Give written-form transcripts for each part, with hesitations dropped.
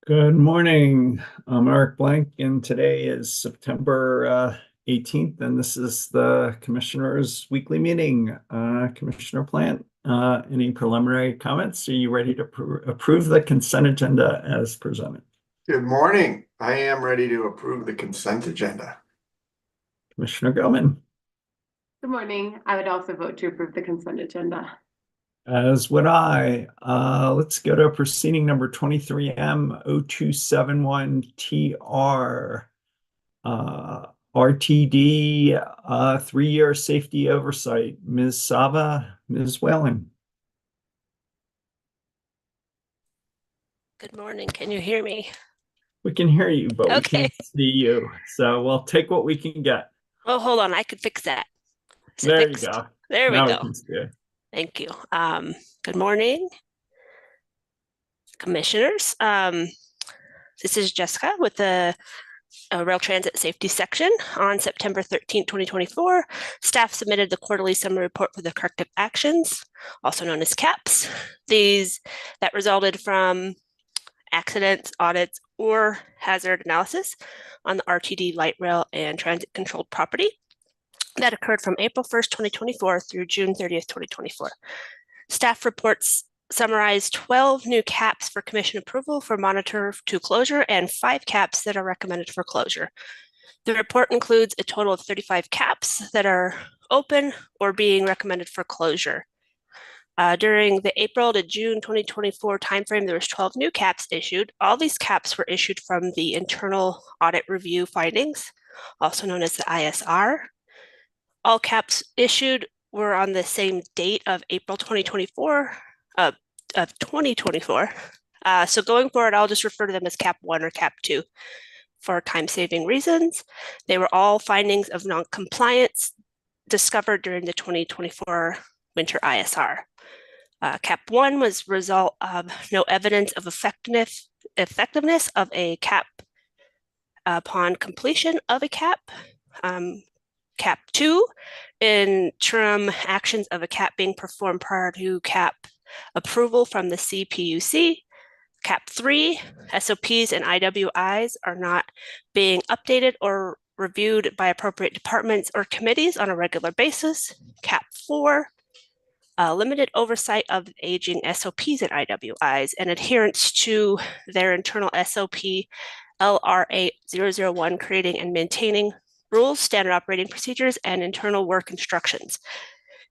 Good morning. I'm Eric Blank, and today is September 18th, and this is the Commissioner's Weekly Meeting. Commissioner Plant, any preliminary comments? Are you ready to approve the consent agenda as presented? Good morning. I am ready to approve the consent agenda. Commissioner Gilman, Good morning. I would also vote to approve the consent agenda. as would I. Let's go to proceeding number 23M0271TR. RTD 3-year safety oversight. Ms. Sava, Ms. Whalen. Good morning. Can you hear me? We can hear you, but we Okay. can't see you. So we'll take what we can get. Oh, hold on. I could fix that. Is it There you fixed? go. There we Now go. we can see it. Thank you. Good morning, commissioners. This is Jessica with the Rail Transit Safety Section. On September 13, 2024, staff submitted the quarterly summary report for the corrective actions, also known as CAPS. These that resulted from accidents, audits, or hazard analysis on the RTD light rail and transit controlled property that occurred from April 1st, 2024 through June 30th, 2024. Staff reports summarize 12 new CAPs for commission approval for monitor to closure and 5 CAPs that are recommended for closure. The report includes a total of 35 CAPs that are open or being recommended for closure. During the April to June 2024 timeframe, there was 12 new CAPs issued. All these CAPs were issued from the internal audit review findings, also known as the ISR. All CAPs issued were on the same date of April 2024, so going forward, I'll just refer to them as CAP 1 or CAP 2 for time-saving reasons. They were all findings of non-compliance discovered during the 2024 winter ISR. CAP 1 was result of no evidence of effectiveness of a CAP upon completion of a CAP. CAP 2, interim actions of a CAP being performed prior to CAP approval from the CPUC. CAP 3, SOPs and IWIs are not being updated or reviewed by appropriate departments or committees on a regular basis. CAP 4, limited oversight of aging SOPs and IWIs and adherence to their internal SOP LRA 001, creating and maintaining rules, standard operating procedures, and internal work instructions.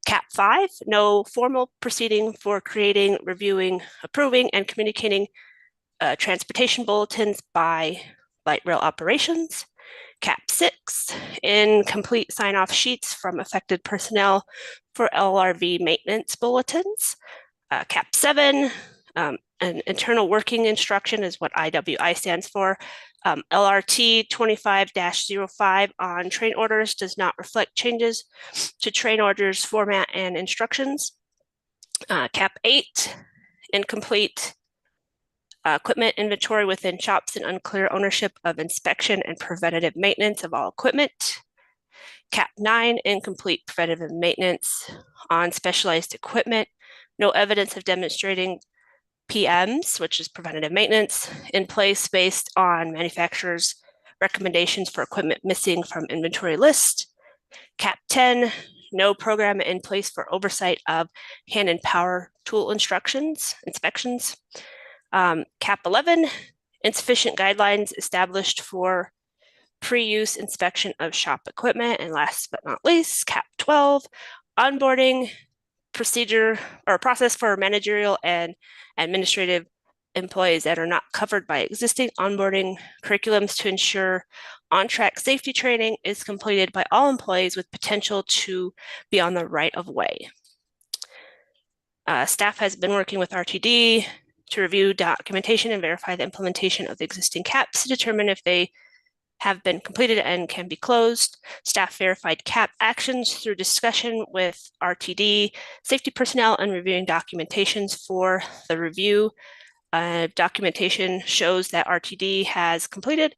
CAP 5, no formal proceeding for creating, reviewing, approving, and communicating transportation bulletins by light rail operations. CAP 6, incomplete sign-off sheets from affected personnel for LRV maintenance bulletins. CAP 7, an internal working instruction is what IWI stands for. LRT 25-05 on train orders does not reflect changes to train orders format and instructions. CAP 8, incomplete equipment inventory within shops and unclear ownership of inspection and preventative maintenance of all equipment. CAP 9, incomplete preventative maintenance on specialized equipment. No evidence of demonstrating PMs, which is preventative maintenance, in place based on manufacturer's recommendations for equipment missing from inventory list. CAP 10, no program in place for oversight of hand and power tool inspections. CAP 11, insufficient guidelines established for pre-use inspection of shop equipment. And last but not least, CAP 12, onboarding procedure or process for managerial and administrative employees that are not covered by existing onboarding curriculums to ensure on-track safety training is completed by all employees with potential to be on the right of way. Staff has been working with RTD to review documentation and verify the implementation of the existing CAPs to determine if they have been completed and can be closed. Staff verified CAP actions through discussion with RTD, safety personnel, and reviewing documentations for the review. Documentation shows that RTD has completed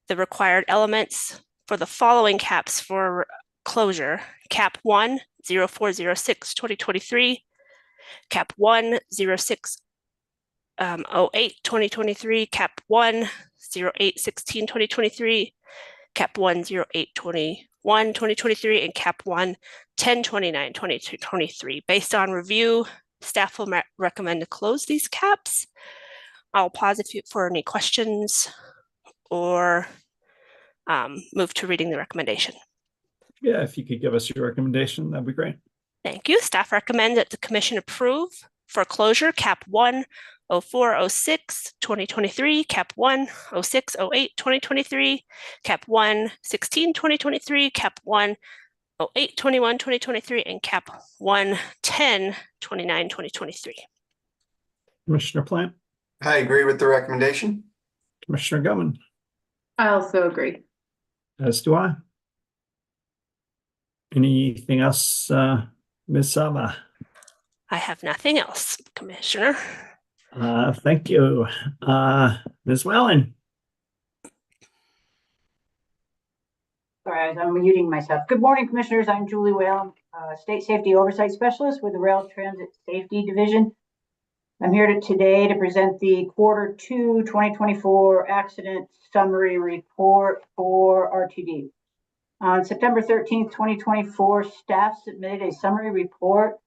the required elements for the following CAPs for closure. CAP 1, 0406, 2023, CAP 1, 06 08-2023, Cap 1, 08-16-2023, Cap 1, 08-21-2023, and Cap 1, 10-29-2023. Based on review, staff will recommend to close these caps. I'll pause for any questions or move to reading the recommendation. Yeah, if you could give us your recommendation, that'd be great. Thank you. Staff recommend that the commission approve for closure Cap 1, 04-06, 2023, Cap 1, 06-08, 2023, Cap 1, 16-2023, Cap 1, 08-21, 2023, and Cap 1, 10-29, 2023. Commissioner Plant, I agree with the recommendation. Commissioner Gumman, I also agree. as do I. Anything else, Ms. Sama? I have nothing else, Commissioner. Thank you. Ms. Wellen? Sorry, I'm muting myself. Good morning, Commissioners. I'm Julie Whalen, State Safety Oversight Specialist with the Rail Transit Safety Division. I'm here today to present the Quarter 2 2024 Accident Summary Report for RTD. On September 13th, 2024, staff submitted a summary report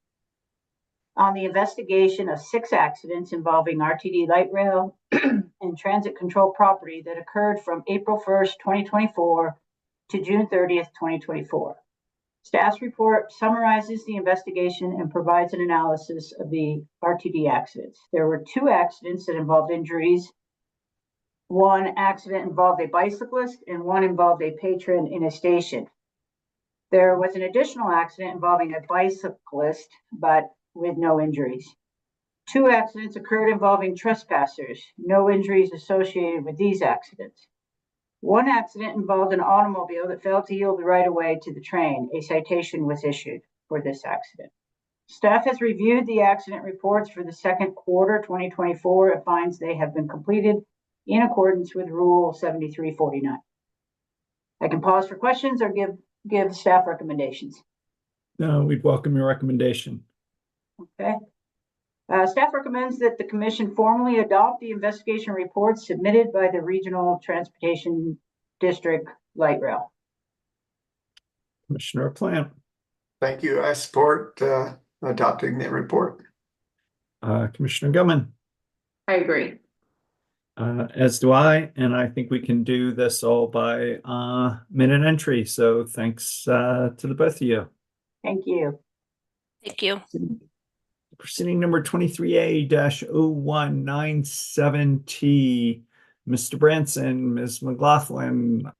on the investigation of 6 accidents involving RTD light rail and transit control property that occurred from April 1st, 2024 to June 30th, 2024. Staff's report summarizes the investigation and provides an analysis of the RTD accidents. There were 2 accidents that involved injuries. 1 accident involved a bicyclist and 1 involved a patron in a station. There was an additional accident involving a bicyclist, but with no injuries. 2 accidents occurred involving trespassers. No injuries associated with these accidents. 1 accident involved an automobile that failed to yield the right-of-way to the train. A citation was issued for this accident. Staff has reviewed the accident reports for the second quarter 2024 and finds they have been completed in accordance with Rule 7349. I can pause for questions or give staff recommendations. No, we'd welcome your recommendation. Okay. Staff recommends that the commission formally adopt the investigation reports submitted by the Regional Transportation District Light Rail. Commissioner Plant, Thank you. I support adopting the report. Commissioner Gumman, I agree. as do I, and I think we can do this all by minute entry. So thanks to the both of you. Thank you. Thank you. Proceeding number 23A-0197T, Mr. Branson, Ms. McLaughlin,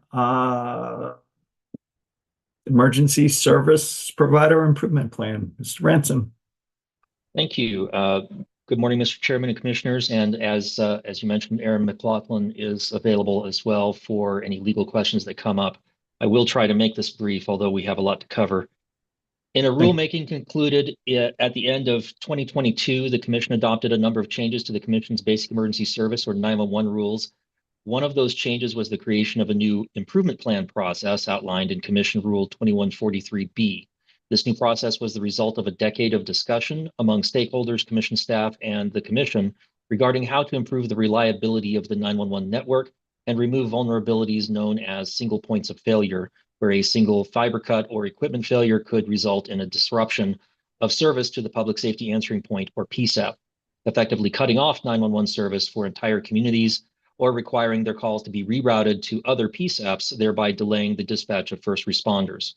Emergency Service Provider Improvement Plan. Mr. Branson. Thank you. Good morning, Mr. Chairman and Commissioners. And as you mentioned, Erin McLaughlin is available as well for any legal questions that come up. I will try to make this brief, although we have a lot to cover. In a rulemaking concluded at the end of 2022, the Commission adopted a number of changes to the Commission's Basic Emergency Service or 911 rules. One of those changes was the creation of a new improvement plan process outlined in Commission Rule 2143B. This new process was the result of a decade of discussion among stakeholders, Commission staff, and the Commission regarding how to improve the reliability of the 911 network and remove vulnerabilities known as single points of failure, where a single fiber cut or equipment failure could result in a disruption of service to the public safety answering point or PSAP, effectively cutting off 911 service for entire communities or requiring their calls to be rerouted to other PSAPs, thereby delaying the dispatch of first responders.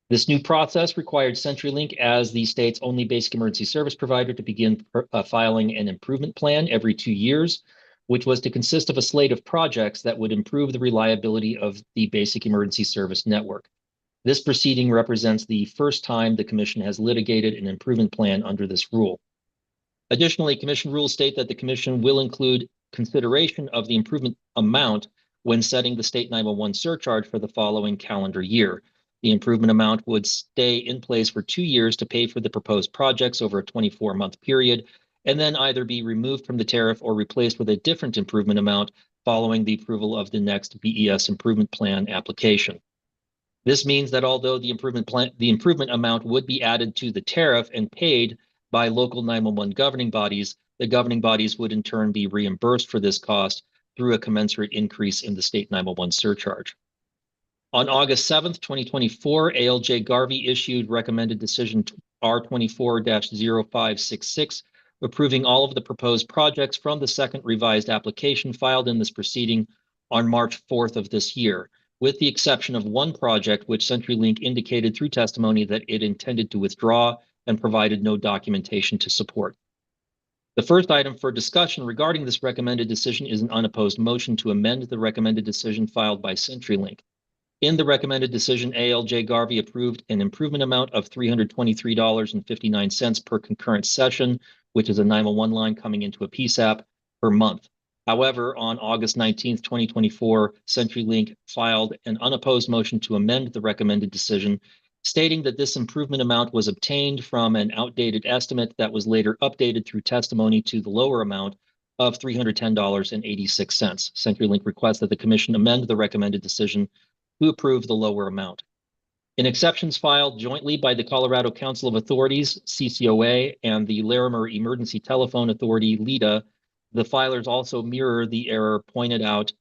This new process required CenturyLink as the state's only basic emergency service provider to begin filing an improvement plan every 2 years, which was to consist of a slate of projects that would improve the reliability of the basic emergency service network. This proceeding represents the first time the Commission has litigated an improvement plan under this rule. Additionally, Commission rules state that the Commission will include consideration of the improvement amount when setting the state 911 surcharge for the following calendar year. The improvement amount would stay in place for 2 years to pay for the proposed projects over a 24-month period, and then either be removed from the tariff or replaced with a different improvement amount following the approval of the next BES improvement plan application. This means that although the improvement amount would be added to the tariff and paid by local 911 governing bodies, the governing bodies would in turn be reimbursed for this cost through a commensurate increase in the state 911 surcharge. On August 7th, 2024, ALJ Garvey issued recommended decision R24-0566, approving all of the proposed projects from the second revised application filed in this proceeding on March 4th of this year, with the exception of one project which CenturyLink indicated through testimony that it intended to withdraw and provided no documentation to support. The first item for discussion regarding this recommended decision is an unopposed motion to amend the recommended decision filed by CenturyLink. In the recommended decision, ALJ Garvey approved an improvement amount of $323.59 per concurrent session, which is a 911 line coming into a PSAP per month. However, on August 19th, 2024, CenturyLink filed an unopposed motion to amend the recommended decision, stating that this improvement amount was obtained from an outdated estimate that was later updated through testimony to the lower amount of $310.86. CenturyLink requests that the Commission amend the recommended decision to approve the lower amount. In exceptions filed jointly by the Colorado Council of Authorities, CCOA, and the Larimer Emergency Telephone Authority, LEDA, the filers also mirror the error pointed out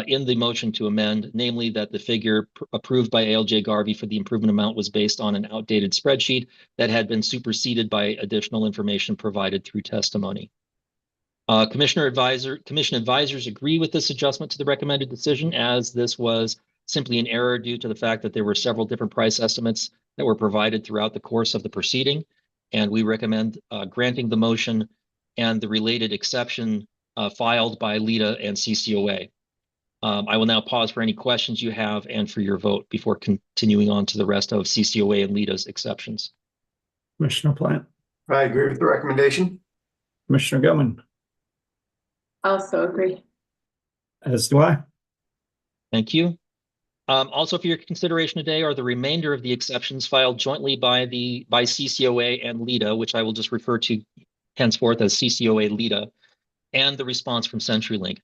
in the motion to amend, namely that the figure approved by ALJ Garvey for the improvement amount was based on an outdated spreadsheet that had been superseded by additional information provided through testimony. Commission advisors agree with this adjustment to the recommended decision, as this was simply an error due to the fact that there were several different price estimates that were provided throughout the course of the proceeding, and we recommend granting the motion and the related exception filed by LEDA and CCOA. I will now pause for any questions you have and for your vote before continuing on to the rest of CCOA and LEDA's exceptions. Commissioner Plant, I agree with the recommendation. Commissioner Gilman, Also agree. as do I. Thank you. Also for your consideration today are the remainder of the exceptions filed jointly by CCOA and LEDA, which I will just refer to henceforth as CCOA LEDA, and the response from CenturyLink.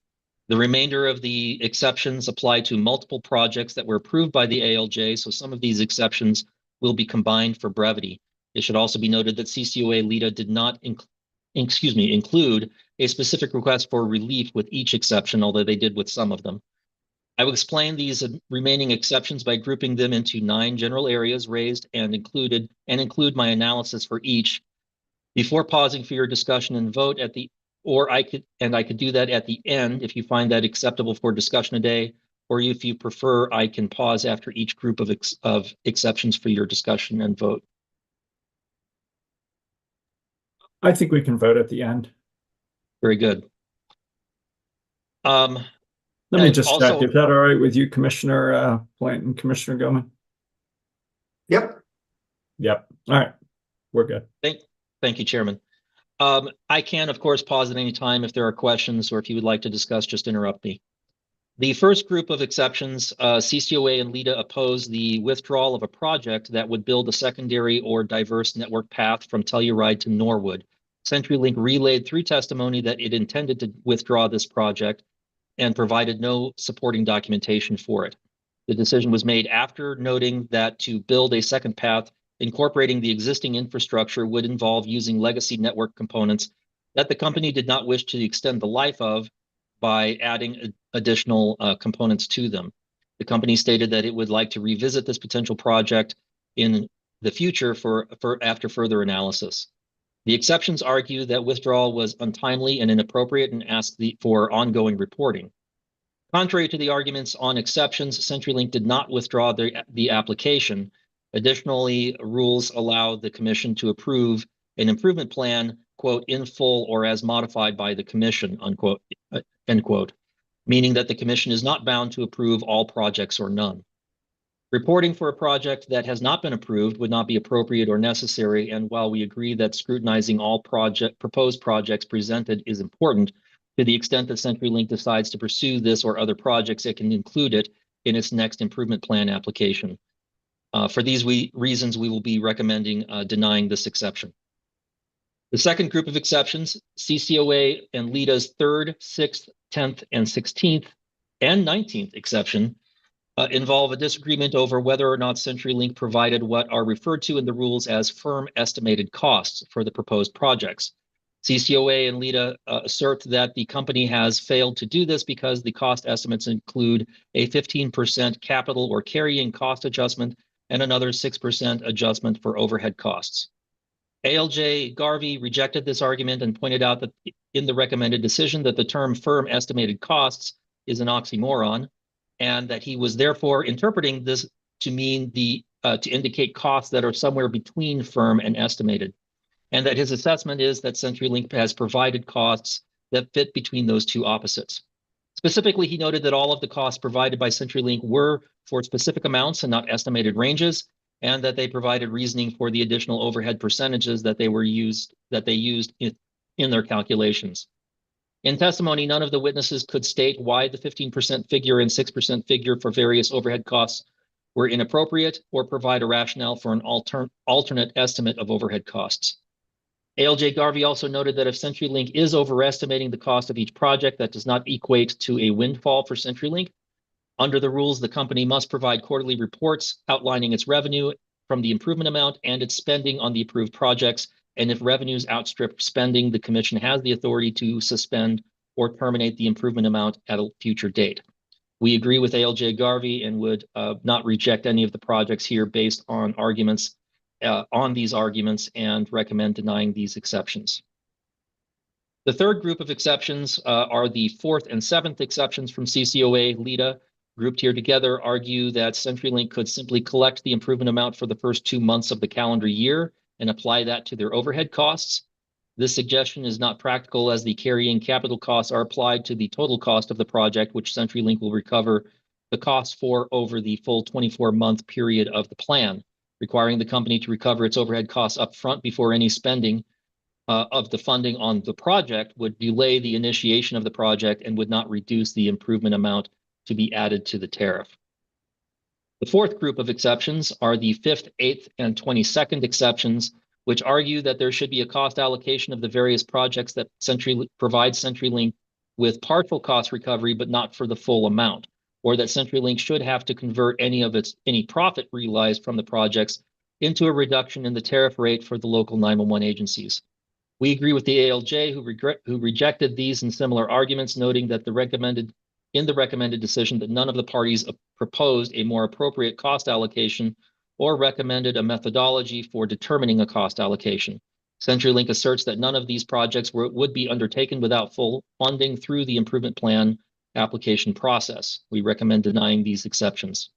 The remainder of the exceptions apply to multiple projects that were approved by the ALJ, so some of these exceptions will be combined for brevity. It should also be noted that CCOA LEDA did not include a specific request for relief with each exception, although they did with some of them. I will explain these remaining exceptions by grouping them into 9 general areas raised and include my analysis for each before pausing for your discussion and vote I could do that at the end if you find that acceptable for discussion today, or if you prefer, I can pause after each group of exceptions for your discussion and vote. I think we can vote at the end. Very good. Let me And just also- check. Is that all right with you, Commissioner Plant and Commissioner Gilman? Yep. Yep. All right. We're good. Thank you, Chairman. I can, of course, pause at any time if there are questions, or if you would like to discuss, just interrupt me. The first group of exceptions, CCOA and LEDA oppose the withdrawal of a project that would build a secondary or diverse network path from Telluride to Norwood. CenturyLink relayed through testimony that it intended to withdraw this project and provided no supporting documentation for it. The decision was made after noting that to build a second path incorporating the existing infrastructure would involve using legacy network components that the company did not wish to extend the life of by adding additional components to them. The company stated that it would like to revisit this potential project in the future after further analysis. The exceptions argue that withdrawal was untimely and inappropriate and ask for ongoing reporting. Contrary to the arguments on exceptions, CenturyLink did not withdraw the application. Additionally, rules allow the Commission to approve an improvement plan, quote, in full or as modified by the Commission, unquote, end quote, meaning that the Commission is not bound to approve all projects or none. Reporting for a project that has not been approved would not be appropriate or necessary, and while we agree that scrutinizing all proposed projects presented is important, to the extent that CenturyLink decides to pursue this or other projects, it can include it in its next improvement plan application. For these reasons, we will be recommending denying this exception. The second group of exceptions, CCOA and LEDA's 3rd, 6th, 10th, and 16th, and 19th exception, involve a disagreement over whether or not CenturyLink provided what are referred to in the rules as firm estimated costs for the proposed projects. CCOA and LIDA assert that the company has failed to do this because the cost estimates include a 15% capital or carrying cost adjustment and another 6% adjustment for overhead costs. ALJ Garvey rejected this argument and pointed out that in the recommended decision that the term firm estimated costs is an oxymoron, and that he was therefore interpreting this to mean to indicate costs that are somewhere between firm and estimated, and that his assessment is that CenturyLink has provided costs that fit between those two opposites. Specifically, he noted that all of the costs provided by CenturyLink were for specific amounts and not estimated ranges, and that they provided reasoning for the additional overhead percentages that they used in their calculations. In testimony, none of the witnesses could state why the 15% figure and 6% figure for various overhead costs were inappropriate or provide a rationale for an alternate estimate of overhead costs. ALJ Garvey also noted that if CenturyLink is overestimating the cost of each project, that does not equate to a windfall for CenturyLink. Under the rules, the company must provide quarterly reports outlining its revenue from the improvement amount and its spending on the approved projects. And if revenues outstrip spending, the commission has the authority to suspend or terminate the improvement amount at a future date. We agree with ALJ Garvey and would not reject any of the projects here based on arguments on these arguments and recommend denying these exceptions. The third group of exceptions are the fourth and seventh exceptions from CCOA LIDA. Grouped here together argue that CenturyLink could simply collect the improvement amount for the first 2 months of the calendar year and apply that to their overhead costs. This suggestion is not practical as the carrying capital costs are applied to the total cost of the project, which CenturyLink will recover the costs for over the full 24-month period of the plan. Requiring the company to recover its overhead costs up front before any spending of the funding on the project would delay the initiation of the project and would not reduce the improvement amount to be added to the tariff. The fourth group of exceptions are the 5th, 8th, and 22nd exceptions, which argue that there should be a cost allocation of the various projects that provide CenturyLink with partial cost recovery, but not for the full amount, or that CenturyLink should have to convert any profit realized from the projects into a reduction in the tariff rate for the local 911 agencies. We agree with the ALJ who rejected these and similar arguments, noting that in the recommended decision that none of the parties proposed a more appropriate cost allocation or recommended a methodology for determining a cost allocation. CenturyLink asserts that none of these projects would be undertaken without full funding through the improvement plan application process. We recommend denying these exceptions.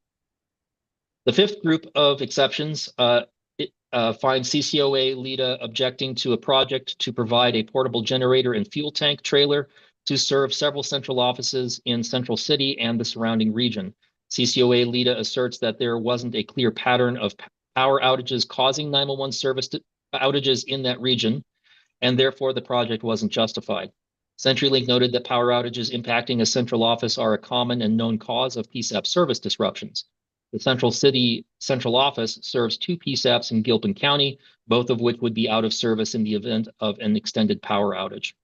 The fifth group of exceptions finds CCOA LIDA objecting to a project to provide a portable generator and fuel tank trailer to serve several central offices in Central City and the surrounding region. CCOA LIDA asserts that there wasn't a clear pattern of power outages causing 911 service outages in that region, and therefore the project wasn't justified. CenturyLink noted that power outages impacting a central office are a common and known cause of PSAP service disruptions. The Central City Central Office serves 2 PSAPs in Gilpin County, both of which would be out of service in the event of an extended power outage.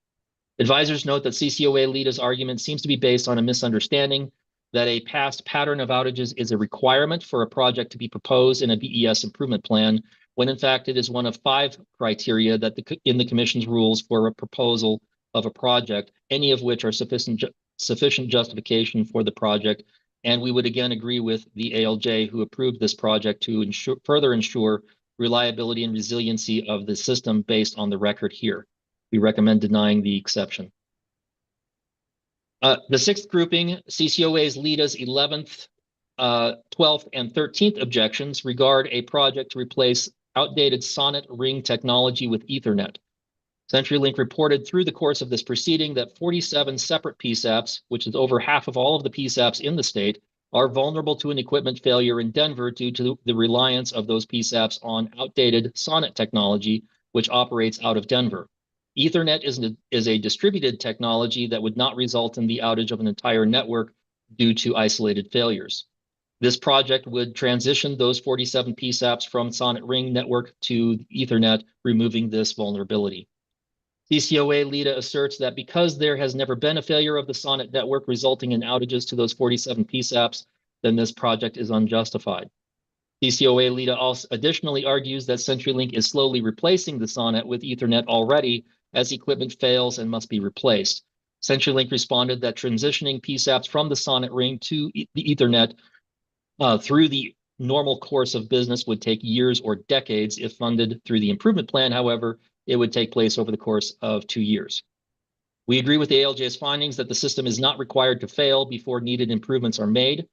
Advisors note that CCOA LIDA's argument seems to be based on a misunderstanding that a past pattern of outages is a requirement for a project to be proposed in a BES improvement plan, when in fact it is one of 5 criteria that in the Commission's rules for a proposal of a project, any of which are sufficient justification for the project. And we would again agree with the ALJ who approved this project to further ensure reliability and resiliency of the system based on the record here. We recommend denying the exception. The sixth grouping, CCOA's LIDA's 11th, 12th, and 13th objections regard a project to replace outdated Sonnet ring technology with Ethernet. CenturyLink reported through the course of this proceeding that 47 separate PSAPs, which is over half of all of the PSAPs in the state, are vulnerable to an equipment failure in Denver due to the reliance of those PSAPs on outdated Sonnet technology, which operates out of Denver. Ethernet is a distributed technology that would not result in the outage of an entire network due to isolated failures. This project would transition those 47 PSAPs from Sonnet ring network to Ethernet, removing this vulnerability. CCOA LIDA asserts that because there has never been a failure of the Sonnet network resulting in outages to those 47 PSAPs, then this project is unjustified. CCOA LIDA also additionally argues that CenturyLink is slowly replacing the Sonnet with Ethernet already, as equipment fails and must be replaced. CenturyLink responded that transitioning PSAPs from the SONET ring to the Ethernet through the normal course of business would take years or decades. If funded through the improvement plan, however, it would take place over the course of 2 years. We agree with the ALJ's findings that the system is not required to fail before needed improvements are made.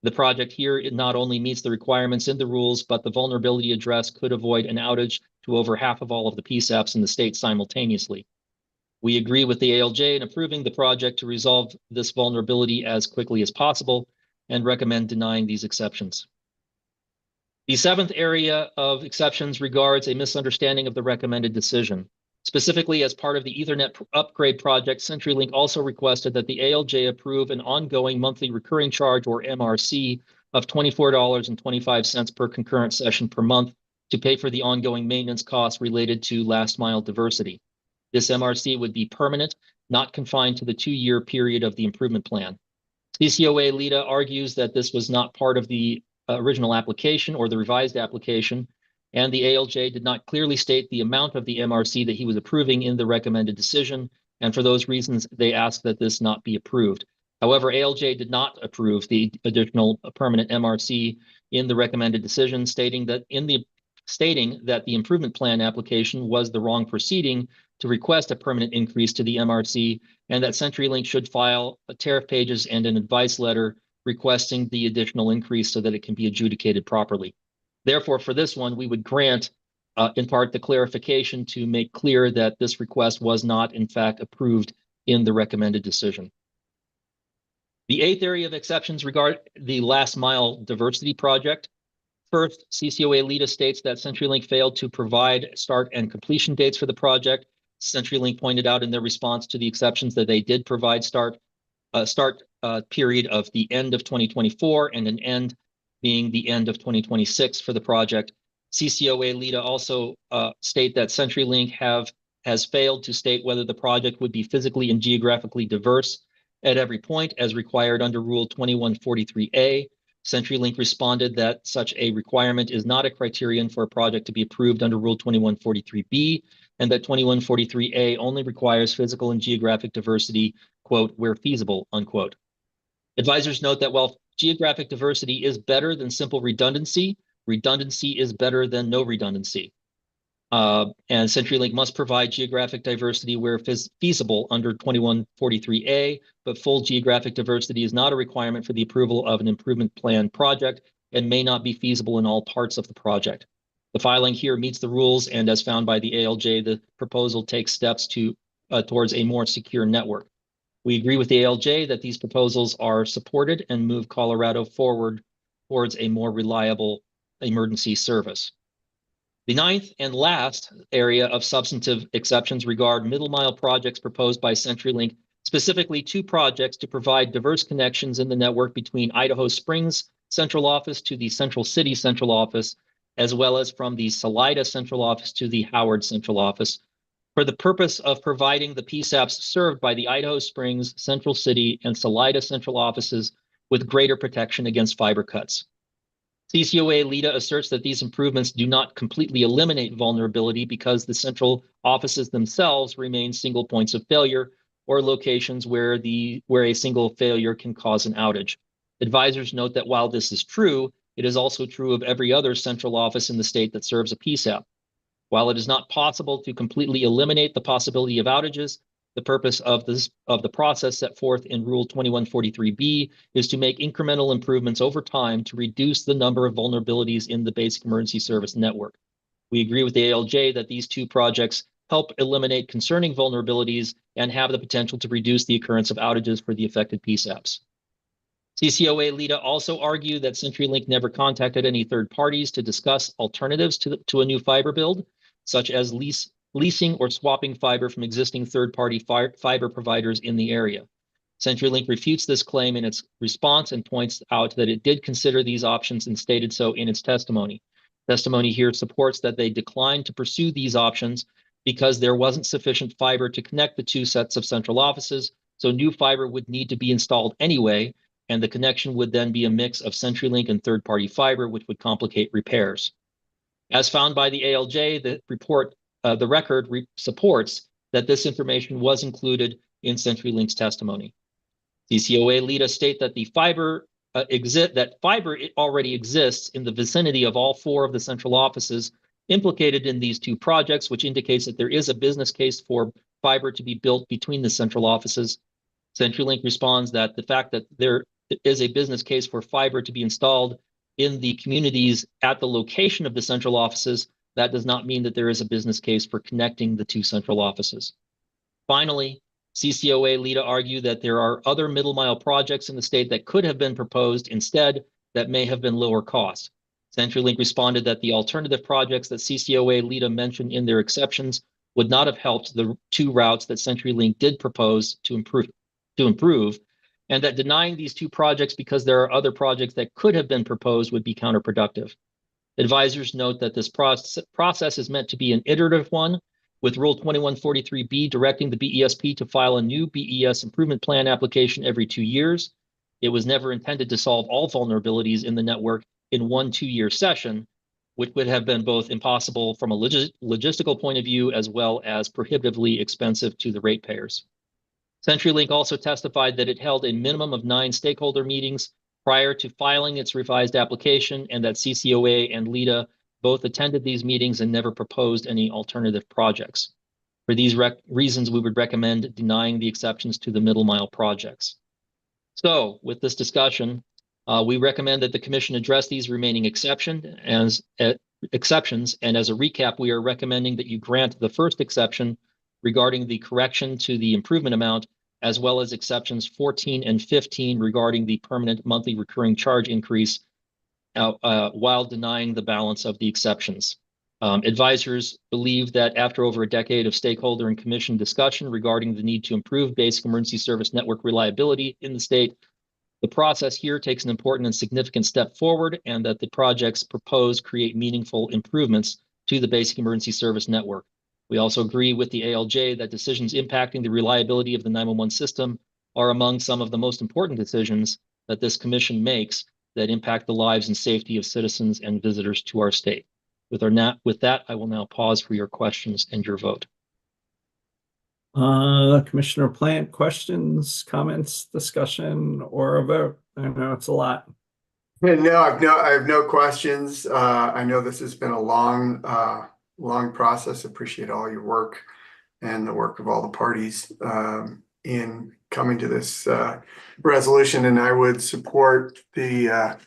The project here, it not only meets the requirements in the rules, but the vulnerability addressed could avoid an outage to over half of all of the PSAPs in the state simultaneously. We agree with the ALJ in approving the project to resolve this vulnerability as quickly as possible and recommend denying these exceptions. The seventh area of exceptions regards a misunderstanding of the recommended decision. Specifically, as part of the Ethernet upgrade project, CenturyLink also requested that the ALJ approve an ongoing monthly recurring charge, or MRC, of $24.25 per concurrent session per month to pay for the ongoing maintenance costs related to last mile diversity. This MRC would be permanent, not confined to the 2-year period of the improvement plan. CCOA LEDA argues that this was not part of the original application or the revised application, and the ALJ did not clearly state the amount of the MRC that he was approving in the recommended decision, and for those reasons, they asked that this not be approved. However, ALJ did not approve the additional permanent MRC in the recommended decision, stating that the improvement plan application was the wrong proceeding to request a permanent increase to the MRC, and that CenturyLink should file a tariff pages and an advice letter requesting the additional increase so that it can be adjudicated properly. Therefore, for this one, we would grant, in part, the clarification to make clear that this request was not, in fact, approved in the recommended decision. The eighth area of exceptions regard the last mile diversity project. First, CCOA LEDA states that CenturyLink failed to provide start and completion dates for the project. CenturyLink pointed out in their response to the exceptions that they did provide start period of the end of 2024 and an end being the end of 2026 for the project. CCOA LEDA also state that CenturyLink has failed to state whether the project would be physically and geographically diverse at every point as required under Rule 2143A. CenturyLink responded that such a requirement is not a criterion for a project to be approved under Rule 2143B, and that 2143A only requires physical and geographic diversity, quote, where feasible, unquote. Advisors note that while geographic diversity is better than simple redundancy, redundancy is better than no redundancy. And CenturyLink must provide geographic diversity where feasible under 2143A, but full geographic diversity is not a requirement for the approval of an improvement plan project and may not be feasible in all parts of the project. The filing here meets the rules, and as found by the ALJ, the proposal takes steps towards a more secure network. We agree with the ALJ that these proposals are supported and move Colorado forward towards a more reliable emergency service. The ninth and last area of substantive exceptions regard middle mile projects proposed by CenturyLink, specifically 2 projects to provide diverse connections in the network between Idaho Springs Central Office to the Central City Central Office, as well as from the Salida Central Office to the Howard Central Office, for the purpose of providing the PSAPs served by the Idaho Springs, Central City, and Salida Central Offices with greater protection against fiber cuts. CCOA LEDA asserts that these improvements do not completely eliminate vulnerability because the central offices themselves remain single points of failure or locations where a single failure can cause an outage. Advisors note that while this is true, it is also true of every other central office in the state that serves a PSAP. While it is not possible to completely eliminate the possibility of outages, the purpose of the process set forth in Rule 2143B is to make incremental improvements over time to reduce the number of vulnerabilities in the basic emergency service network. We agree with the ALJ that these 2 projects help eliminate concerning vulnerabilities and have the potential to reduce the occurrence of outages for the affected PSAPs. CCOA LEDA also argued that CenturyLink never contacted any third parties to discuss alternatives to a new fiber build, such as leasing or swapping fiber from existing third-party fiber providers in the area. CenturyLink refutes this claim in its response and points out that it did consider these options and stated so in its testimony. Testimony here supports that they declined to pursue these options because there wasn't sufficient fiber to connect the 2 sets of central offices, so new fiber would need to be installed anyway, and the connection would then be a mix of CenturyLink and third-party fiber, which would complicate repairs. As found by the ALJ, the record supports that this information was included in CenturyLink's testimony. CCOA LEDA state that the fiber already exists in the vicinity of all 4 of the central offices implicated in these 2 projects, which indicates that there is a business case for fiber to be built between the central offices. CenturyLink responds that the fact that there is a business case for fiber to be installed in the communities at the location of the central offices, that does not mean that there is a business case for connecting the 2 central offices. Finally, CCOA LEDA argue that there are other middle mile projects in the state that could have been proposed instead that may have been lower cost. CenturyLink responded that the alternative projects that CCOA LEDA mentioned in their exceptions would not have helped the 2 routes that CenturyLink did propose to improve, and that denying these 2 projects because there are other projects that could have been proposed would be counterproductive. Advisors note that this process is meant to be an iterative one, with Rule 2143B directing the BESP to file a new BES improvement plan application every 2 years. It was never intended to solve all vulnerabilities in the network in one 2-year session, which would have been both impossible from a logistical point of view as well as prohibitively expensive to the ratepayers. CenturyLink also testified that it held a minimum of 9 stakeholder meetings prior to filing its revised application, and that CCOA and LEDA both attended these meetings and never proposed any alternative projects. For these reasons, we would recommend denying the exceptions to the middle mile projects. So with this discussion, we recommend that the Commission address these remaining exceptions, and as a recap, we are recommending that you grant the first exception regarding the correction to the improvement amount, as well as exceptions 14 and 15 regarding the permanent monthly recurring charge increase, while denying the balance of the exceptions. Advisors believe that after over a decade of stakeholder and commission discussion regarding the need to improve basic emergency service network reliability in the state, the process here takes an important and significant step forward, and that the projects proposed create meaningful improvements to the basic emergency service network. We also agree with the ALJ that decisions impacting the reliability of the 911 system are among some of the most important decisions that this commission makes that impact the lives and safety of citizens and visitors to our state. With that, I will now pause for your questions and your vote. Commissioner Plant, questions, comments, discussion, or a vote? I know it's a lot. No, I have no questions. I know this has been a long process. Appreciate all your work and the work of all the parties in coming to this resolution, and I would support the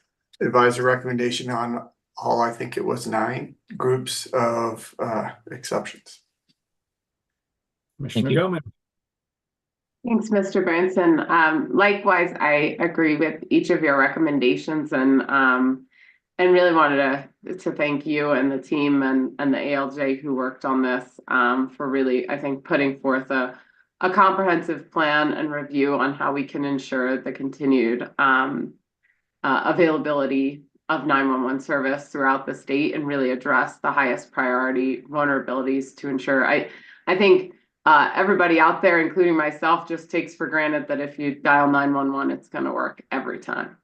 advisor recommendation on all, I think it was 9 groups of exceptions. Commissioner you. Goman. Thanks, Mr. Branson. Likewise, I agree with each of your recommendations, and really wanted to thank you and the team and the ALJ who worked on this for really, I think, putting forth a comprehensive plan and review on how we can ensure the continued availability of 911 service throughout the state, and really address the highest priority vulnerabilities to ensure. I think everybody out there, including myself, just takes for granted that if you dial 911, it's going to work every time.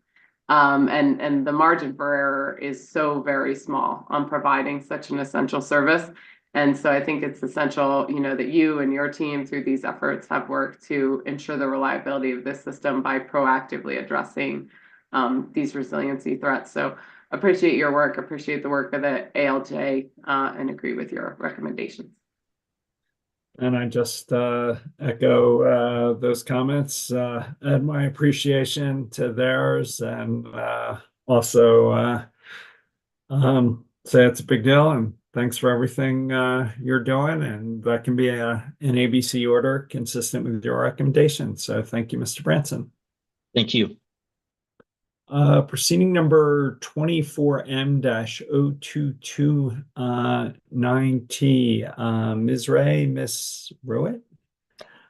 And the margin for error is so very small on providing such an essential service. And so I think it's essential, that you and your team through these efforts have worked to ensure the reliability of this system by proactively addressing these resiliency threats. So appreciate your work, appreciate the work of the ALJ, and agree with your recommendations. And I just echo those comments, add my appreciation to theirs, and also say it's a big deal, and thanks for everything you're doing, and that can be an ABC order consistent with your recommendations. So thank you, Mr. Branson. Thank you. Proceeding number 24M-02290, Ms. Ray, Ms. Ruett.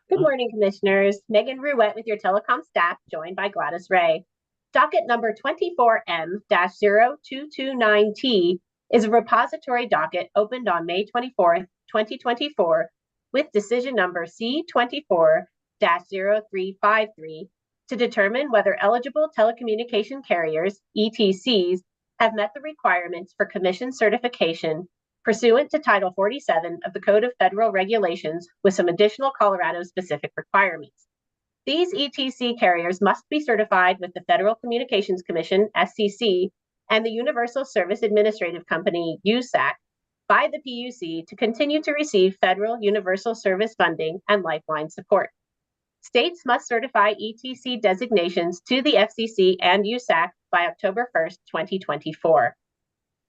Good morning, Commissioners. Megan Ruett with your telecom staff, joined by Gladys Ray. Docket number 24M-0229T is a repository docket opened on May 24th, 2024, with decision number C24-0353 to determine whether eligible telecommunication carriers, ETCs, have met the requirements for commission certification pursuant to Title 47 of the Code of Federal Regulations with some additional Colorado-specific requirements. These ETC carriers must be certified with the Federal Communications Commission, FCC, and the Universal Service Administrative Company, USAC, by the PUC to continue to receive federal universal service funding and lifeline support. States must certify ETC designations to the FCC and USAC by October 1st, 2024.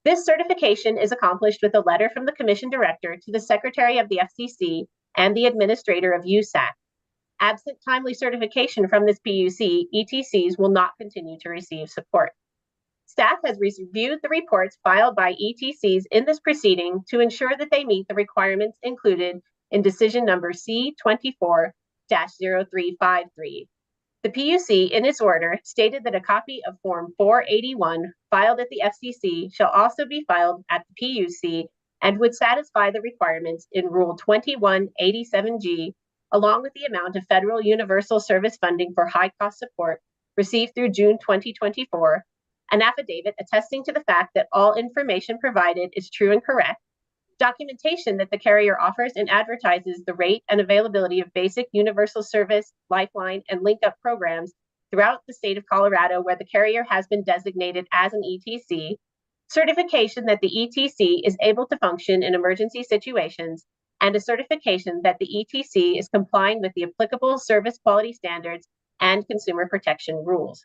This certification is accomplished with a letter from the Commission Director to the Secretary of the FCC and the Administrator of USAC. Absent timely certification from this PUC, ETCs will not continue to receive support. Staff has reviewed the reports filed by ETCs in this proceeding to ensure that they meet the requirements included in decision number C24-0353. The PUC, in its order, stated that a copy of Form 481 filed at the FCC shall also be filed at the PUC and would satisfy the requirements in Rule 2187G, along with the amount of federal universal service funding for high-cost support received through June 2024, an affidavit attesting to the fact that all information provided is true and correct, documentation that the carrier offers and advertises the rate and availability of basic universal service, lifeline, and link-up programs throughout the state of Colorado where the carrier has been designated as an ETC, certification that the ETC is able to function in emergency situations, and a certification that the ETC is complying with the applicable service quality standards and consumer protection rules.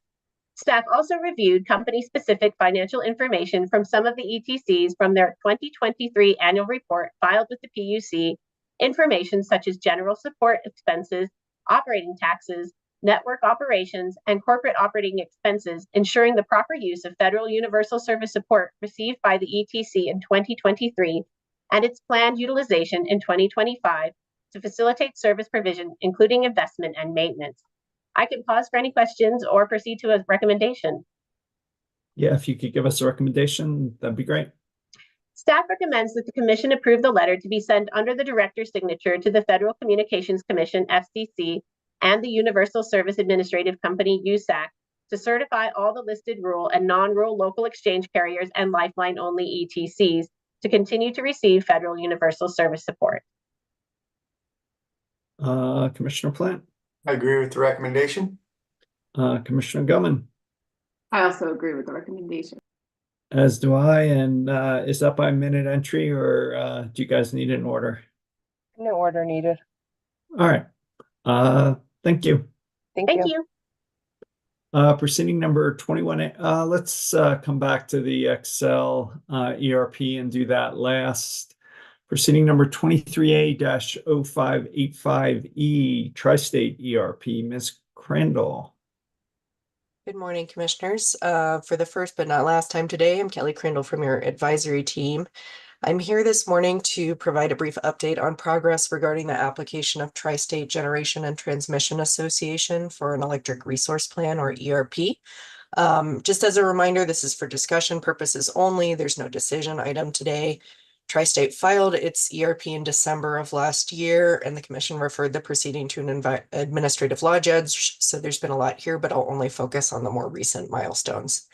Staff also reviewed company-specific financial information from some of the ETCs from their 2023 annual report filed with the PUC, information such as general support expenses, operating taxes, network operations, and corporate operating expenses, ensuring the proper use of federal universal service support received by the ETC in 2023 and its planned utilization in 2025 to facilitate service provision, including investment and maintenance. I can pause for any questions or proceed to a recommendation. Yeah, if you could give us a recommendation, that'd be great. Staff recommends that the Commission approve the letter to be sent under the Director's signature to the Federal Communications Commission, FCC, and the Universal Service Administrative Company, USAC, to certify all the listed rural and non-rural local exchange carriers and lifeline-only ETCs to continue to receive federal universal service support. Commissioner Plant, I agree with the recommendation. Commissioner Gilman, I also agree with the recommendation. as do I. And is that by minute entry, or do you guys need an order? No order needed. All right. Thank you. Thank you. Proceeding number 21. Let's come back to the Excel ERP and do that last. Proceeding number 23A-0585E, Tri-State ERP, Ms. Crandall. Good morning, Commissioners. For the first but not last time today, I'm Kelly Crandall from your advisory team. I'm here this morning to provide a brief update on progress regarding the application of Tri-State Generation and Transmission Association for an Electric Resource Plan, or ERP. Just as a reminder, this is for discussion purposes only. There's no decision item today. Tri-State filed its ERP in December of last year, and the Commission referred the proceeding to an administrative law judge. So there's been a lot here, but I'll only focus on the more recent milestones.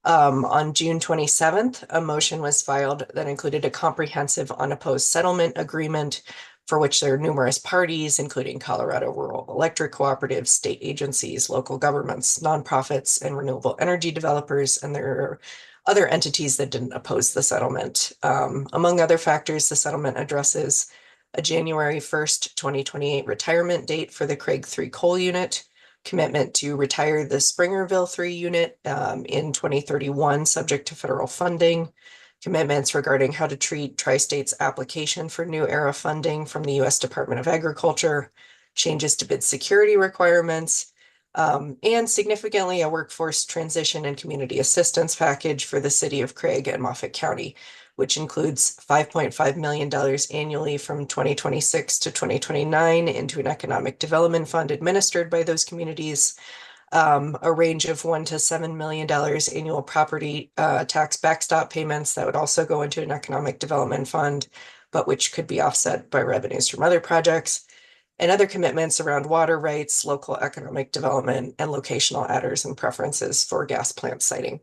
On June 27th, a motion was filed that included a comprehensive unopposed settlement agreement for which there are numerous parties, including Colorado Rural Electric Cooperatives, state agencies, local governments, nonprofits, and renewable energy developers, and there are other entities that didn't oppose the settlement. Among other factors, the settlement addresses a January 1st, 2028 retirement date for the Craig 3 coal unit, commitment to retire the Springerville 3 unit in 2031, subject to federal funding, commitments regarding how to treat Tri-State's application for new era funding from the U.S. Department of Agriculture, changes to bid security requirements, and significantly a workforce transition and community assistance package for the city of Craig and Moffett County, which includes $5.5 million annually from 2026 to 2029 into an economic development fund administered by those communities, a range of $1 to $7 million annual property tax backstop payments that would also go into an economic development fund, but which could be offset by revenues from other projects, and other commitments around water rights, local economic development, and locational adders and preferences for gas plant siting.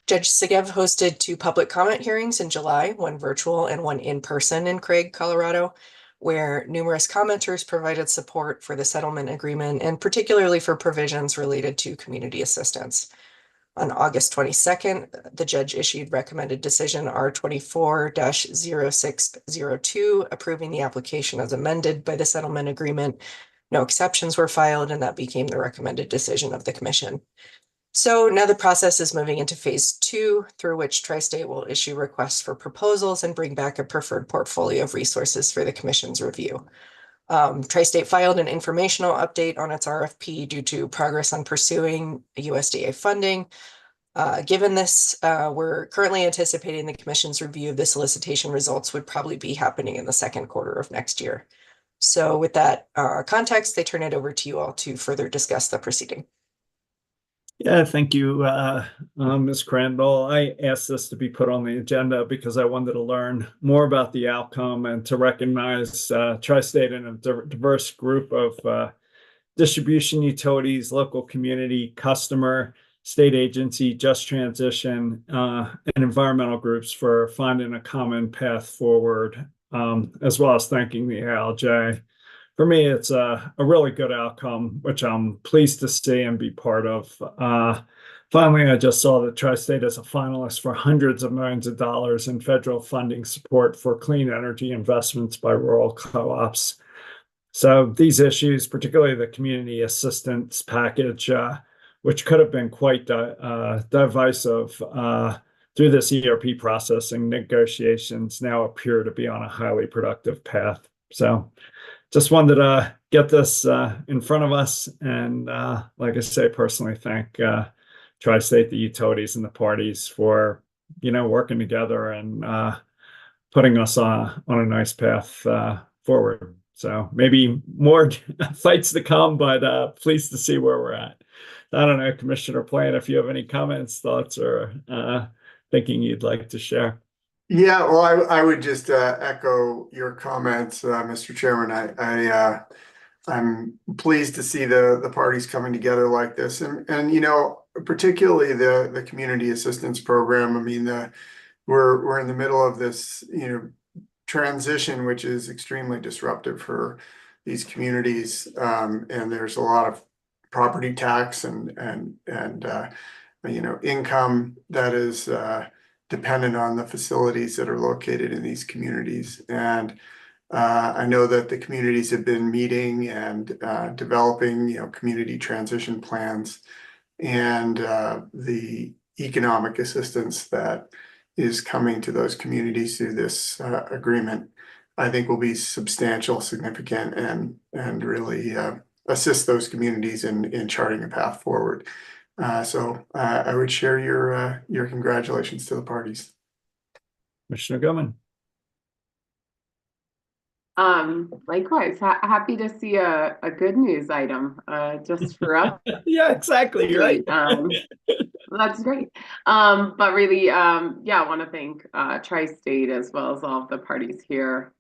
Judge Segev hosted 2 public comment hearings in July, one virtual and one in person in Craig, Colorado, where numerous commenters provided support for the settlement agreement and particularly for provisions related to community assistance. On August 22nd, the judge issued recommended decision R24-0602, approving the application as amended by the settlement agreement. No exceptions were filed, and that became the recommended decision of the commission. So now the process is moving into phase 2, through which Tri-State will issue requests for proposals and bring back a preferred portfolio of resources for the commission's review. Tri-State filed an informational update on its RFP due to progress on pursuing USDA funding. Given this, we're currently anticipating the commission's review of the solicitation results would probably be happening in the second quarter of next year. So with that context, I turn it over to you all to further discuss the proceeding. Yeah, thank you, Ms. Crandall. I asked this to be put on the agenda because I wanted to learn more about the outcome and to recognize Tri-State and a diverse group of distribution utilities, local community, customer, state agency, just transition, and environmental groups for finding a common path forward, as well as thanking the ALJ. For me, it's a really good outcome, which I'm pleased to see and be part of. Finally, I just saw that Tri-State is a finalist for hundreds of millions of dollars in federal funding support for clean energy investments by rural co-ops. So these issues, particularly the community assistance package, which could have been quite divisive through this ERP process and negotiations, now appear to be on a highly productive path. So just wanted to get this in front of us and, like I say, personally thank Tri-State, the utilities, and the parties for, working together and putting us on a nice path forward. So maybe more fights to come, but pleased to see where we're at. I don't know, Commissioner Plant, if you have any comments, thoughts, or thinking you'd like to share. Yeah, well, I would just echo your comments, Mr. Chairman. I'm pleased to see the parties coming together like this, and particularly the community assistance program. I mean, we're in the middle of this transition, which is extremely disruptive for these communities, and there's a lot of property tax and income that is dependent on the facilities that are located in these communities. And I know that the communities have been meeting and developing, community transition plans, and the economic assistance that is coming to those communities through this agreement, I think will be substantial, significant, and really assist those communities in charting a path forward. So I would share your congratulations to the parties. Commissioner Gilman. Likewise, happy to see a good news item just for us. Yeah, exactly. You're right. That's great. But really, I want to thank Tri-State as well as all of the parties here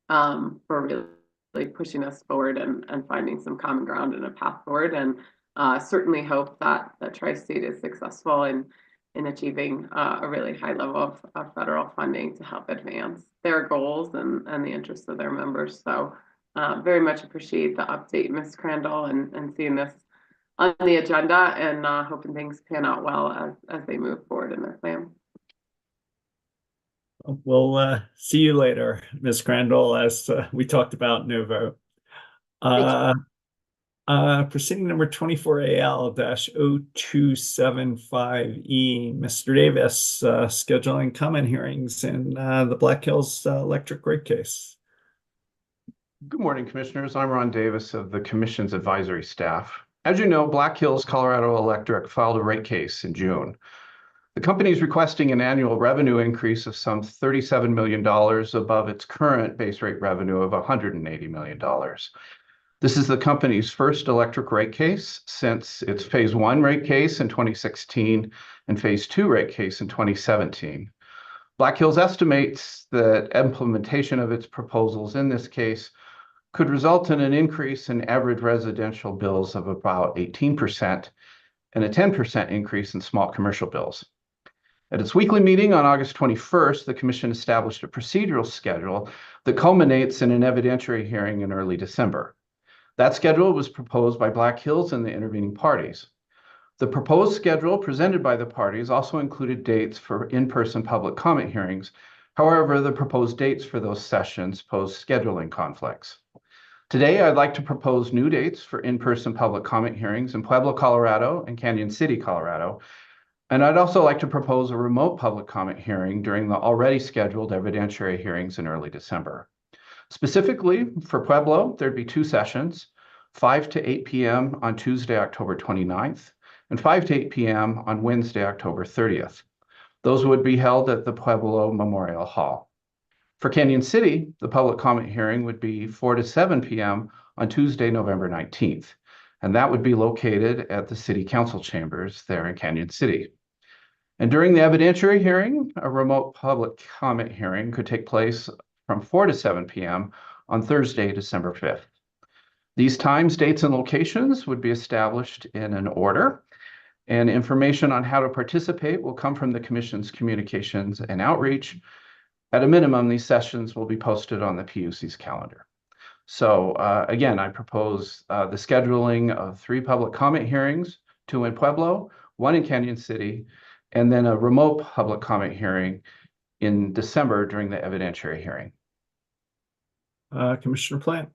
for really pushing us forward and finding some common ground and a path forward, and certainly hope that Tri-State is successful in achieving a really high level of federal funding to help advance their goals and the interests of their members. So very much appreciate the update, Ms. Crandall, and seeing this on the agenda, and hoping things pan out well as they move forward in their plan. We'll see you later, Ms. Crandall, as we talked about, no vote. Proceeding number 24AL-0275E, Mr. Davis, scheduling comment hearings in the Black Hills electric rate case. Good morning, Commissioners. I'm Ron Davis of the Commission's advisory staff. As you know, Black Hills Colorado Electric filed a rate case in June. The company is requesting an annual revenue increase of some $37 million above its current base rate revenue of $180 million. This is the company's first electric rate case since its Phase 1 rate case in 2016 and Phase 2 rate case in 2017. Black Hills estimates that implementation of its proposals in this case could result in an increase in average residential bills of about 18% and a 10% increase in small commercial bills. At its weekly meeting on August 21st, the Commission established a procedural schedule that culminates in an evidentiary hearing in early December. That schedule was proposed by Black Hills and the intervening parties. The proposed schedule presented by the parties also included dates for in-person public comment hearings. However, the proposed dates for those sessions posed scheduling conflicts. Today, I'd like to propose new dates for in-person public comment hearings in Pueblo, Colorado and Canyon City, Colorado. And I'd also like to propose a remote public comment hearing during the already scheduled evidentiary hearings in early December. Specifically for Pueblo, there'd be 2 sessions, 5 to 8 p.m. on Tuesday, October 29th, and 5 to 8 p.m. on Wednesday, October 30th. Those would be held at the Pueblo Memorial Hall. For Canyon City, the public comment hearing would be 4 to 7 p.m. on Tuesday, November 19th, and that would be located at the City Council chambers there in Canyon City. And during the evidentiary hearing, a remote public comment hearing could take place from 4 to 7 p.m. on Thursday, December 5th. These times, dates, and locations would be established in an order, and information on how to participate will come from the Commission's communications and outreach. At a minimum, these sessions will be posted on the PUC's calendar. So again, I propose the scheduling of 3 public comment hearings, 2 in Pueblo, 1 in Canyon City, and then a remote public comment hearing in December during the evidentiary hearing. Commissioner Plant.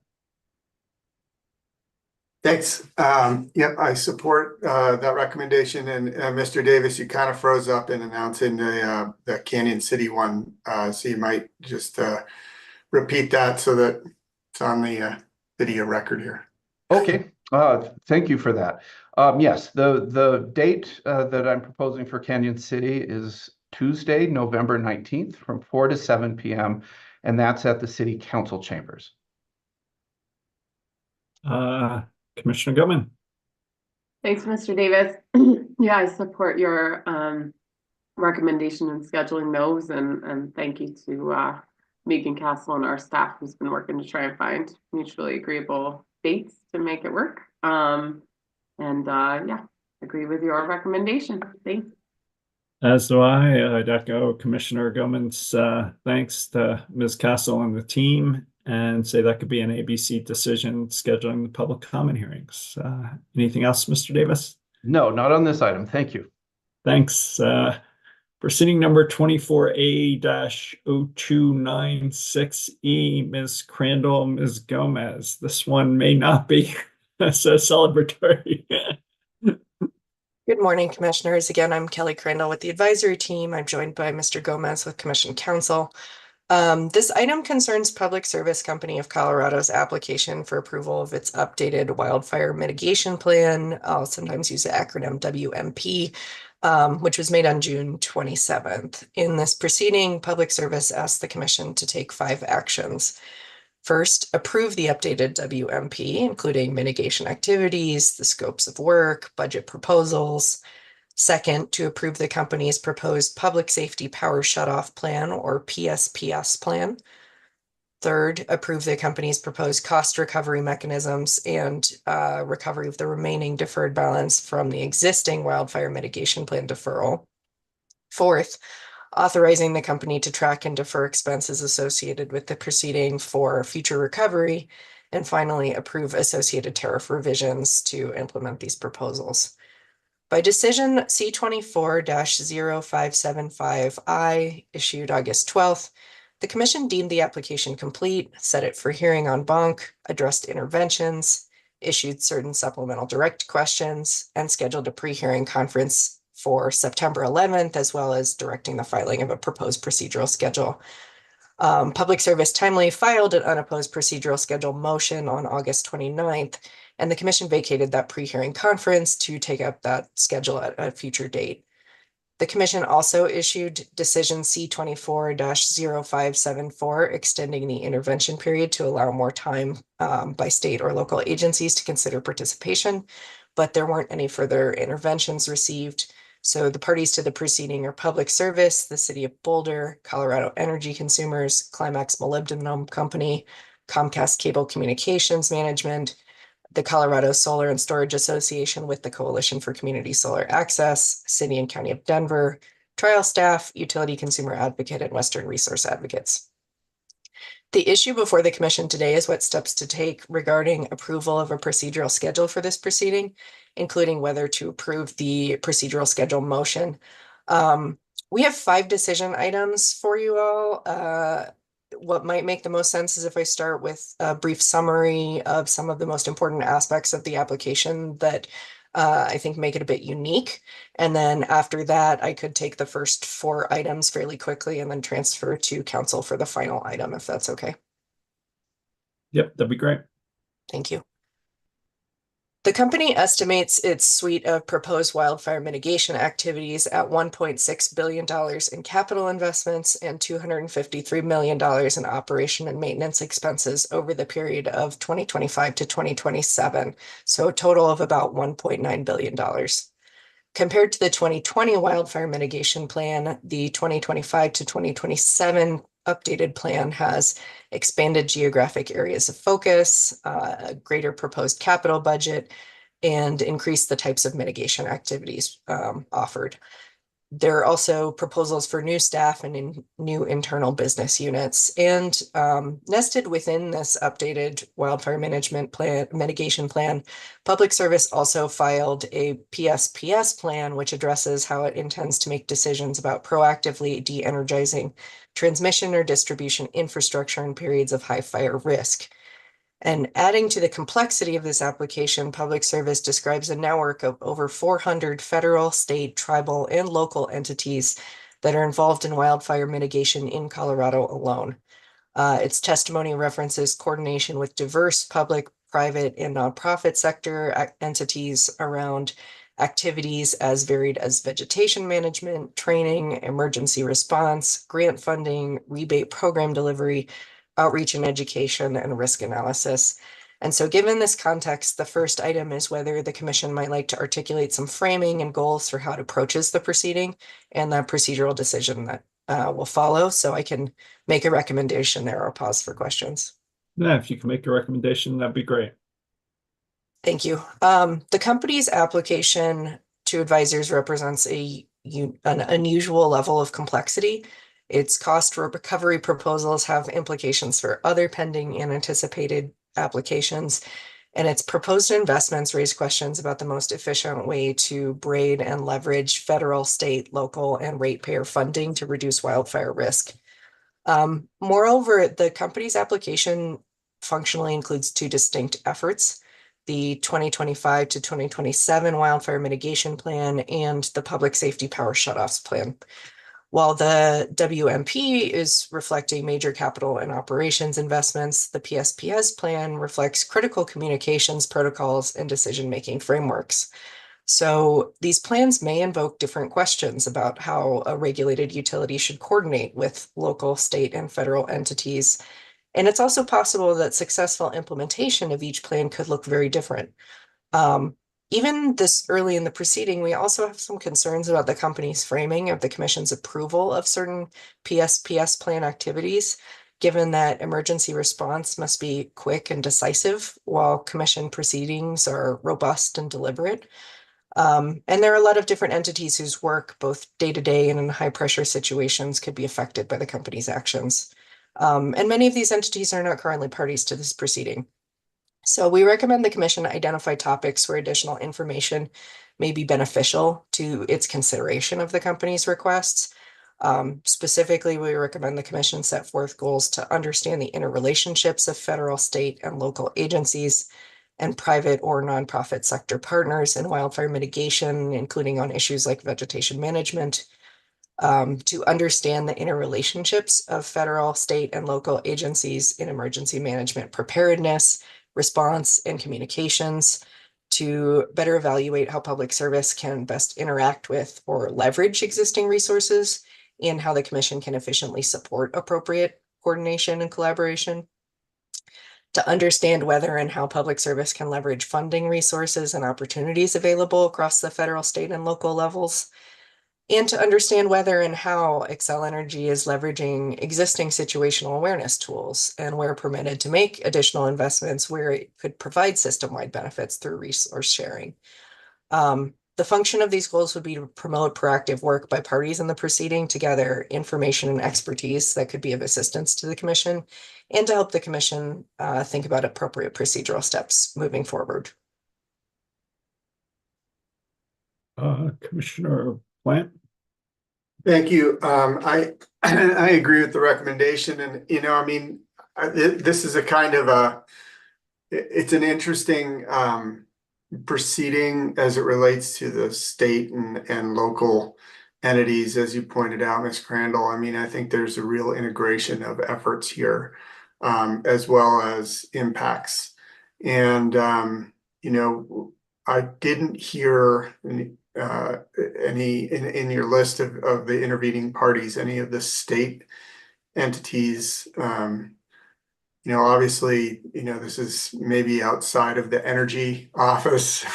Thanks. Yep, I support that recommendation. And Mr. Davis, you kind of froze up in announcing the Canyon City one. So you might just repeat that so that it's on the video record here. Okay, thank you for that. Yes, the date that I'm proposing for Canyon City is Tuesday, November 19th from 4 to 7 p.m. and that's at the City Council chambers. Commissioner Gilman. Thanks, Mr. Davis. Yeah, I support your recommendation in scheduling those, and thank you to Megan Castle and our staff who's been working to try and find mutually agreeable dates to make it work. Yeah, agree with your recommendation. Thanks. As do I. I'd echo Commissioner Gilman's thanks to Ms. Castle and the team, and say that could be an ABC decision scheduling the public comment hearings. Anything else, Mr. Davis? No, not on this item. Thank you. Thanks. Proceeding number 24A-0296E, Ms. Crandall, Ms. Gomez. This one may not be so celebratory. Good morning, Commissioners. Again, I'm Kelly Crandall with the advisory team. I'm joined by Mr. Gomez with Commission Counsel. This item concerns Public Service Company of Colorado's application for approval of its updated wildfire mitigation plan. I'll sometimes use the acronym WMP, which was made on June 27th. In this proceeding, Public Service asked the Commission to take 5 actions. First, approve the updated WMP, including mitigation activities, the scopes of work, budget proposals. Second, to approve the company's proposed Public Safety Power Shutoff Plan, or PSPS plan. Third, approve the company's proposed cost recovery mechanisms and recovery of the remaining deferred balance from the existing wildfire mitigation plan deferral. Fourth, authorizing the company to track and defer expenses associated with the proceeding for future recovery. And finally, approve associated tariff revisions to implement these proposals. By decision C24-0575I, issued August 12th, the Commission deemed the application complete, set it for hearing en banc, addressed interventions, issued certain supplemental direct questions, and scheduled a pre-hearing conference for September 11th, as well as directing the filing of a proposed procedural schedule. Public Service timely filed an unopposed procedural schedule motion on August 29th, and the Commission vacated that pre-hearing conference to take up that schedule at a future date. The Commission also issued decision C24-0574, extending the intervention period to allow more time by state or local agencies to consider participation, but there weren't any further interventions received. So the parties to the proceeding are Public Service, the City of Boulder, Colorado Energy Consumers, Climax Molybdenum Company, Comcast Cable Communications Management, the Colorado Solar and Storage Association with the Coalition for Community Solar Access, City and County of Denver, trial staff, utility consumer advocate, and Western resource advocates. The issue before the commission today is what steps to take regarding approval of a procedural schedule for this proceeding, including whether to approve the procedural schedule motion. We have 5 decision items for you all. What might make the most sense is if I start with a brief summary of some of the most important aspects of the application that I think make it a bit unique. And then after that, I could take the first 4 items fairly quickly and then transfer to council for the final item, if that's okay. Yep, that'd be great. Thank you. The company estimates its suite of proposed wildfire mitigation activities at $1.6 billion in capital investments and $253 million in operation and maintenance expenses over the period of 2025 to 2027, so a total of about $1.9 billion. Compared to the 2020 wildfire mitigation plan, the 2025 to 2027 updated plan has expanded geographic areas of focus, a greater proposed capital budget, and increased the types of mitigation activities offered. There are also proposals for new staff and new internal business units. And nested within this updated wildfire mitigation plan, Public Service also filed a PSPS plan, which addresses how it intends to make decisions about proactively de-energizing transmission or distribution infrastructure in periods of high fire risk. And adding to the complexity of this application, Public Service describes a network of over 400 federal, state, tribal, and local entities that are involved in wildfire mitigation in Colorado alone. Its testimony references coordination with diverse public, private, and nonprofit sector entities around activities as varied as vegetation management, training, emergency response, grant funding, rebate program delivery, outreach and education, and risk analysis. And so given this context, the first item is whether the commission might like to articulate some framing and goals for how it approaches the proceeding and the procedural decision that will follow. So I can make a recommendation there or pause for questions. Yeah, if you can make a recommendation, that'd be great. Thank you. The company's application to advisors represents an unusual level of complexity. Its cost recovery proposals have implications for other pending and anticipated applications, and its proposed investments raise questions about the most efficient way to braid and leverage federal, state, local, and ratepayer funding to reduce wildfire risk. Moreover, the company's application functionally includes 2 distinct efforts: the 2025 to 2027 Wildfire Mitigation Plan and the Public Safety Power Shutoffs Plan. While the WMP is reflecting major capital and operations investments, the PSPS plan reflects critical communications protocols and decision-making frameworks. So these plans may invoke different questions about how a regulated utility should coordinate with local, state, and federal entities. And it's also possible that successful implementation of each plan could look very different. Even this early in the proceeding, we also have some concerns about the company's framing of the commission's approval of certain PSPS plan activities, given that emergency response must be quick and decisive, while commission proceedings are robust and deliberate. And there are a lot of different entities whose work, both day-to-day and in high-pressure situations, could be affected by the company's actions. And many of these entities are not currently parties to this proceeding. So we recommend the commission identify topics where additional information may be beneficial to its consideration of the company's requests. Specifically, we recommend the commission set forth goals to understand the interrelationships of federal, state, and local agencies and private or nonprofit sector partners in wildfire mitigation, including on issues like vegetation management. To understand the interrelationships of federal, state, and local agencies in emergency management preparedness, response, and communications, to better evaluate how public service can best interact with or leverage existing resources, and how the commission can efficiently support appropriate coordination and collaboration, to understand whether and how public service can leverage funding resources and opportunities available across the federal, state, and local levels, and to understand whether and how Xcel Energy is leveraging existing situational awareness tools and where permitted to make additional investments where it could provide system-wide benefits through resource sharing. The function of these goals would be to promote proactive work by parties in the proceeding to gather information and expertise that could be of assistance to the commission and to help the commission think about appropriate procedural steps moving forward. Commissioner Plant? Thank you. I I agree with the recommendation, and I mean, this is a kind of it's an interesting proceeding as it relates to the state and local entities, as you pointed out, Ms. Crandall. I mean, I think there's a real integration of efforts here, as well as impacts. And I didn't hear any in your list of the intervening parties, any of the state entities. Obviously, this is maybe outside of the energy office,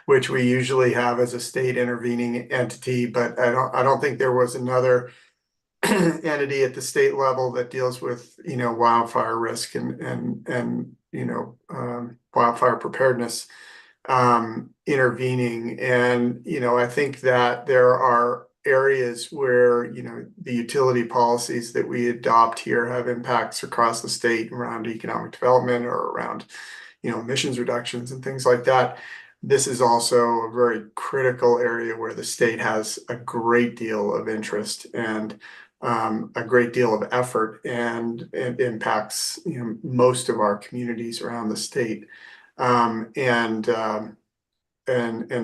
which we usually have as a state intervening entity, but I don't think there was another entity at the state level that deals with, wildfire risk and wildfire preparedness intervening. And, I think that there are areas where, the utility policies that we adopt here have impacts across the state around economic development or around, emissions reductions and things like that. This is also a very critical area where the state has a great deal of interest and a great deal of effort, and it impacts, most of our communities around the state. And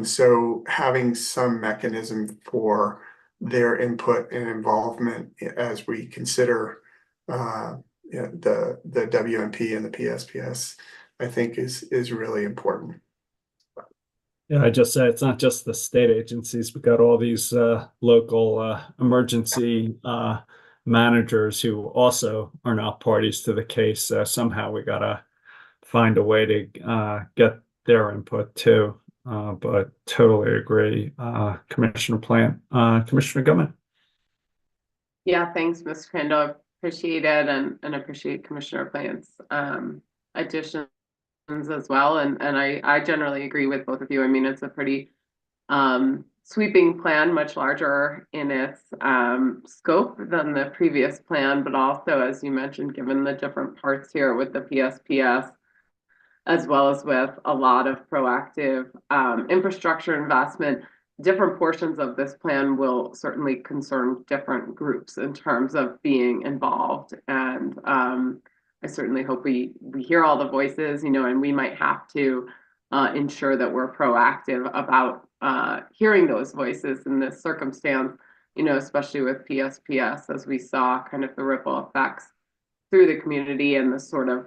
so having some mechanism for their input and involvement as we consider the WMP and the PSPS, I think is really important. Yeah, I just say it's not just the state agencies. We've got all these local emergency managers who also are not parties to the case. Somehow we gotta find a way to get their input too. But totally agree, Commissioner Plant. Commissioner Gilman? Yeah, thanks, Ms. Crandall. Appreciate it, and appreciate Commissioner Plant's additions as well. And I generally agree with both of you. I mean, it's a pretty sweeping plan, much larger in its scope than the previous plan, but also, as you mentioned, given the different parts here with the PSPS, as well as with a lot of proactive infrastructure investment, different portions of this plan will certainly concern different groups in terms of being involved. And I certainly hope we hear all the voices, and we might have to ensure that we're proactive about hearing those voices in this circumstance, especially with PSPS, as we saw kind of the ripple effects through the community and the sort of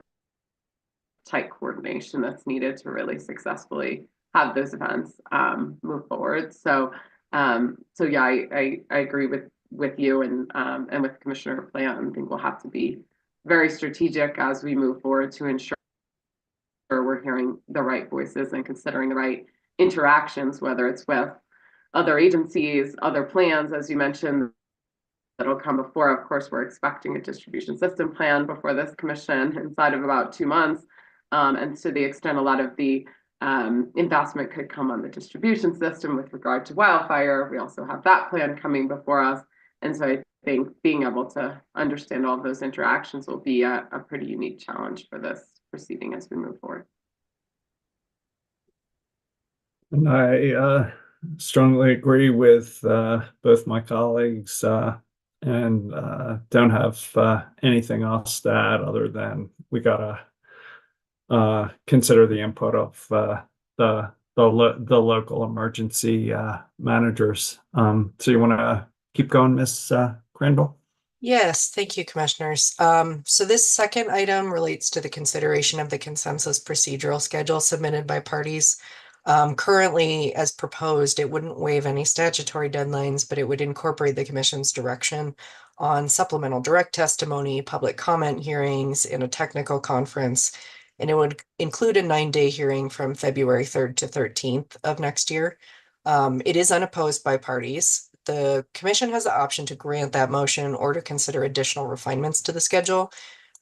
tight coordination that's needed to really successfully have those events move forward. So yeah, I agree with you and with Commissioner Plant. I think we'll have to be very strategic as we move forward to ensure we're hearing the right voices and considering the right interactions, whether it's with other agencies, other plans, as you mentioned, that'll come before. Of course, we're expecting a distribution system plan before this commission inside of about 2 months. And to the extent a lot of the investment could come on the distribution system with regard to wildfire, we also have that plan coming before us. And so I think being able to understand all of those interactions will be a pretty unique challenge for this proceeding as we move forward. And I strongly agree with both my colleagues and don't have anything else to add other than we gotta consider the input of the local emergency managers. So you want to keep going, Ms. Crandall? Yes, thank you, commissioners. So this second item relates to the consideration of the consensus procedural schedule submitted by parties. Currently, as proposed, it wouldn't waive any statutory deadlines, but it would incorporate the commission's direction on supplemental direct testimony, public comment hearings, and a technical conference. And it would include a 9-day hearing from February 3rd to 13th of next year. It is unopposed by parties. The commission has the option to grant that motion or to consider additional refinements to the schedule,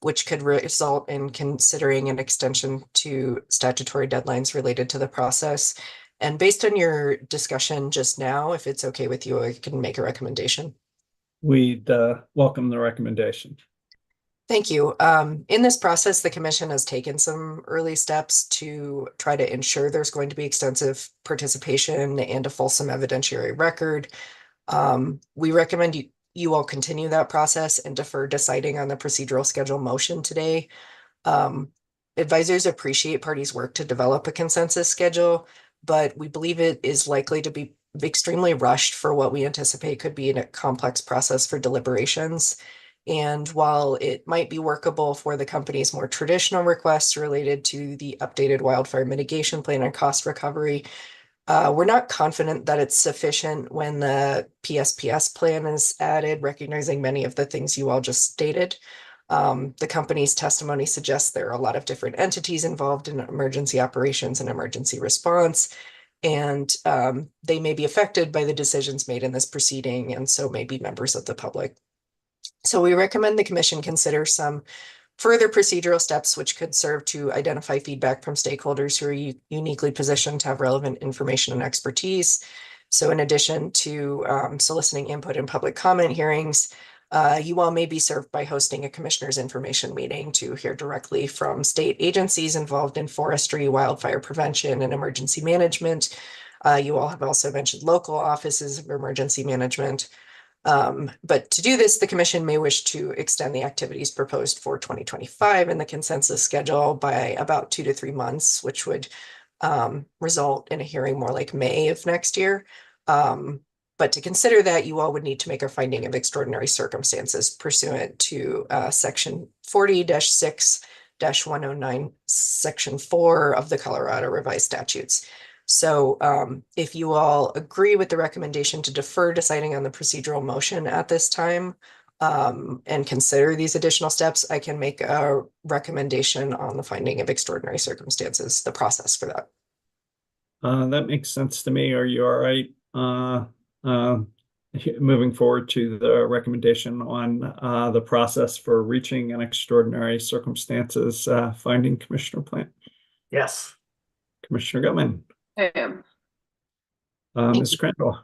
which could result in considering an extension to statutory deadlines related to the process. And based on your discussion just now, if it's okay with you, I can make a recommendation. We'd welcome the recommendation. Thank you. In this process, the commission has taken some early steps to try to ensure there's going to be extensive participation and a fulsome evidentiary record. We recommend you all continue that process and defer deciding on the procedural schedule motion today. Advisors appreciate parties' work to develop a consensus schedule, but we believe it is likely to be extremely rushed for what we anticipate could be a complex process for deliberations. And while it might be workable for the company's more traditional requests related to the updated wildfire mitigation plan and cost recovery, we're not confident that it's sufficient when the PSPS plan is added, recognizing many of the things you all just stated. The company's testimony suggests there are a lot of different entities involved in emergency operations and emergency response, and they may be affected by the decisions made in this proceeding, and so may be members of the public. So we recommend the commission consider some further procedural steps which could serve to identify feedback from stakeholders who are uniquely positioned to have relevant information and expertise. So in addition to soliciting input in public comment hearings, you all may be served by hosting a commissioner's information meeting to hear directly from state agencies involved in forestry, wildfire prevention, and emergency management. You all have also mentioned local offices of emergency management. But to do this, the commission may wish to extend the activities proposed for 2025 in the consensus schedule by about 2 to 3 months, which would result in a hearing more like May of next year. But to consider that, you all would need to make a finding of extraordinary circumstances pursuant to section 40-6-109, section 4 of the Colorado Revised Statutes. So if you all agree with the recommendation to defer deciding on the procedural motion at this time and consider these additional steps, I can make a recommendation on the finding of extraordinary circumstances, the process for that. That makes sense to me. Are you all right moving forward to the recommendation on the process for reaching an extraordinary circumstances finding, Commissioner Plant? Yes. Commissioner Gutman? I am. Ms. Crandall?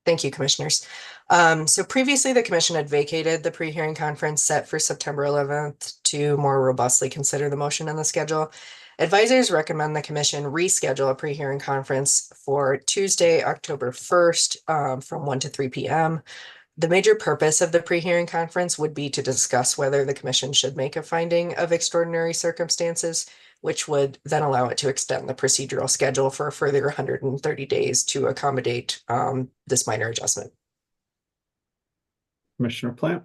Thank you, commissioners. So previously, the commission had vacated the pre-hearing conference set for September 11th to more robustly consider the motion in the schedule. Advisors recommend the commission reschedule a pre-hearing conference for Tuesday, October 1st from 1 to 3 p.m. The major purpose of the pre-hearing conference would be to discuss whether the commission should make a finding of extraordinary circumstances, which would then allow it to extend the procedural schedule for a further 130 days to accommodate this minor adjustment. Commissioner Plant?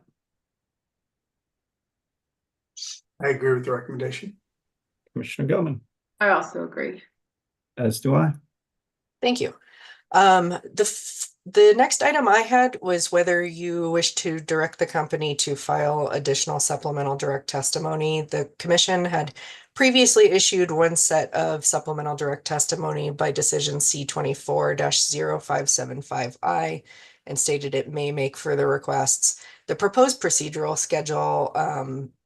I agree with the recommendation. Commissioner Gutman? I also agree. As do I. Thank you. The next item I had was whether you wish to direct the company to file additional supplemental direct testimony. The commission had previously issued one set of supplemental direct testimony by decision C24-0575I and stated it may make further requests. The proposed procedural schedule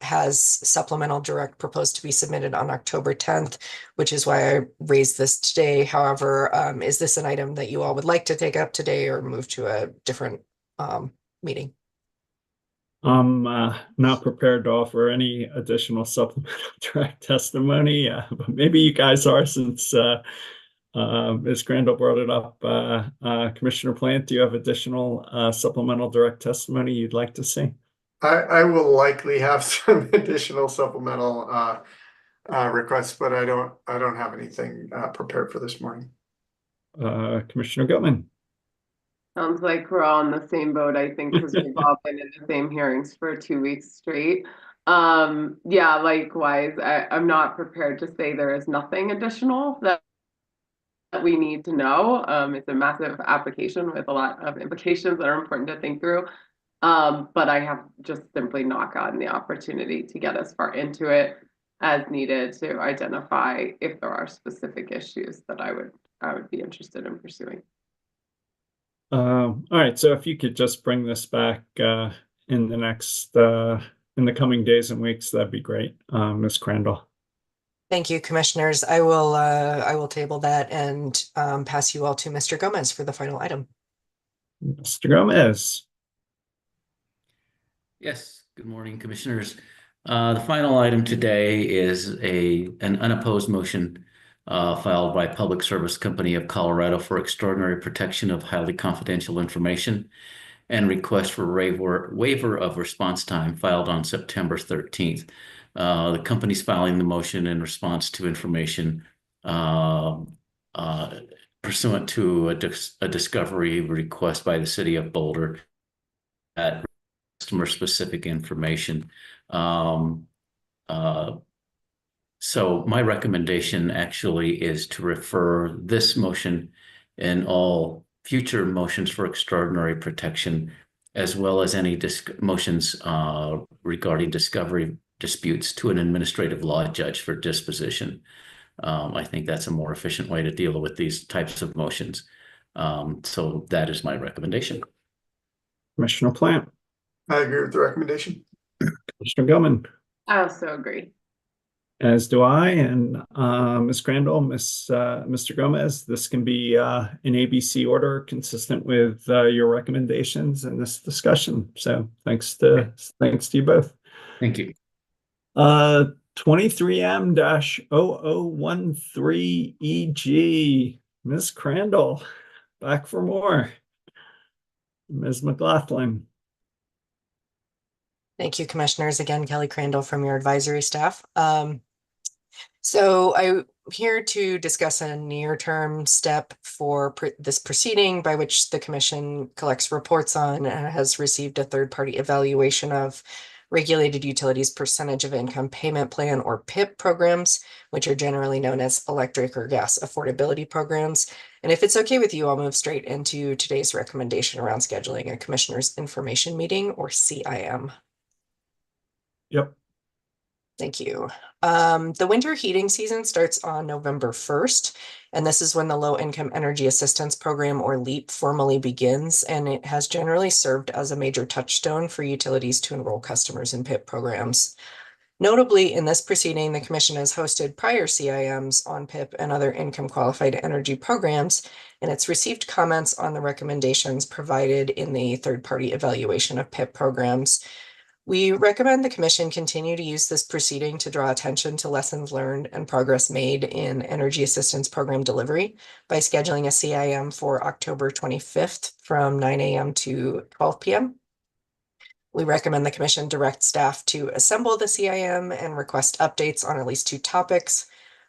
has supplemental direct proposed to be submitted on October 10th, which is why I raised this today. However, is this an item that you all would like to take up today or move to a different meeting? I'm not prepared to offer any additional supplemental direct testimony, but maybe you guys are, since Ms. Crandall brought it up. Commissioner Plant, do you have additional supplemental direct testimony you'd like to see? I will likely have some additional supplemental requests, but I don't have anything prepared for this morning. Commissioner Gutman? Sounds like we're all in the same boat, I think, because we've all been in the same hearings for 2 weeks straight. Yeah, likewise, I'm not prepared to say there is nothing additional that we need to know. It's a massive application with a lot of implications that are important to think through. But I have just simply not gotten the opportunity to get as far into it as needed to identify if there are specific issues that I would be interested in pursuing. All right, so if you could just bring this back in the coming days and weeks, that'd be great, Ms. Crandall. Thank you, commissioners. I will table that and pass you all to Mr. Gomez for the final item. Mr. Gomez. Yes, good morning, commissioners. The final item today is an unopposed motion filed by Public Service Company of Colorado for extraordinary protection of highly confidential information and request for waiver of response time filed on September 13th. The company's filing the motion in response to information pursuant to a discovery request by the city of Boulder at customer-specific information. So my recommendation actually is to refer this motion and all future motions for extraordinary protection, as well as any motions regarding discovery disputes, to an administrative law judge for disposition. I think that's a more efficient way to deal with these types of motions. So that is my recommendation. Commissioner Plant. I agree with the recommendation. Commissioner Gilman. I also agree. As do I. And Ms. Crandall, Mr. Gomez, this can be in ABC order consistent with your recommendations in this discussion. So thanks to you both. Thank you. 23M-0013EG. Ms. Crandall, back for more. Ms. McLaughlin. Thank you, commissioners. Again, Kelly Crandall from your advisory staff. So I'm here to discuss a near-term step for this proceeding by which the commission collects reports on and has received a third-party evaluation of regulated utilities percentage of income payment plan, or PIP programs, which are generally known as electric or gas affordability programs. And if it's okay with you, I'll move straight into today's recommendation around scheduling a commissioners information meeting, or CIM. Yep. Thank you. The winter heating season starts on November 1st, and this is when the Low Income Energy Assistance Program, or LEAP, formally begins, and it has generally served as a major touchstone for utilities to enroll customers in PIP programs. Notably, in this proceeding, the Commission has hosted prior CIMs on PIP and other income qualified energy programs, and it's received comments on the recommendations provided in the third-party evaluation of PIP programs. We recommend the Commission continue to use this proceeding to draw attention to lessons learned and progress made in Energy Assistance Program delivery by scheduling a CIM for October 25th from 9 a.m. to 12 p.m. We recommend the Commission direct staff to assemble the CIM and request updates on at least 2 topics.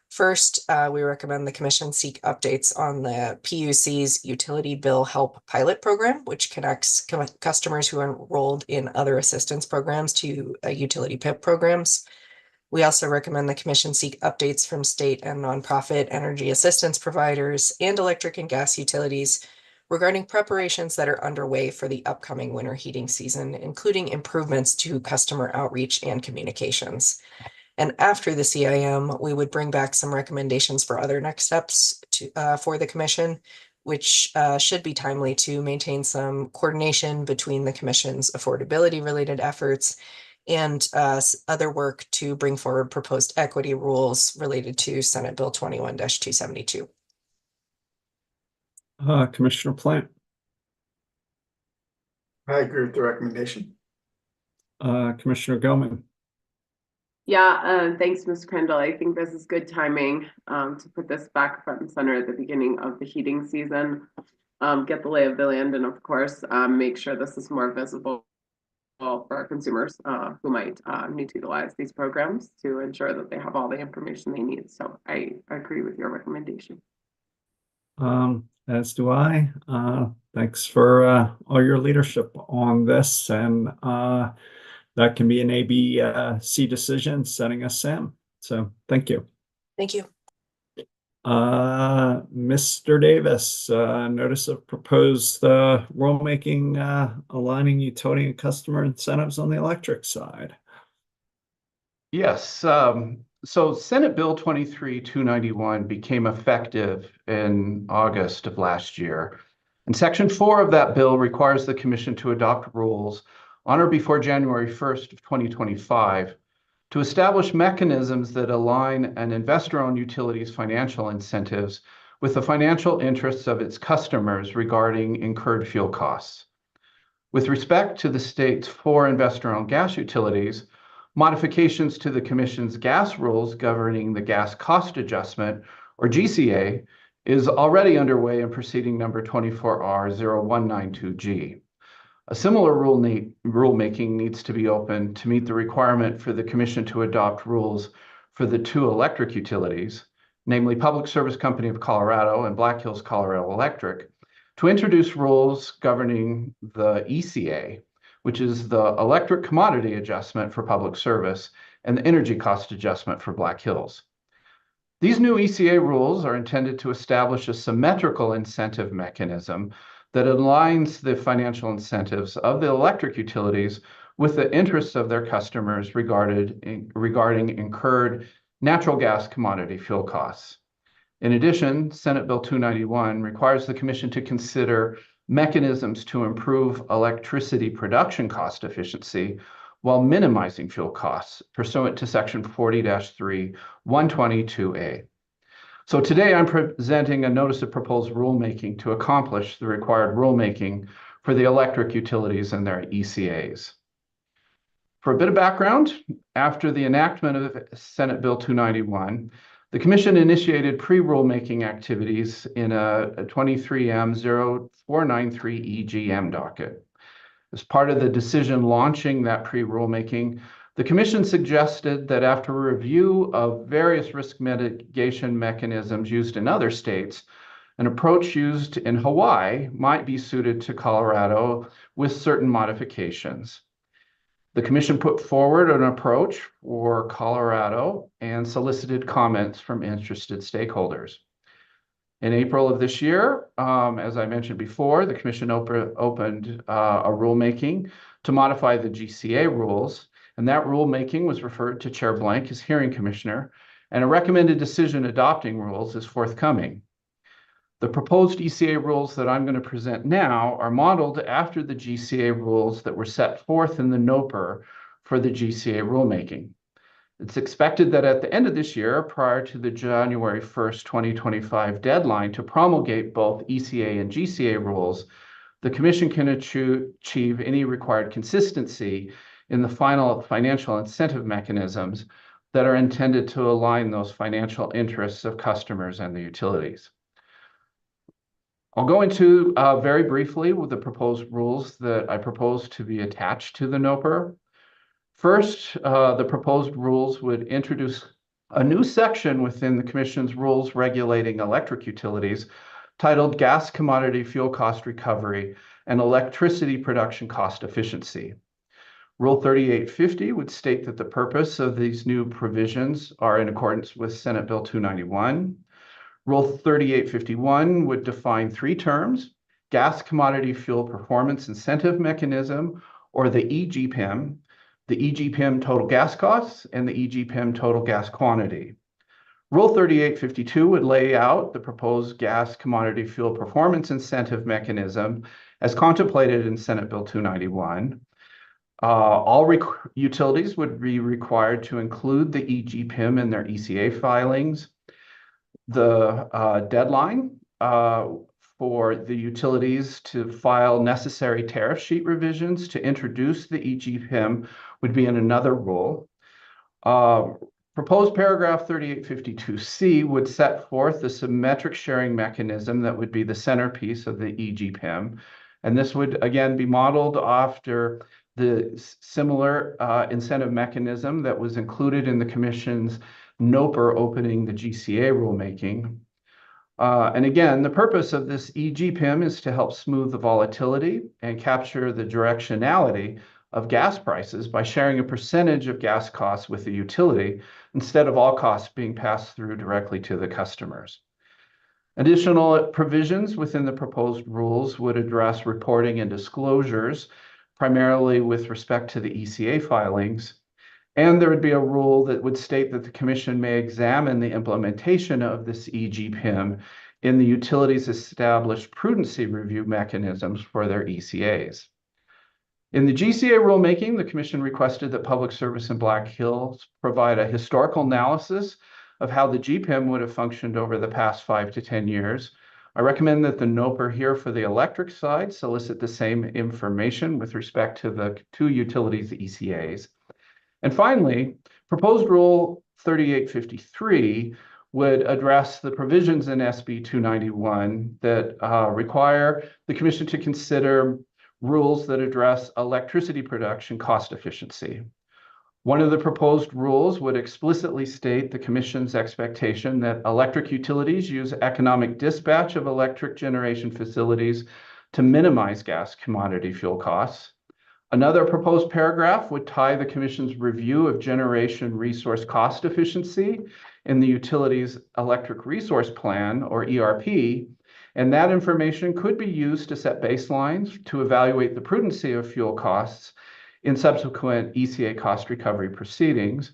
First, we recommend the Commission seek updates on the PUC's Utility Bill Help Pilot Program, which connects customers who are enrolled in other assistance programs to utility PIP programs. We also recommend the Commission seek updates from state and nonprofit energy assistance providers and electric and gas utilities regarding preparations that are underway for the upcoming winter heating season, including improvements to customer outreach and communications. And after the CIM, we would bring back some recommendations for other next steps for the Commission, which should be timely to maintain some coordination between the Commission's affordability-related efforts and other work to bring forward proposed equity rules related to Senate Bill 21-272. Commissioner Plant. I agree with the recommendation. Commissioner Gilman. Yeah, thanks, Ms. Crandall. I think this is good timing to put this back front and center at the beginning of the heating season. Get the lay of the land, and of course, make sure this is more visible for our consumers who might need to utilize these programs to ensure that they have all the information they need. So I agree with your recommendation. As do I. Thanks for all your leadership on this, and that can be an ABC decision setting a SIM. So thank you. Thank you. Mr. Davis, notice of proposed rulemaking aligning utility and customer incentives on the electric side. Yes. So Senate Bill 23-291 became effective in August of last year. And Section 4 of that bill requires the Commission to adopt rules on or before January 1st of 2025 to establish mechanisms that align an investor-owned utility's financial incentives with the financial interests of its customers regarding incurred fuel costs. With respect to the state's 4 investor-owned gas utilities, modifications to the Commission's gas rules governing the gas cost adjustment, or GCA, is already underway in proceeding number 24R0192G. A similar rulemaking needs to be opened to meet the requirement for the Commission to adopt rules for the 2 electric utilities, namely Public Service Company of Colorado and Black Hills Colorado Electric, to introduce rules governing the ECA, which is the Electric Commodity Adjustment for Public Service, and the Energy Cost Adjustment for Black Hills. These new ECA rules are intended to establish a symmetrical incentive mechanism that aligns the financial incentives of the electric utilities with the interests of their customers regarding incurred natural gas commodity fuel costs. In addition, Senate Bill 291 requires the Commission to consider mechanisms to improve electricity production cost efficiency while minimizing fuel costs, pursuant to Section 40-3, 122A. So today I'm presenting a notice of proposed rulemaking to accomplish the required rulemaking for the electric utilities and their ECAs. For a bit of background, after the enactment of Senate Bill 291, the Commission initiated pre-rulemaking activities in a 23M0493 EGM docket. As part of the decision launching that pre-rulemaking, the Commission suggested that after a review of various risk mitigation mechanisms used in other states, an approach used in Hawaii might be suited to Colorado with certain modifications. The Commission put forward an approach for Colorado and solicited comments from interested stakeholders. In April of this year, as I mentioned before, the Commission opened a rulemaking to modify the GCA rules, and that rulemaking was referred to Chair Blank as hearing commissioner, and a recommended decision adopting rules is forthcoming. The proposed ECA rules that I'm going to present now are modeled after the GCA rules that were set forth in the NOPR for the GCA rulemaking. It's expected that at the end of this year, prior to the January 1st, 2025 deadline to promulgate both ECA and GCA rules, the Commission can achieve any required consistency in the final financial incentive mechanisms that are intended to align those financial interests of customers and the utilities. I'll go into very briefly with the proposed rules that I propose to be attached to the NOPR. First, the proposed rules would introduce a new section within the Commission's rules regulating electric utilities titled Gas Commodity Fuel Cost Recovery and Electricity Production Cost Efficiency. Rule 3850 would state that the purpose of these new provisions are in accordance with Senate Bill 291. Rule 3851 would define 3 terms: Gas Commodity Fuel Performance Incentive Mechanism, or the EGPIM, the EGPIM total gas costs, and the EGPIM total gas quantity. Rule 3852 would lay out the proposed Gas Commodity Fuel Performance Incentive Mechanism as contemplated in Senate Bill 291. All utilities would be required to include the EGPIM in their ECA filings. The deadline for the utilities to file necessary tariff sheet revisions to introduce the EGPIM would be in another rule. Proposed paragraph 3852C would set forth the symmetric sharing mechanism that would be the centerpiece of the EGPIM. And this would again be modeled after the similar incentive mechanism that was included in the Commission's NOPR opening the GCA rulemaking. And again, the purpose of this EGPIM is to help smooth the volatility and capture the directionality of gas prices by sharing a percentage of gas costs with the utility instead of all costs being passed through directly to the customers. Additional provisions within the proposed rules would address reporting and disclosures, primarily with respect to the ECA filings. And there would be a rule that would state that the Commission may examine the implementation of this EGPIM in the utilities' established prudency review mechanisms for their ECAs. In the GCA rulemaking, the Commission requested that Public Service in Black Hills provide a historical analysis of how the GPIM would have functioned over the past 5 to 10 years. I recommend that the NOPR here for the electric side solicit the same information with respect to the two utilities ECAs. And finally, proposed Rule 3853 would address the provisions in SB 291 that require the Commission to consider rules that address electricity production cost efficiency. One of the proposed rules would explicitly state the Commission's expectation that electric utilities use economic dispatch of electric generation facilities to minimize gas commodity fuel costs. Another proposed paragraph would tie the Commission's review of generation resource cost efficiency in the utilities electric resource plan, or ERP, and that information could be used to set baselines to evaluate the prudency of fuel costs in subsequent ECA cost recovery proceedings.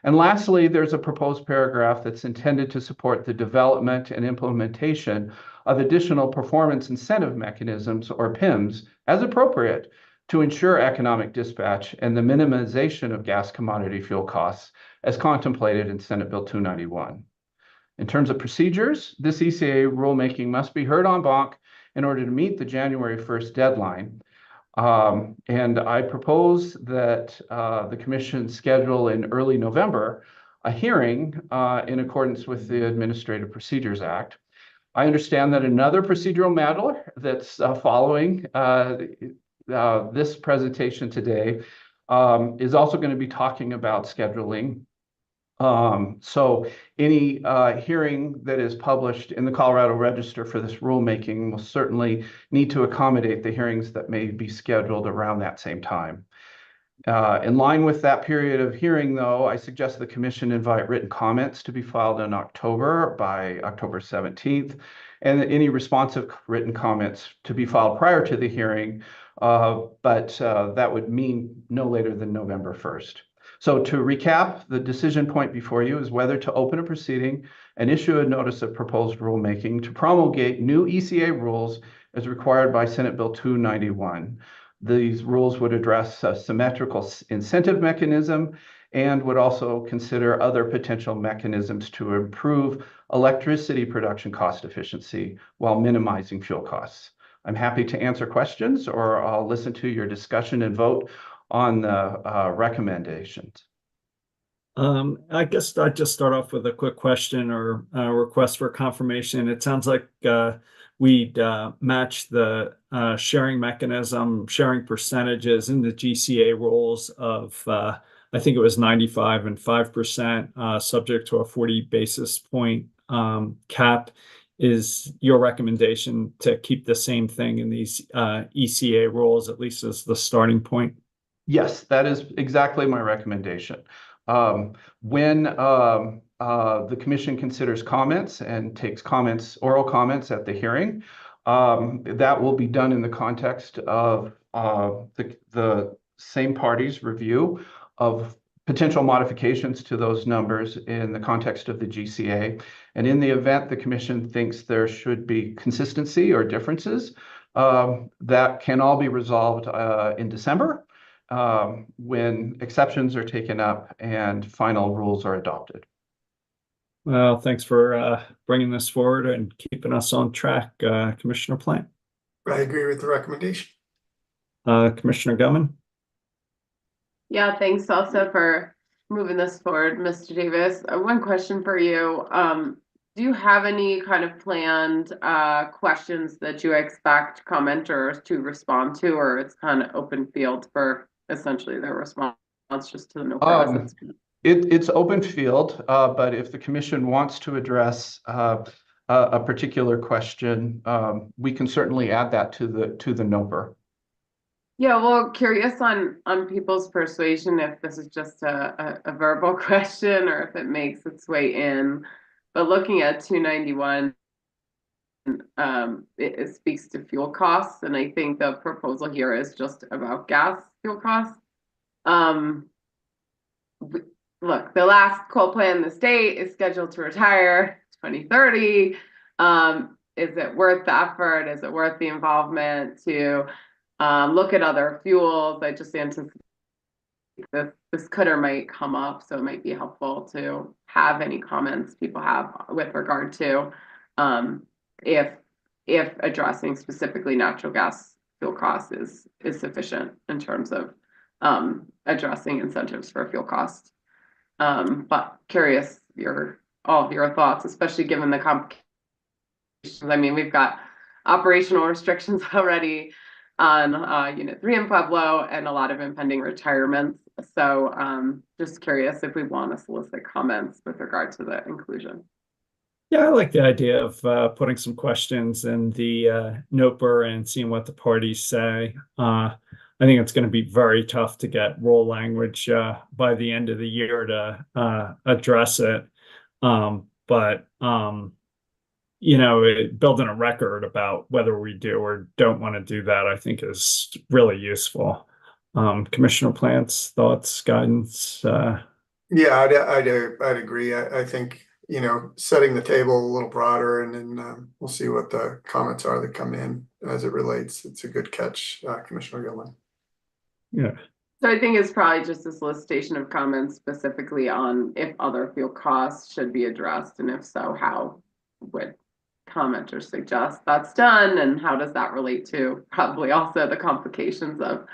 And lastly, there's a proposed paragraph that's intended to support the development and implementation of additional performance incentive mechanisms, or PIMs, as appropriate, to ensure economic dispatch and the minimization of gas commodity fuel costs as contemplated in Senate Bill 291. In terms of procedures, this ECA rulemaking must be heard en banc in order to meet the January 1st deadline. And I propose that the Commission schedule in early November a hearing in accordance with the Administrative Procedures Act. I understand that another procedural matter that's following this presentation today is also going to be talking about scheduling. So any hearing that is published in the Colorado Register for this rulemaking will certainly need to accommodate the hearings that may be scheduled around that same time. In line with that period of hearing, though, I suggest the Commission invite written comments to be filed in October by October 17th, and any responsive written comments to be filed prior to the hearing, but that would mean no later than November 1st. So to recap, the decision point before you is whether to open a proceeding and issue a notice of proposed rulemaking to promulgate new ECA rules as required by Senate Bill 291. These rules would address a symmetrical incentive mechanism and would also consider other potential mechanisms to improve electricity production cost efficiency while minimizing fuel costs. I'm happy to answer questions, or I'll listen to your discussion and vote on the recommendations. I guess I'd just start off with a quick question or a request for confirmation. It sounds like we'd match the sharing mechanism, sharing percentages in the GCA rules of, I think it was 95 and 5%, subject to a 40 basis point cap. Is your recommendation to keep the same thing in these ECA rules, at least as the starting point? Yes, that is exactly my recommendation. When the Commission considers comments and takes comments, oral comments at the hearing, that will be done in the context of the same party's review of potential modifications to those numbers in the context of the GCA. And in the event the Commission thinks there should be consistency or differences, that can all be resolved in December, when exceptions are taken up and final rules are adopted. Well, thanks for bringing this forward and keeping us on track, Commissioner Plant. I agree with the recommendation. Commissioner Gellman? Yeah, thanks also for moving this forward, Mr. Davis. One question for you. Do you have any kind of planned questions that you expect commenters to respond to, or it's kind of open field for essentially their response just to the no process? It's open field, but if the Commission wants to address a particular question, we can certainly add that to the NOPR. Yeah, well, curious on people's persuasion if this is just a verbal question or if it makes its way in. But looking at 291, it speaks to fuel costs, and I think the proposal here is just about gas fuel costs. Look, the last coal plant in the state is scheduled to retire 2030. Is it worth the effort? Is it worth the involvement to look at other fuels. I just anticipate this could or might come up, so it might be helpful to have any comments people have with regard to if addressing specifically natural gas fuel costs is sufficient in terms of addressing incentives for fuel costs. But curious all of your thoughts, especially given the complications. I mean, we've got operational restrictions already on Unit 3 in Pueblo and a lot of impending retirements. So just curious if we want to solicit comments with regard to the inclusion. Yeah, I like the idea of putting some questions in the NOPR and seeing what the parties say. I think it's going to be very tough to get rule language by the end of the year to address it. But building a record about whether we do or don't want to do that, I think is really useful. Commissioner Plants, thoughts, guidance? Yeah, I'd agree. I think, setting the table a little broader, and then we'll see what the comments are that come in as it relates. It's a good catch, Commissioner Gilman. Yeah. So I think it's probably just a solicitation of comments specifically on if other fuel costs should be addressed, and if so, how would commenters suggest that's done, and how does that relate to probably also the complications of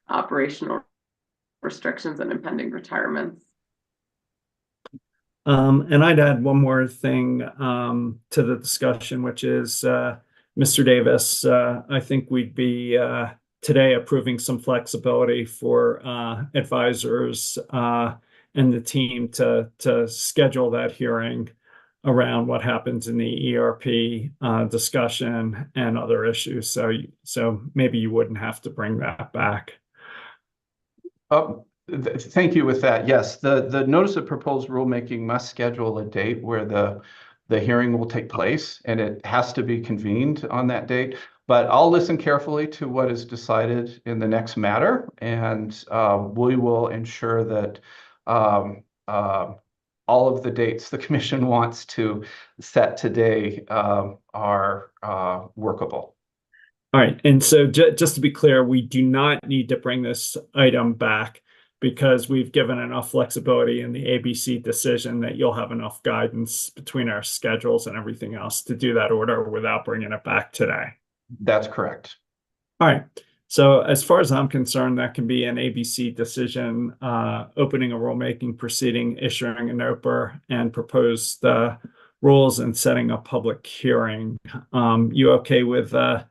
operational restrictions and impending retirements. And I'd add one more thing to the discussion, which is Mr. Davis, I think we'd be today approving some flexibility for advisors and the team to schedule that hearing around what happens in the ERP discussion and other issues. So maybe you wouldn't have to bring that back. Thank you with that. Yes, the notice of proposed rulemaking must schedule a date where the hearing will take place, and it has to be convened on that date. But I'll listen carefully to what is decided in the next matter, and we will ensure that all of the dates the commission wants to set today are workable. All right. And so just to be clear, we do not need to bring this item back because we've given enough flexibility in the ABC decision that you'll have enough guidance between our schedules and everything else to do that order without bringing it back today. That's correct. All right. So as far as I'm concerned, that can be an ABC decision, opening a rulemaking proceeding, issuing a NOPR, and propose the rules and setting a public hearing. You okay with an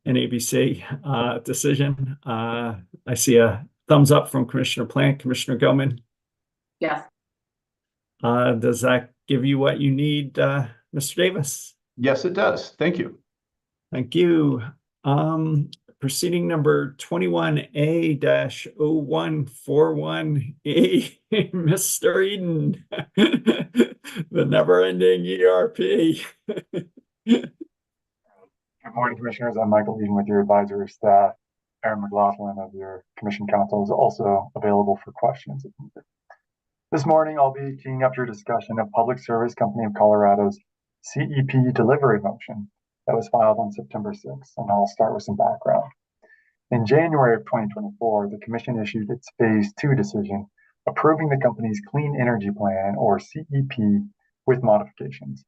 ABC decision? I see a thumbs up from Commissioner Plant. Commissioner Gilman? Yes. Does that give you what you need, Mr. Davis? Yes, it does. Thank you. Thank you. Proceeding number 21A-0141E, Mr. Eden, the never-ending ERP. Good morning, Commissioners. I'm Michael Eden with your advisory staff. Aaron McLaughlin of your Commission Counsel is also available for questions if needed. This morning, I'll be teeing up your discussion of Public Service Company of Colorado's CEP delivery motion that was filed on September 6th, and I'll start with some background. In January of 2024, the Commission issued its Phase 2 decision approving the company's Clean Energy Plan, or CEP, with modifications.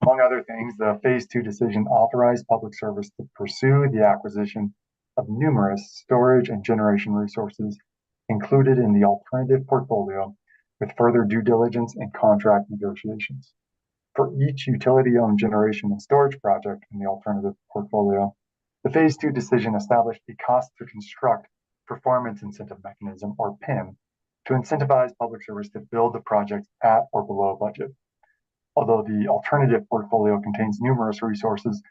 Among other things, the Phase 2 decision authorized Public Service to pursue the acquisition of numerous storage and generation resources included in the alternative portfolio with further due diligence and contract negotiations. For each utility-owned generation and storage project in the alternative portfolio, the Phase 2 decision established a cost to construct performance incentive mechanism, or PIM, to incentivize Public Service to build the project at or below budget. Although the alternative portfolio contains numerous resources,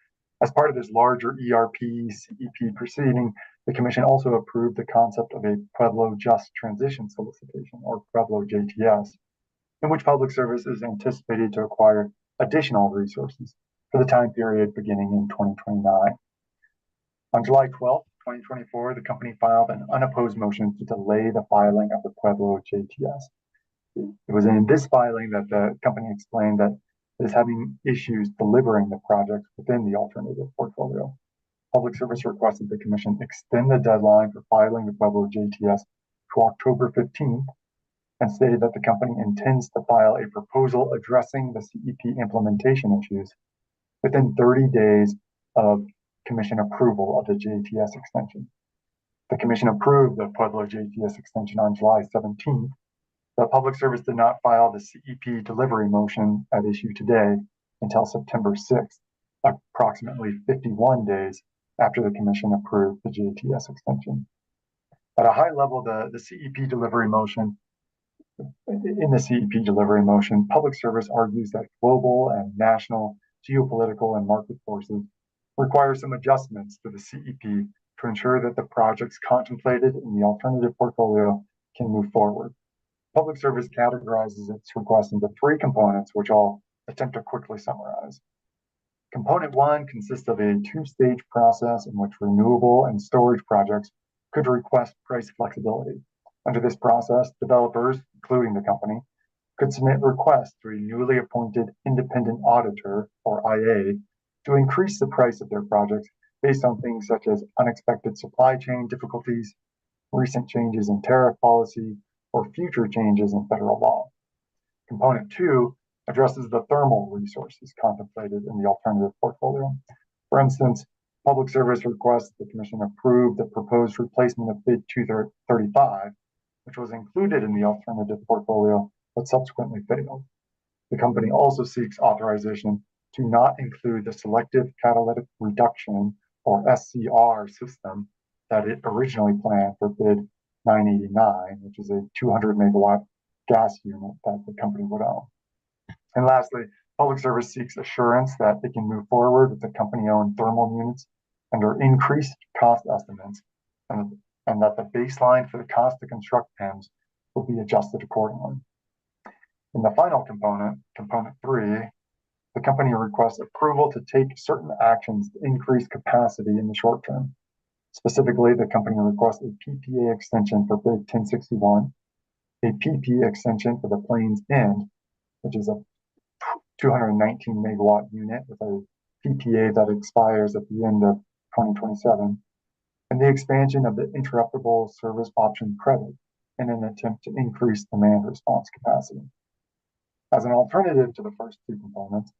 as part of this larger ERP CEP proceeding, the Commission also approved the concept of a Pueblo Just Transition Solicitation, or Pueblo JTS, in which Public Service is anticipated to acquire additional resources for the time period beginning in 2029. On July 12, 2024, the company filed an unopposed motion to delay the filing of the Pueblo JTS. It was in this filing that the company explained that it is having issues delivering the projects within the alternative portfolio. Public Service requested the Commission extend the deadline for filing the Pueblo JTS to October 15th and stated that the company intends to file a proposal addressing the CEP implementation issues within 30 days of Commission approval of the JTS extension. The Commission approved the Pueblo JTS extension on July 17th. The Public Service did not file the CEP delivery motion at issue today until September 6th, approximately 51 days after the Commission approved the JTS extension. At a high level, the CEP delivery motion, in the CEP delivery motion, Public Service argues that global and national geopolitical and market forces require some adjustments to the CEP to ensure that the projects contemplated in the alternative portfolio can move forward. Public Service categorizes its request into three components, which I'll attempt to quickly summarize. Component one consists of a two-stage process in which renewable and storage projects could request price flexibility. Under this process, developers, including the company, could submit requests to a newly appointed independent auditor, or IA, to increase the price of their projects based on things such as unexpected supply chain difficulties, recent changes in tariff policy, or future changes in federal law. Component two addresses the thermal resources contemplated in the alternative portfolio. For instance, Public Service requests the Commission approve the proposed replacement of bid 235, which was included in the alternative portfolio but subsequently failed. The company also seeks authorization to not include the selective catalytic reduction, or SCR, system that it originally planned for bid 989, which is a 200 megawatt gas unit that the company would own. And lastly, Public Service seeks assurance that it can move forward with the company-owned thermal units under increased cost estimates, and that the baseline for the cost to construct PEMs will be adjusted accordingly. In the final component, component three, the company requests approval to take certain actions to increase capacity in the short term. Specifically, the company requests a PPA extension for bid 1061, a PP extension for the Plains End, which is a 219 megawatt unit with a PPA that expires at the end of 2027, and the expansion of the interruptible service option credit in an attempt to increase demand response capacity. As an alternative to the first two components,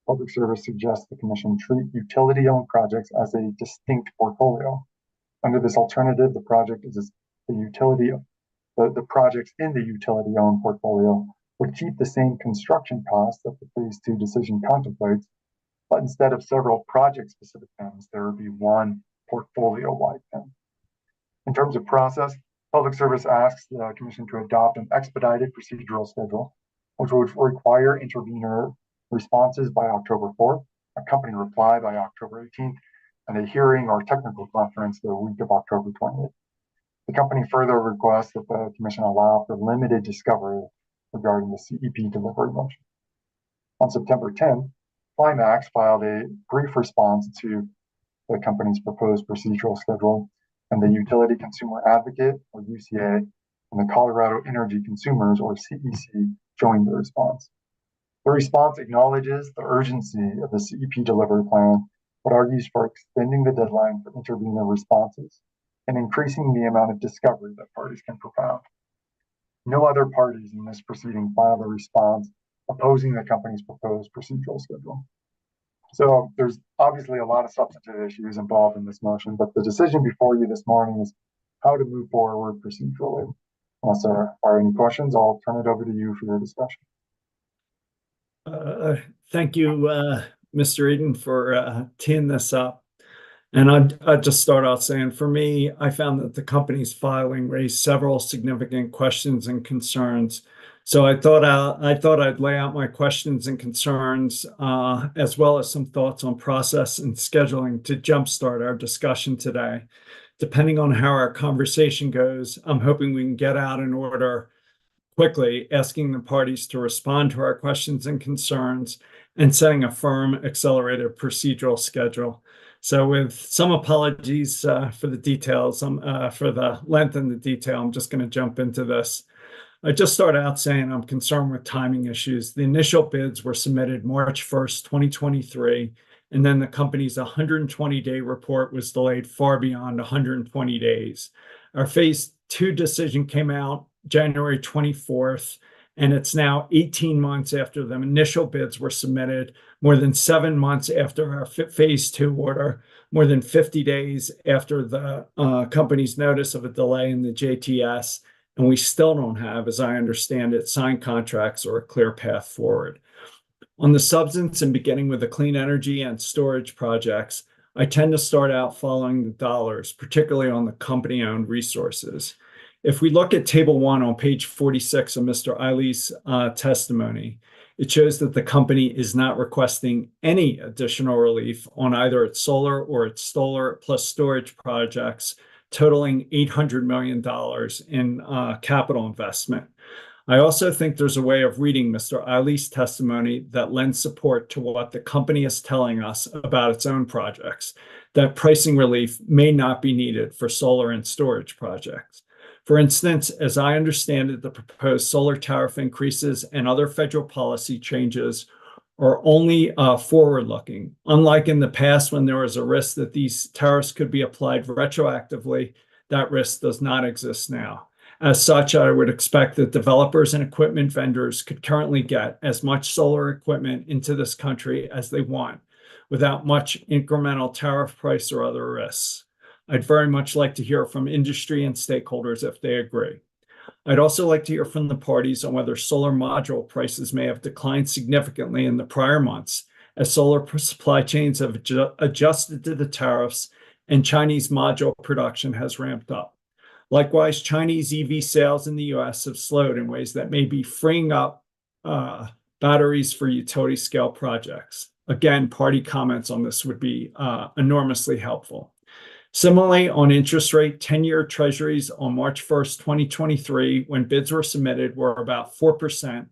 Public Service suggests the Commission treat utility-owned projects as a distinct portfolio. Under this alternative, the project is the projects in the utility-owned portfolio would keep the same construction costs that the Phase 2 decision contemplates, but instead of several project-specific PEMs, there would be one portfolio-wide PEM. In terms of process, Public Service asks the Commission to adopt an expedited procedural schedule, which would require intervener responses by October 4th, a company reply by October 18th, and a hearing or technical conference the week of October 20th. The company further requests that the Commission allow for limited discovery regarding the CEP delivery motion. On September 10th, Climax filed a brief response to the company's proposed procedural schedule, and the Utility Consumer Advocate, or UCA, and the Colorado Energy Consumers, or CEC, joined the response. The response acknowledges the urgency of the CEP delivery plan, but argues for extending the deadline for intervener responses and increasing the amount of discovery that parties can propound. No other parties in this proceeding filed a response opposing the company's proposed procedural schedule. So there's obviously a lot of substantive issues involved in this motion, but the decision before you this morning is how to move forward procedurally. Unless there are any questions, I'll turn it over to you for your discussion. Thank you, Mr. Eden, for teeing this up. And I'd just start out saying, for me, I found that the company's filing raised several significant questions and concerns. So I thought I'd lay out my questions and concerns, as well as some thoughts on process and scheduling to jumpstart our discussion today. Depending on how our conversation goes, I'm hoping we can get out in order quickly, asking the parties to respond to our questions and concerns and setting a firm, accelerated procedural schedule. So with some apologies for the details, for the length and the detail, I'm just going to jump into this. I just start out saying I'm concerned with timing issues. The initial bids were submitted March 1st, 2023, and then the company's 120-day report was delayed far beyond 120 days. Our phase 2 decision came out January 24th, and it's now 18 months after the initial bids were submitted, more than 7 months after our phase 2 order, more than 50 days after the company's notice of a delay in the JTS, and we still don't have, as I understand it, signed contracts or a clear path forward. On the substance and beginning with the clean energy and storage projects, I tend to start out following the dollars, particularly on the company-owned resources. If we look at Table 1 on page 46 of Mr. Eiley's testimony, it shows that the company is not requesting any additional relief on either its solar or its solar plus storage projects, totaling $800 million in capital investment. I also think there's a way of reading Mr. Eiley's testimony that lends support to what the company is telling us about its own projects, that pricing relief may not be needed for solar and storage projects. For instance, as I understand it, the proposed solar tariff increases and other federal policy changes are only forward-looking. Unlike in the past when there was a risk that these tariffs could be applied retroactively, that risk does not exist now. As such, I would expect that developers and equipment vendors could currently get as much solar equipment into this country as they want, without much incremental tariff price or other risks. I'd very much like to hear from industry and stakeholders if they agree. I'd also like to hear from the parties on whether solar module prices may have declined significantly in the prior months as solar supply chains have adjusted to the tariffs and Chinese module production has ramped up. Likewise, Chinese EV sales in the US have slowed in ways that may be freeing up batteries for utility scale projects. Again, party comments on this would be enormously helpful. Similarly, on interest rate, 10-year treasuries on March 1st, 2023, when bids were submitted, were about 4%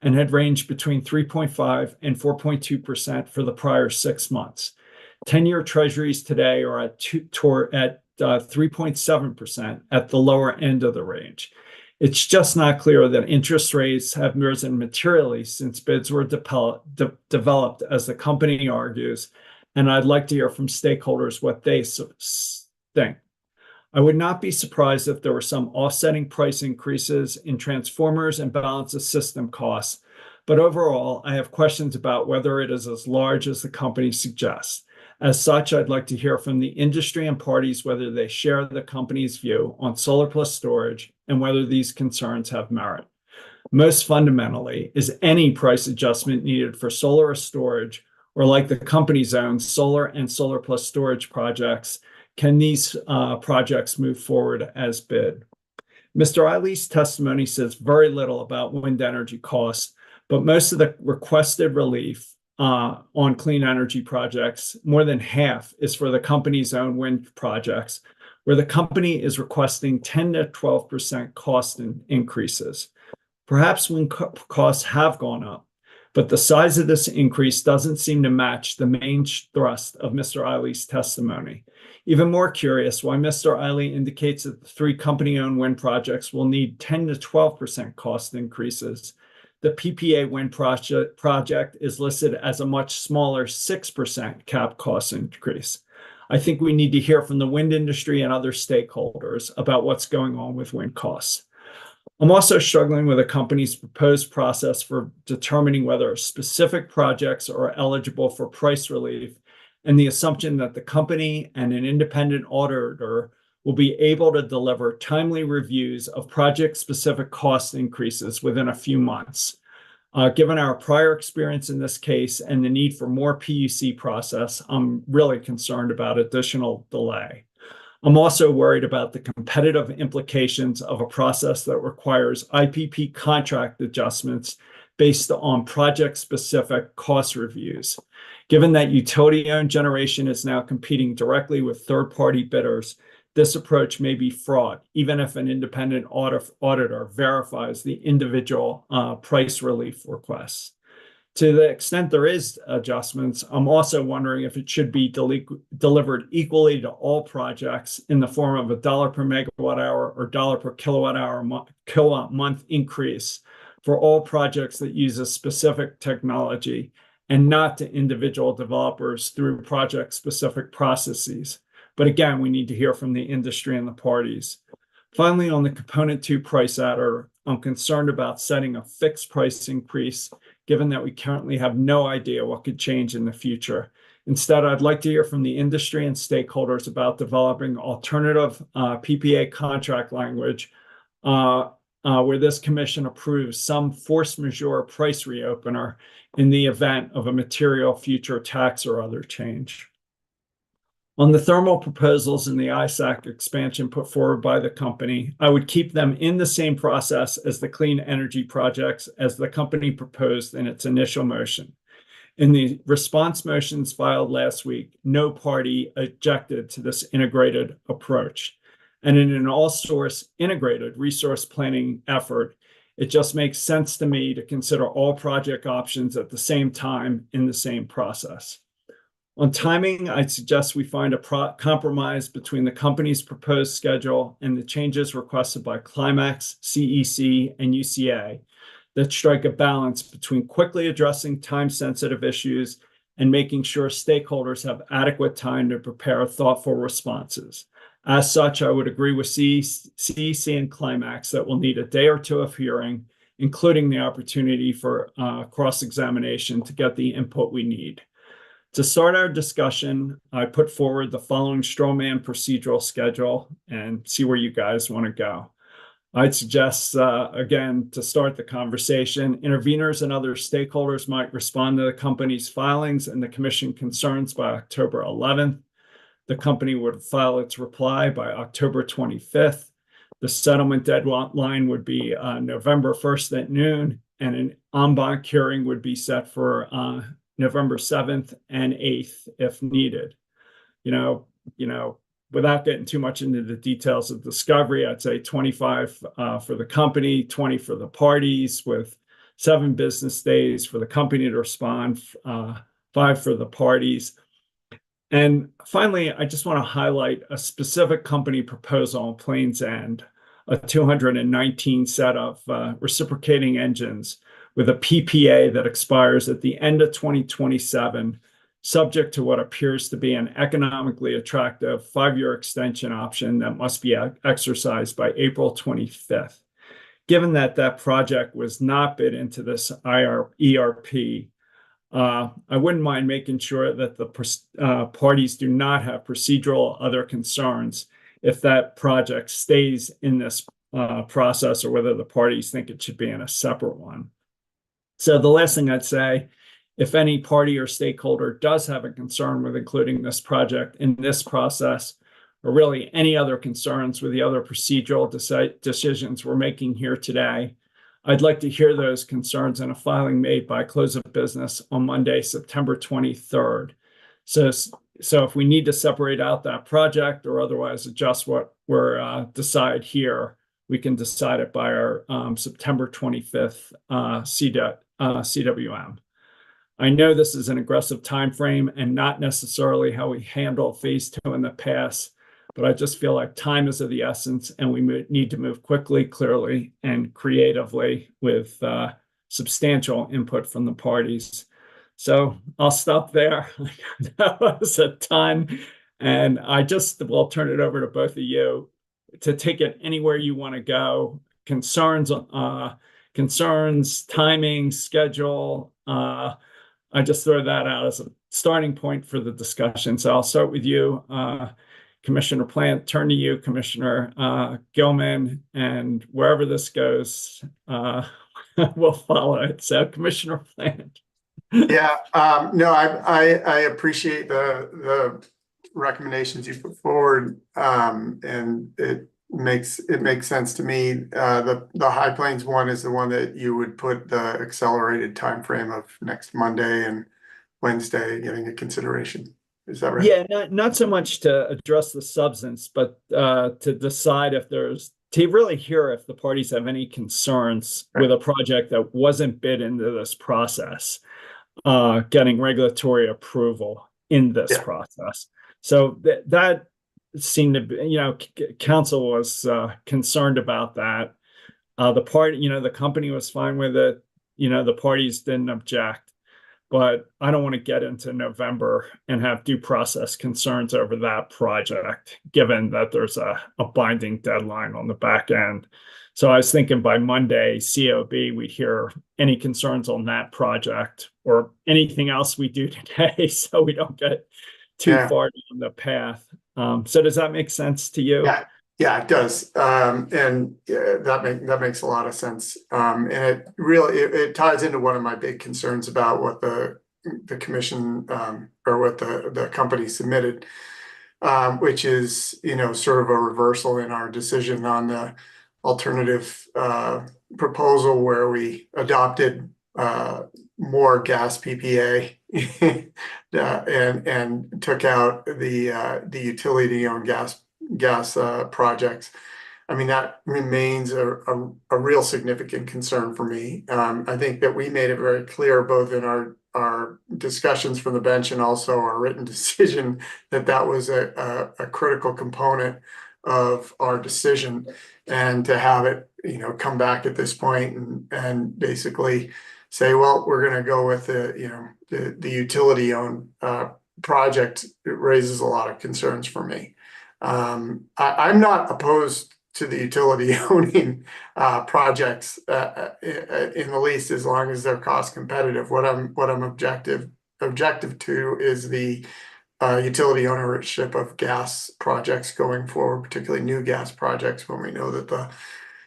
and had ranged between 3.5 and 4.2% for the prior 6 months. 10-year treasuries today are at 3.7% at the lower end of the range. It's just not clear that interest rates have risen materially since bids were developed, as the company argues, and I'd like to hear from stakeholders what they think. I would not be surprised if there were some offsetting price increases in transformers and balance of system costs, but overall, I have questions about whether it is as large as the company suggests. As such, I'd like to hear from the industry and parties whether they share the company's view on solar plus storage and whether these concerns have merit. Most fundamentally, is any price adjustment needed for solar or storage, or like the company's own solar and solar plus storage projects, can these projects move forward as bid? Mr. Eiley's testimony says very little about wind energy costs, but most of the requested relief on clean energy projects, more than half is for the company's own wind projects, where the company is requesting 10 to 12% cost increases. Perhaps wind costs have gone up, but the size of this increase doesn't seem to match the main thrust of Mr. Eiley's testimony. Even more curious, why Mr. Eiley indicates that the 3 company-owned wind projects will need 10 to 12% cost increases. The PPA wind project is listed as a much smaller 6% cap cost increase. I think we need to hear from the wind industry and other stakeholders about what's going on with wind costs. I'm also struggling with a company's proposed process for determining whether specific projects are eligible for price relief, and the assumption that the company and an independent auditor will be able to deliver timely reviews of project-specific cost increases within a few months. Given our prior experience in this case and the need for more PUC process, I'm really concerned about additional delay. I'm also worried about the competitive implications of a process that requires IPP contract adjustments based on project-specific cost reviews. Given that utility-owned generation is now competing directly with third-party bidders, this approach may be fraud, even if an independent auditor verifies the individual price relief requests. To the extent there is adjustments, I'm also wondering if it should be delivered equally to all projects in the form of a $1 per megawatt hour or $1 per kilowatt month increase for all projects that use a specific technology, and not to individual developers through project-specific processes. But again, we need to hear from the industry and the parties. Finally, on the component 2 price adder, I'm concerned about setting a fixed price increase, given that we currently have no idea what could change in the future. Instead, I'd like to hear from the industry and stakeholders about developing alternative PPA contract language where this commission approves some force majeure price reopener in the event of a material future tax or other change. On the thermal proposals in the ISAC expansion put forward by the company, I would keep them in the same process as the clean energy projects as the company proposed in its initial motion. In the response motions filed last week, no party objected to this integrated approach. And in an all-source integrated resource planning effort, it just makes sense to me to consider all project options at the same time in the same process. On timing, I'd suggest we find a compromise between the company's proposed schedule and the changes requested by Climax, CEC, and UCA that strike a balance between quickly addressing time-sensitive issues and making sure stakeholders have adequate time to prepare thoughtful responses. As such, I would agree with CEC and Climax that we'll need a day or two of hearing, including the opportunity for cross-examination to get the input we need. To start our discussion, I put forward the following straw man procedural schedule and see where you guys want to go. I'd suggest, again, to start the conversation, interveners and other stakeholders might respond to the company's filings and the commission concerns by October 11th. The company would file its reply by October 25th. The settlement deadline would be November 1st at noon, and an en banc hearing would be set for November 7th and 8th if needed. Without getting too much into the details of discovery, I'd say 25 for the company, 20 for the parties, with 7 business days for the company to respond, 5 for the parties. And finally, I just want to highlight a specific company proposal on Plains End, a 219 set of reciprocating engines with a PPA that expires at the end of 2027, subject to what appears to be an economically attractive 5-year extension option that must be exercised by April 25th. Given that that project was not bid into this ERP, I wouldn't mind making sure that the parties do not have procedural other concerns if that project stays in this process, or whether the parties think it should be in a separate one. So the last thing I'd say, if any party or stakeholder does have a concern with including this project in this process, or really any other concerns with the other procedural decisions we're making here today, I'd like to hear those concerns in a filing made by close of business on Monday, September 23rd. So if we need to separate out that project or otherwise adjust what we're decide here, we can decide it by our September 25th CWM. I know this is an aggressive time frame and not necessarily how we handled phase 2 in the past, but I just feel like time is of the essence and we need to move quickly, clearly, and creatively with substantial input from the parties. So I'll stop there. That was a ton. And I just will turn it over to both of you to take it anywhere you want to go. Concerns, timing, schedule. I just throw that out as a starting point for the discussion. So I'll start with you, Commissioner Plant, turn to you, Commissioner Gilman, and wherever this goes, we'll follow it. So Commissioner Plant. Yeah, no, I appreciate the recommendations you put forward, and it makes sense to me. The High Plains one is the one that you would put the accelerated time frame of next Monday and Wednesday getting a consideration. Is that right? Yeah, not so much to address the substance, but to decide if to really hear if the parties have any concerns with a project that wasn't bid into this process, getting regulatory approval in this process. So that seemed to be, council was concerned about that. The company was fine with it. The parties didn't object. but I don't want to get into November and have due process concerns over that project, given that there's a binding deadline on the back end. So I was thinking by Monday, COB, we'd hear any concerns on that project or anything else we do today, so we don't get too Yeah. far down the path. So does that make sense to you? Yeah, it does. That makes a lot of sense. And it really it ties into one of my big concerns about what the commission or what the company submitted, which is, sort of a reversal in our decision on the alternative proposal where we adopted more gas PPA and took out the utility-owned gas projects. I mean, that remains a real significant concern for me. I think that we made it very clear, both in our discussions from the bench and also our written decision, that was a critical component of our decision. And to have it, come back at this point and basically say, well, we're going to go with the utility-owned project, it raises a lot of concerns for me. I'm not opposed to the utility owning projects in the least, as long as they're cost competitive. What I'm objective to is the utility ownership of gas projects going forward, particularly new gas projects, when we know that the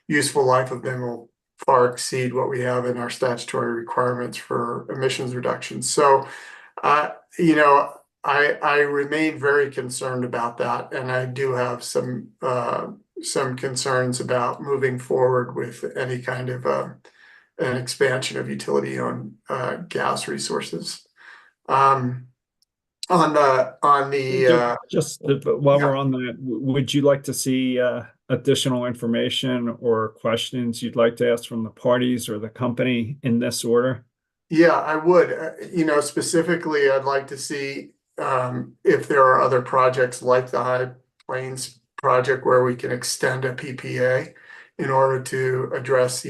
useful life of them will far exceed what we have in our statutory requirements for emissions reduction. So, I remain very concerned about that, and I do have some concerns about moving forward with any kind of an expansion of utility-owned gas resources. Just while we're on that, would you like to see additional information or questions you'd like to ask from the parties or the company in this order? Yeah, I would. Specifically, I'd like to see if there are other projects like the High Plains project where we can extend a PPA in order to address,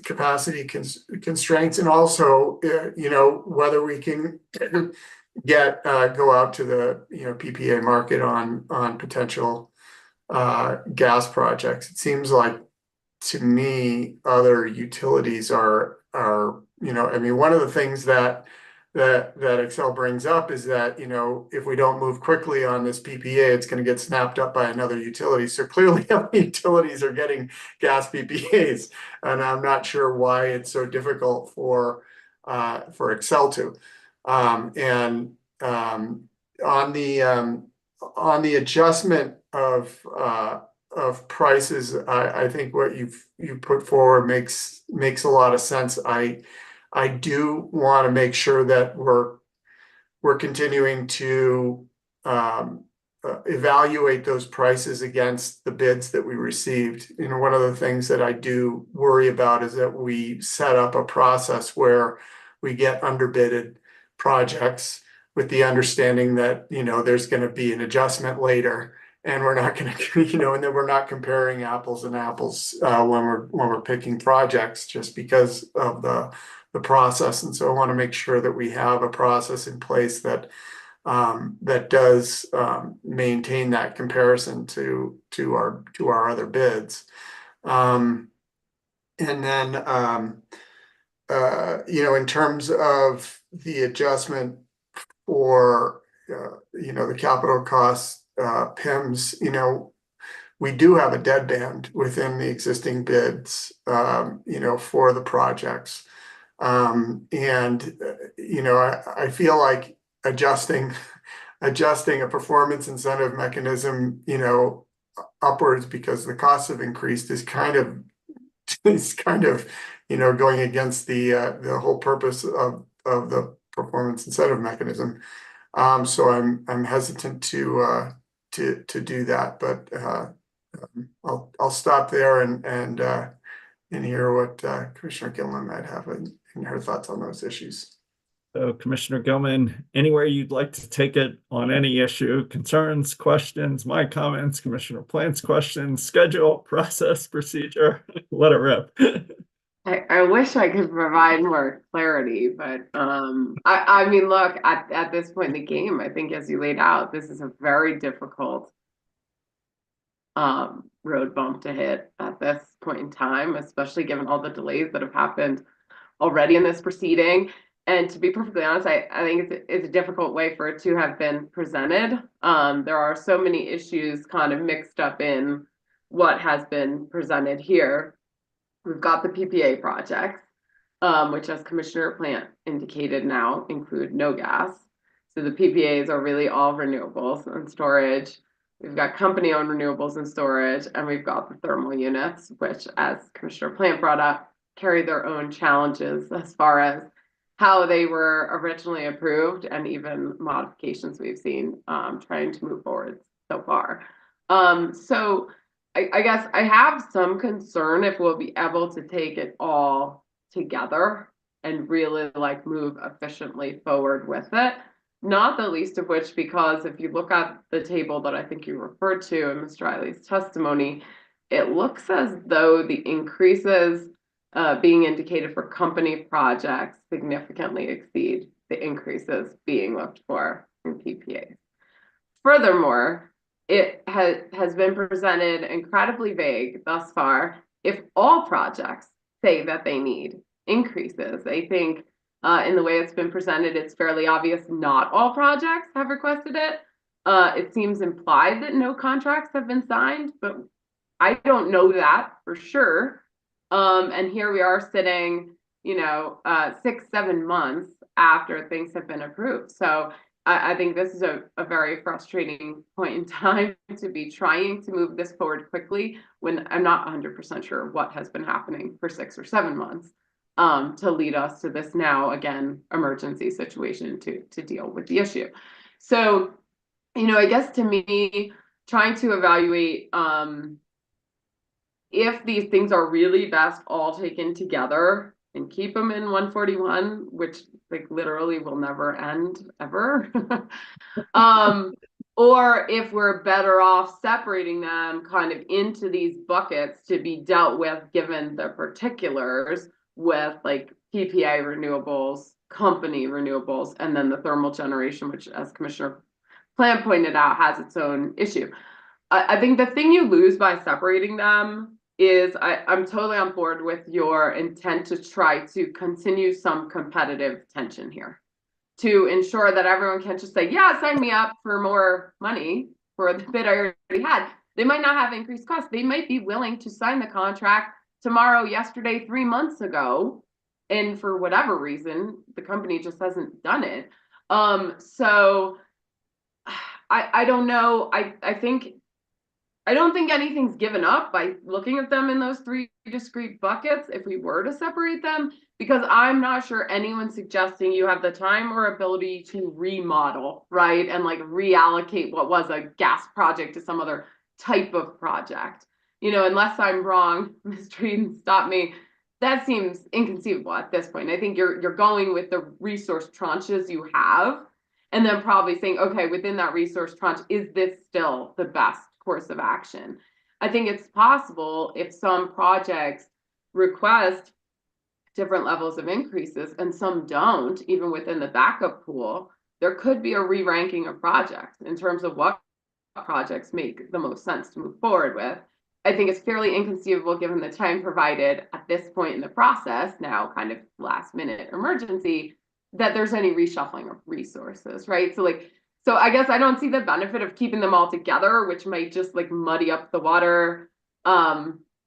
capacity constraints, and also, whether we can go out to the PPA market on potential gas projects. It seems like, to me, other utilities are I mean, one of the things that Excel brings up is that, if we don't move quickly on this PPA, it's going to get snapped up by another utility. So clearly utilities are getting gas PPAs, and I'm not sure why it's so difficult for Excel to. On the adjustment of prices, I think what you put forward makes a lot of sense. I do want to make sure that we're continuing to evaluate those prices against the bids that we received. One of the things that I do worry about is that we set up a process where we get underbidded projects with the understanding that, there's going to be an adjustment later, and we're not going to, and then we're not comparing apples and apples when we're picking projects, just because of the process. And so I want to make sure that we have a process in place that does maintain that comparison to our other bids. And then in terms of the adjustment for the capital costs, PIMs, we do have a deadband within the existing bids, for the projects. I feel like adjusting a performance incentive mechanism, upwards because the costs have increased is kind of going against the whole purpose of the performance incentive mechanism. So I'm hesitant to do that, but I'll stop there and hear what Commissioner Gilman might have in her thoughts on those issues. So Commissioner Gilman, anywhere you'd like to take it on any issue, concerns, questions, my comments, Commissioner Plant's questions, schedule, process, procedure, let it rip. I wish I could provide more clarity, but I mean, look, at this point in the game, I think as you laid out, this is a very difficult road bump to hit at this point in time, especially given all the delays that have happened already in this proceeding. And to be perfectly honest, I think it's a difficult way for it to have been presented. There are so many issues kind of mixed up in what has been presented here. We've got the PPA projects, which, as Commissioner Plant indicated, now include no gas. So the PPAs are really all renewables and storage. We've got company-owned renewables and storage, and we've got the thermal units, which, as Commissioner Plant brought up, carry their own challenges as far as how they were originally approved and even modifications we've seen trying to move forward so far. So I guess I have some concern if we'll be able to take it all together and really like move efficiently forward with it. Not the least of which because if you look at the table that I think you referred to in Mr. Riley's testimony, it looks as though the increases being indicated for company projects significantly exceed the increases being looked for in PPAs. Furthermore, it has been presented incredibly vague thus far. If all projects say that they need increases, I think in the way it's been presented, it's fairly obvious not all projects have requested it. It seems implied that no contracts have been signed, but I don't know that for sure. And here we are sitting, 6-7 months after things have been approved. So I think this is a very frustrating point in time to be trying to move this forward quickly when I'm not 100% sure what has been happening for 6 or 7 months to lead us to this now, again, emergency situation to deal with the issue. So, I guess to me, trying to evaluate if these things are really best all taken together and keep them in 141, which like literally will never end ever, or if we're better off separating them kind of into these buckets to be dealt with given the particulars with like PPA renewables, company renewables, and then the thermal generation, which as Commissioner Plant pointed out has its own issue. I think the thing you lose by separating them is I'm totally on board with your intent to try to continue some competitive tension here to ensure that everyone can just say, yeah, sign me up for more money for the bid I already had. They might not have increased costs. They might be willing to sign the contract tomorrow, yesterday, 3 months ago. And for whatever reason, the company just hasn't done it. So I don't know. I don't think anything's given up by looking at them in those 3 discrete buckets if we were to separate them, because I'm not sure anyone's suggesting you have the time or ability to remodel, right? And like reallocate what was a gas project to some other type of project. Unless I'm wrong, Mr. Eden, stop me. That seems inconceivable at this point. I think you're going with the resource tranches you have, and then probably saying, okay, within that resource tranche, is this still the best course of action? I think it's possible if some projects request different levels of increases and some don't, even within the backup pool, there could be a re-ranking of projects in terms of what projects make the most sense to move forward with. I think it's fairly inconceivable given the time provided at this point in the process, now kind of last minute emergency, that there's any reshuffling of resources, right? So I guess I don't see the benefit of keeping them all together, which might just like muddy up the water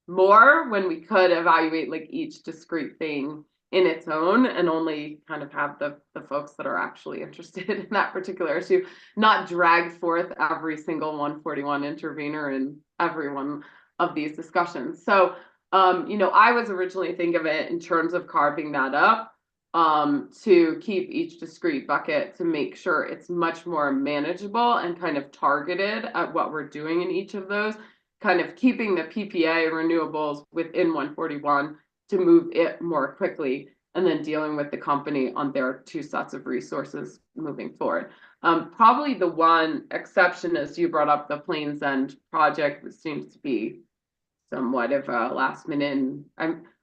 more when we could evaluate like each discrete thing in its own and only kind of have the folks that are actually interested in that particular issue not drag forth every single 141 intervener in every one of these discussions. So, I was originally thinking of it in terms of carving that up to keep each discrete bucket to make sure it's much more manageable and kind of targeted at what we're doing in each of those, kind of keeping the PPA renewables within 141 to move it more quickly, and then dealing with the company on their 2 sets of resources moving forward. Probably the one exception, as you brought up, the Plains End project, which seems to be somewhat of a last minute.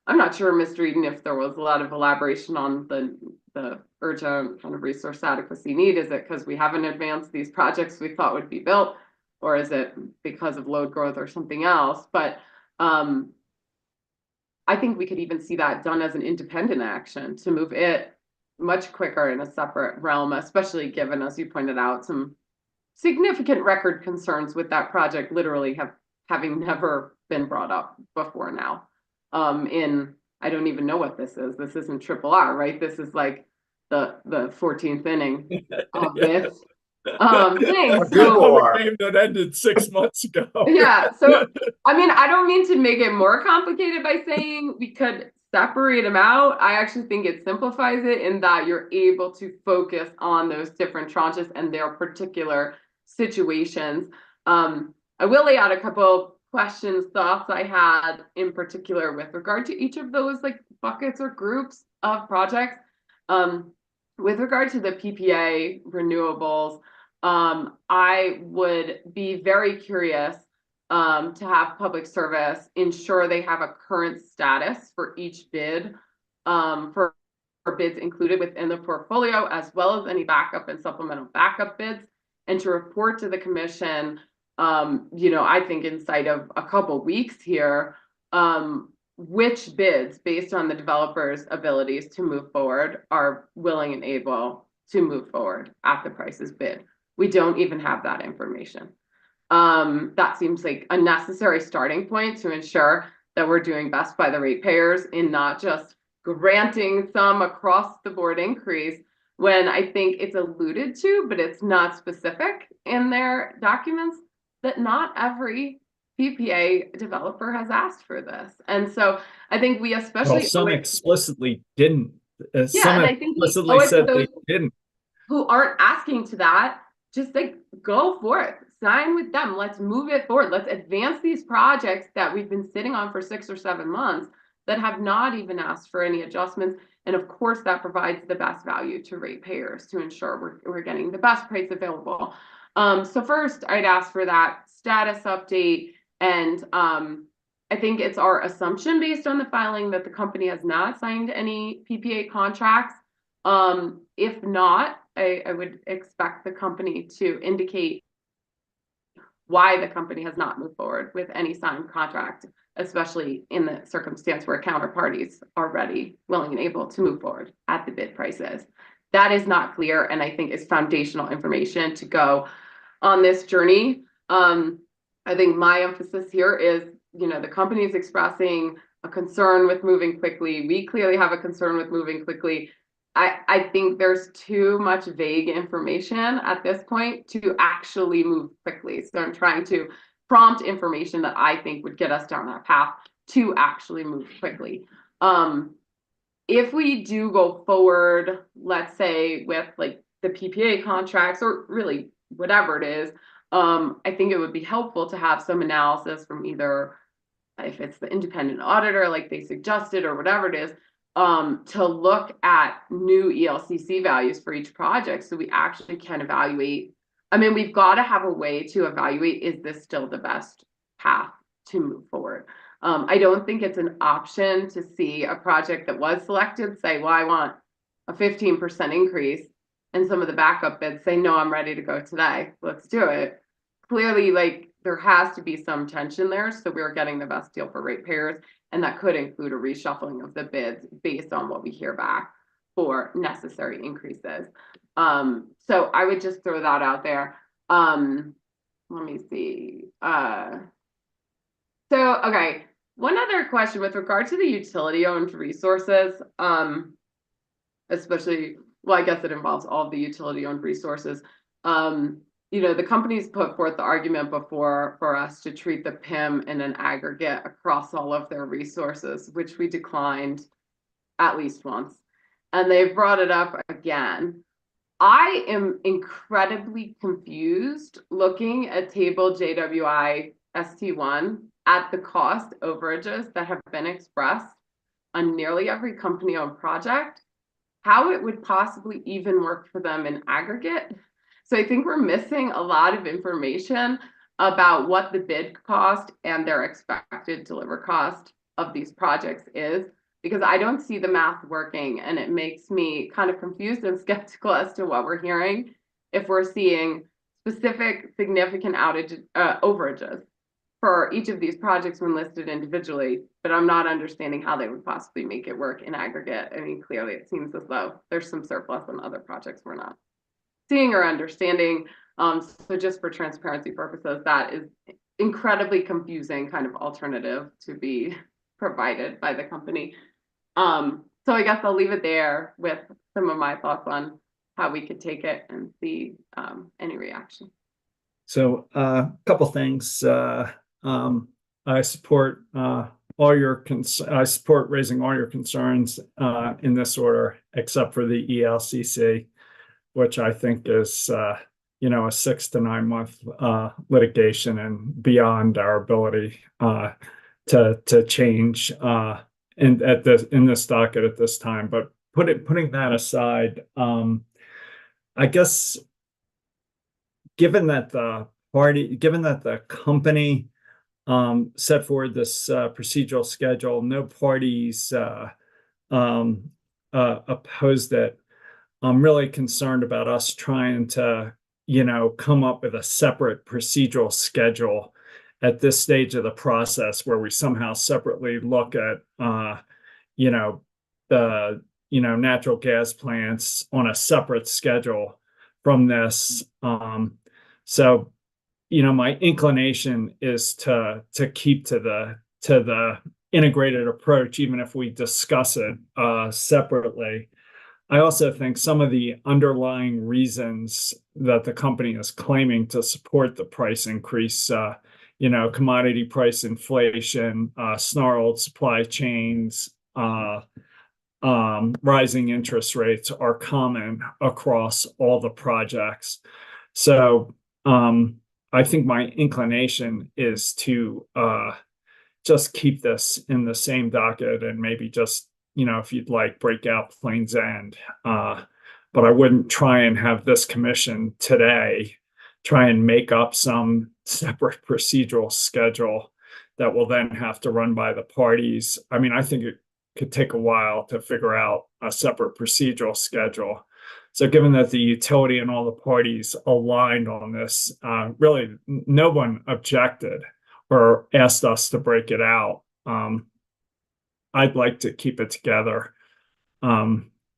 I'm not sure, Mr. Eden, if there was a lot of elaboration on the urgent kind of resource adequacy need. Is it because we haven't advanced these projects we thought would be built, or is it because of load growth or something else? But I think we could even see that done as an independent action to move it much quicker in a separate realm, especially given, as you pointed out, some significant record concerns with that project literally having never been brought up before now. I don't even know what this is. This isn't RRR, right? This is like the 14th inning of this thing. A good So public game that ended 6 months ago. yeah, so I mean, I don't mean to make it more complicated by saying we could separate them out. I actually think it simplifies it in that you're able to focus on those different tranches and their particular situations. I will lay out a couple questions, thoughts I had in particular with regard to each of those like buckets or groups of projects. With regard to the PPA renewables, I would be very curious to have public service ensure they have a current status for each bid, for bids included within the portfolio, as well as any backup and supplemental backup bids, and to report to the commission, I think inside of a couple weeks here, which bids, based on the developer's abilities to move forward, are willing and able to move forward at the prices bid. We don't even have that information. That seems like a necessary starting point to ensure that we're doing best by the ratepayers in not just granting some across the board increase when I think it's alluded to, but it's not specific in their documents, that not every PPA developer has asked for this. And so I think we especially some explicitly didn't. Some and I think explicitly said they didn't. Who aren't asking to that, just like go for it, sign with them. Let's move it forward. Let's advance these projects that we've been sitting on for 6 or 7 months that have not even asked for any adjustments. And of course, that provides the best value to ratepayers to ensure we're getting the best price available. So first, I'd ask for that status update. And I think it's our assumption based on the filing that the company has not signed any PPA contracts. If not, I would expect the company to indicate why the company has not moved forward with any signed contract, especially in the circumstance where counterparties are ready, willing, and able to move forward at the bid prices. That is not clear, and I think is foundational information to go on this journey. I think my emphasis here is, the company is expressing a concern with moving quickly. We clearly have a concern with moving quickly. I think there's too much vague information at this point to actually move quickly. So I'm trying to prompt information that I think would get us down that path to actually move quickly. If we do go forward, let's say with like the PPA contracts or really whatever it is, I think it would be helpful to have some analysis from either, if it's the independent auditor like they suggested or whatever it is, to look at new ELCC values for each project so we actually can evaluate. I mean, we've got to have a way to evaluate, is this still the best path to move forward? I don't think it's an option to see a project that was selected say, well, I want a 15% increase, and some of the backup bids say, no, I'm ready to go today. Let's do it. Clearly, like, there has to be some tension there, so we're getting the best deal for ratepayers. And that could include a reshuffling of the bids based on what we hear back for necessary increases. So I would just throw that out there. Let me see. Okay. One other question with regard to the utility-owned resources, especially, well, I guess it involves all of the utility-owned resources. The companies put forth the argument before for us to treat the PIM in an aggregate across all of their resources, which we declined at least once. And they've brought it up again. I am incredibly confused looking at table JWI ST1 at the cost overages that have been expressed on nearly every company-owned project, how it would possibly even work for them in aggregate. So I think we're missing a lot of information about what the bid cost and their expected deliver cost of these projects is. because I don't see the math working, and it makes me kind of confused and skeptical as to what we're hearing if we're seeing specific significant overages for each of these projects when listed individually, but I'm not understanding how they would possibly make it work in aggregate. I mean, clearly it seems as though there's some surplus on other projects we're not seeing or understanding. So just for transparency purposes, that is incredibly confusing kind of alternative to be provided by the company. So I guess I'll leave it there with some of my thoughts on how we could take it and see any reaction. So a couple things. I support I support raising all your concerns in this order, except for the ELCC, which I think is a 6 to 9 month litigation and beyond our ability to change in this docket at this time. But putting that aside, I guess given that the company set forward this procedural schedule, no parties opposed it. I'm really concerned about us trying to, come up with a separate procedural schedule at this stage of the process where we somehow separately look at, the, natural gas plants on a separate schedule from this. So, my inclination is to keep to the integrated approach, even if we discuss it separately. I also think some of the underlying reasons that the company is claiming to support the price increase, commodity price inflation, snarled supply chains, rising interest rates are common across all the projects. So I think my inclination is to just keep this in the same docket and maybe just, if you'd like, break out Plains End. But I wouldn't try and have this commission today try and make up some separate procedural schedule that will then have to run by the parties. I mean, I think it could take a while to figure out a separate procedural schedule. So given that the utility and all the parties aligned on this, really no one objected or asked us to break it out. I'd like to keep it together.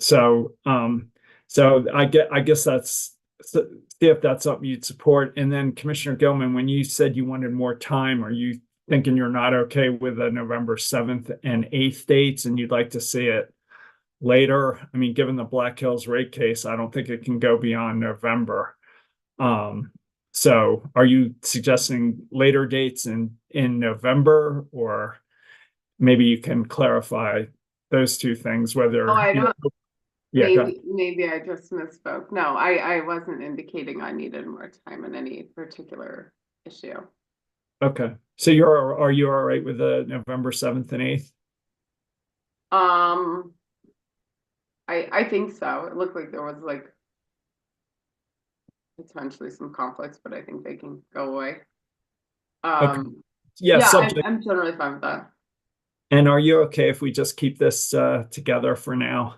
So I guess that's, see if that's something you'd support. And then Commissioner Gilman, when you said you wanted more time, are you thinking you're not okay with the November 7th and 8th dates and you'd like to see it later? I mean, given the Black Hills rate case, I don't think it can go beyond November. So are you suggesting later dates in November, or maybe you can clarify those two things, whether I don't. Yeah, maybe I just misspoke. No, I wasn't indicating I needed more time in any particular issue. Okay. So are you all right with the November 7th and 8th? I think so. It looked like there was like potentially some conflicts, but I think they can go away. Okay. Yeah, I'm generally fine with that. And are you okay if we just keep this together for now?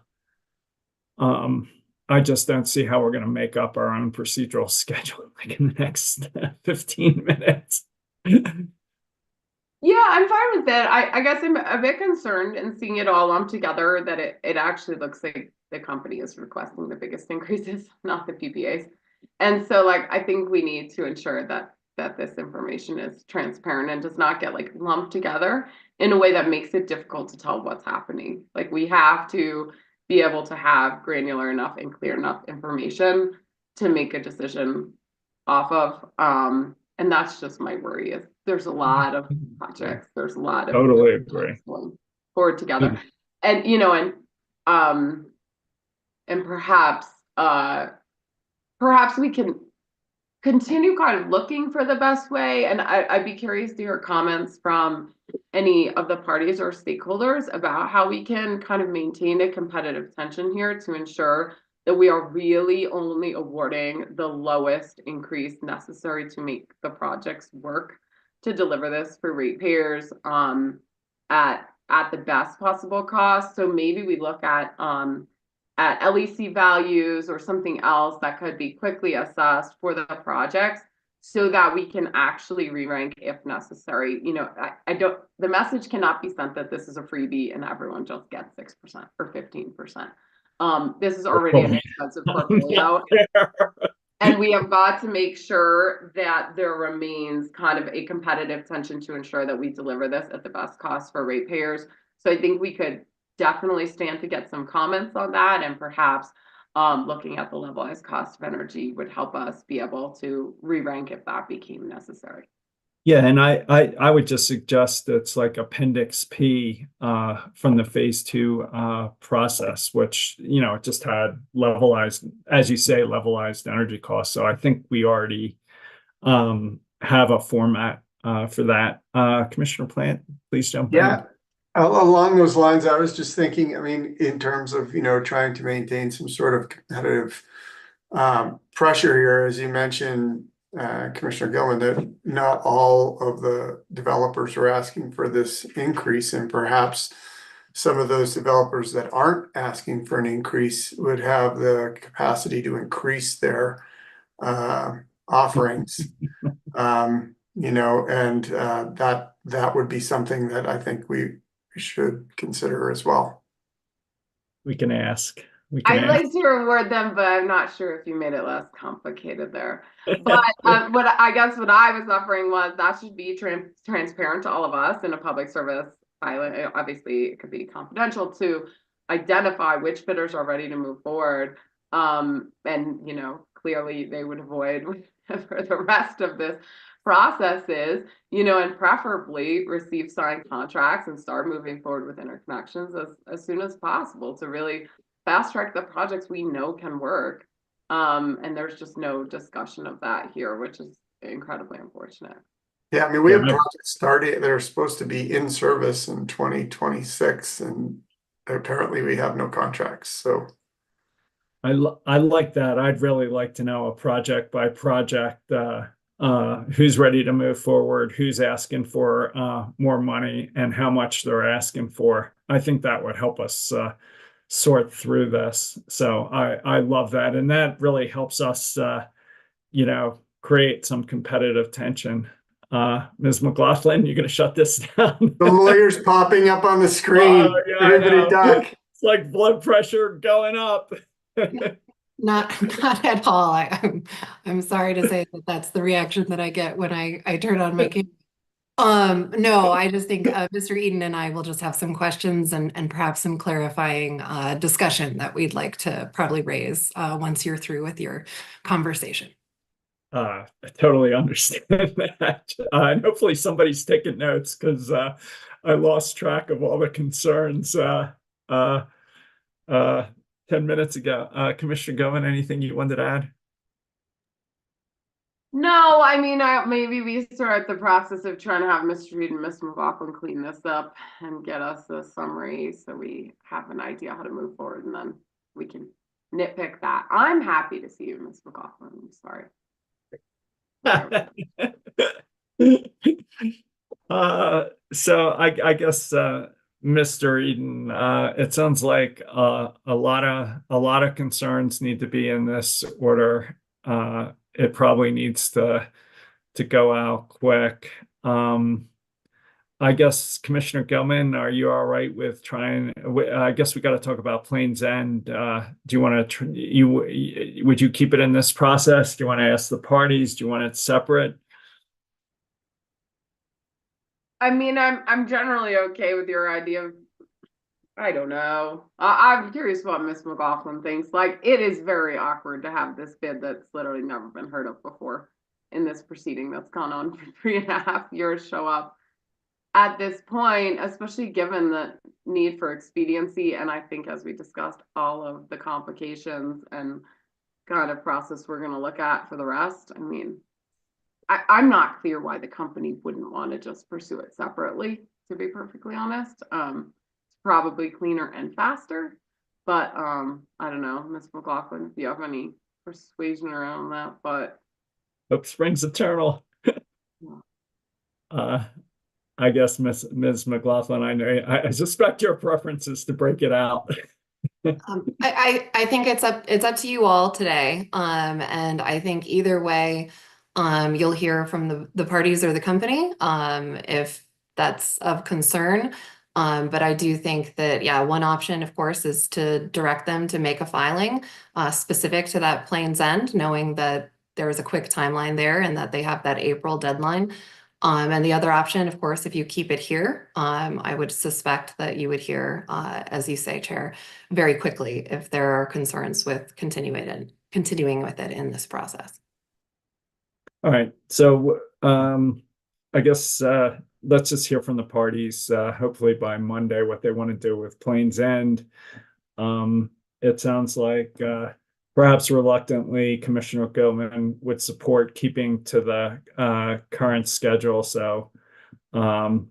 I just don't see how we're going to make up our own procedural schedule like in the next 15 minutes. Yeah, I'm fine with it. I guess I'm a bit concerned in seeing it all lumped together that it actually looks like the company is requesting the biggest increases, not the PPAs. And so like I think we need to ensure that this information is transparent and does not get like lumped together in a way that makes it difficult to tell what's happening. Like we have to be able to have granular enough and clear enough information to make a decision off of. And that's just my worry. Is there's a lot of projects, there's a lot of totally agree going forward together, and and perhaps we can continue kind of looking for the best way. And I'd be curious to hear comments from any of the parties or stakeholders about how we can kind of maintain a competitive tension here to ensure that we are really only awarding the lowest increase necessary to make the projects work to deliver this for ratepayers at at the best possible cost. So maybe we look at LEC values or something else that could be quickly assessed for the projects so that we can actually re-rank if necessary. You know, I don't, the message cannot be sent that this is a freebie and everyone just gets 6% or 15%. This is already an expensive portfolio. And we have got to make sure that there remains kind of a competitive tension to ensure that we deliver this at the best cost for ratepayers. So I think we could definitely stand to get some comments on that, and perhaps looking at the levelized cost of energy would help us be able to re-rank if that became necessary. Yeah, and I would just suggest it's like Appendix P from the phase 2 process, which, you know, it just had levelized, as you say, levelized energy costs. So I think we already have a format for that. Commissioner Plant, please jump in. Yeah, along those lines, I was just thinking, I mean, in terms of, you know, trying to maintain some sort of competitive pressure here, as you mentioned, Commissioner Gilman, that not all of the developers are asking for this increase, and perhaps some of those developers that aren't asking for an increase would have the capacity to increase their offerings. You know, and that would be something that I think we should consider as well. We can ask. I'd like to reward them, but I'm not sure if you made it less complicated there. But what I was offering was that should be transparent to all of us in a public service filing. Obviously, it could be confidential to identify which bidders are ready to move forward. And, you know, clearly they would avoid for the rest of this processes, you know, and preferably receive signed contracts and start moving forward with interconnections as soon as possible to really fast track the projects we know can work. And there's just no discussion of that here, which is incredibly unfortunate. Yeah, I mean, we have projects started that are supposed to be in service in 2026, and apparently we have no contracts. So I like that. I'd really like to know a project by project who's ready to move forward, who's asking for more money, and how much they're asking for. I think that would help us sort through this. So I love that. And that really helps us, you know, create some competitive tension. Ms. McLaughlin, you're going to shut this down. The lawyer's popping up on the screen. Yeah, everybody duck. It's like blood pressure going up. Not at all. I'm sorry to say that that's the reaction that I get when I turn on my camera. No, I just think Mr. Eden and I will just have some questions and perhaps some clarifying discussion that we'd like to probably raise once you're through with your conversation. I totally understand that. And hopefully somebody's taking notes, because I lost track of all the concerns 10 minutes ago. Commissioner Govan, anything you wanted to add? No, I mean, maybe we start the process of trying to have Mr. Reed and Ms. McLaughlin clean this up and get us a summary so we have an idea how to move forward, and then we can nitpick that. I'm happy to see you, Ms. McLaughlin. I'm sorry. So I guess Mr. Eden, it sounds like a lot of concerns need to be in this order. It probably needs to go out quick. I guess Commissioner Gilman, are you all right with trying? I guess we got to talk about Plains End. Do you want to? Would you keep it in this process? Do you want to ask the parties? Do you want it separate? I mean, I'm generally okay with your idea of, I don't know. I'm curious what Ms. McLaughlin thinks. Like, it is very awkward to have this bid that's literally never been heard of before in this proceeding that's gone on for 3.5 years show up at this point, especially given the need for expediency. And I think, as we discussed, all of the complications and kind of process we're going to look at for the rest. I mean, I'm not clear why the company wouldn't want to just pursue it separately, to be perfectly honest. It's probably cleaner and faster, but I don't know, Ms. McLaughlin, if you have any persuasion around that, but hope springs eternal. I guess Ms. McLaughlin, I suspect your preference is to break it out. I think it's up to you all today. And I think either way, you'll hear from the parties or the company, if that's of concern. But I do think that, yeah, one option, of course, is to direct them to make a filing, specific to that Plains End, knowing that there is a quick timeline there and that they have that April deadline. And the other option, of course, if you keep it here, I would suspect that you would hear, as you say, Chair, very quickly if there are concerns with continuing with it in this process. All right, so I guess let's just hear from the parties, hopefully by Monday, what they want to do with Plains End. It sounds like perhaps reluctantly, Commissioner Gilman would support keeping to the current schedule. So, and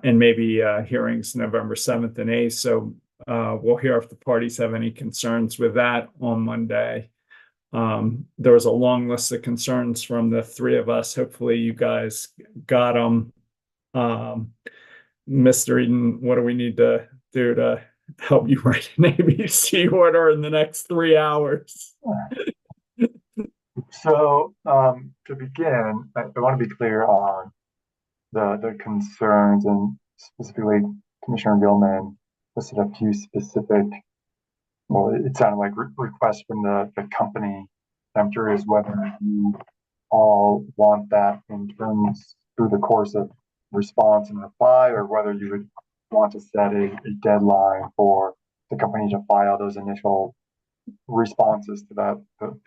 maybe hearings November 7th and 8th. So we'll hear if the parties have any concerns with that on Monday. There was a long list of concerns from the three of us. Hopefully you guys got them. Mr. Eden, what do we need to do to help you write an ABC order in the next 3 hours? So to begin, I want to be clear on the concerns, and specifically Commissioner Gilman listed a few specific, well, it sounded like requests from the company. I'm curious whether you all want that in terms through the course of response and reply, or whether you would want to set a deadline for the company to file those initial responses to that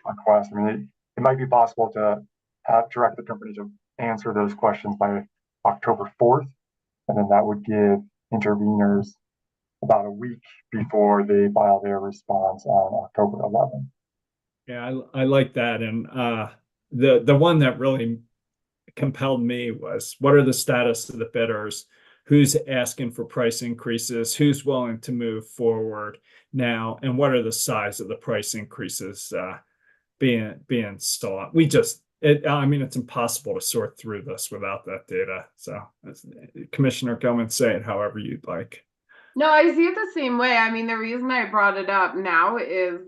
request. I mean, it might be possible to direct the company to answer those questions by October 4th, and then that would give interveners about a week before they file their response on October 11th. Yeah, I like that. And the one that really compelled me was, what are the status of the bidders? Who's asking for price increases? Who's willing to move forward now? And what are the size of the price increases being sought? I mean, it's impossible to sort through this without that data. So, Commissioner Gilman, say it however you'd like. No, I see it the same way. I mean, the reason I brought it up now is,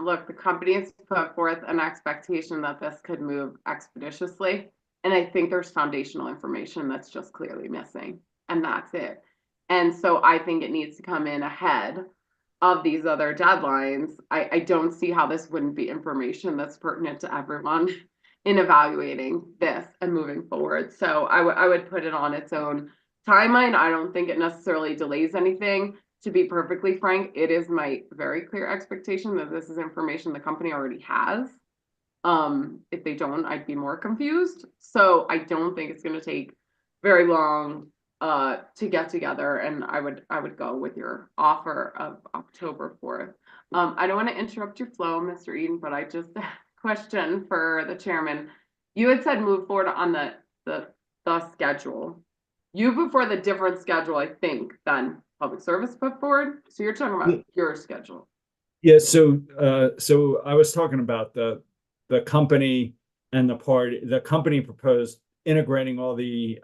look, the company has put forth an expectation that this could move expeditiously. And I think there's foundational information that's just clearly missing, and that's it. And so I think it needs to come in ahead of these other deadlines. I don't see how this wouldn't be information that's pertinent to everyone in evaluating this and moving forward. So I would put it on its own timeline. I don't think it necessarily delays anything. To be perfectly frank, it is my very clear expectation that this is information the company already has. If they don't, I'd be more confused. So I don't think it's going to take very long to get together, and I would go with your offer of October 4th. I don't want to interrupt your flow, Mr. Eden, but I just question for the chairman. You had said move forward on the schedule. You put forward the different schedule, I think, than public service put forward. So you're talking about your schedule. Yeah. So I was talking about the company and the party. The company proposed integrating all the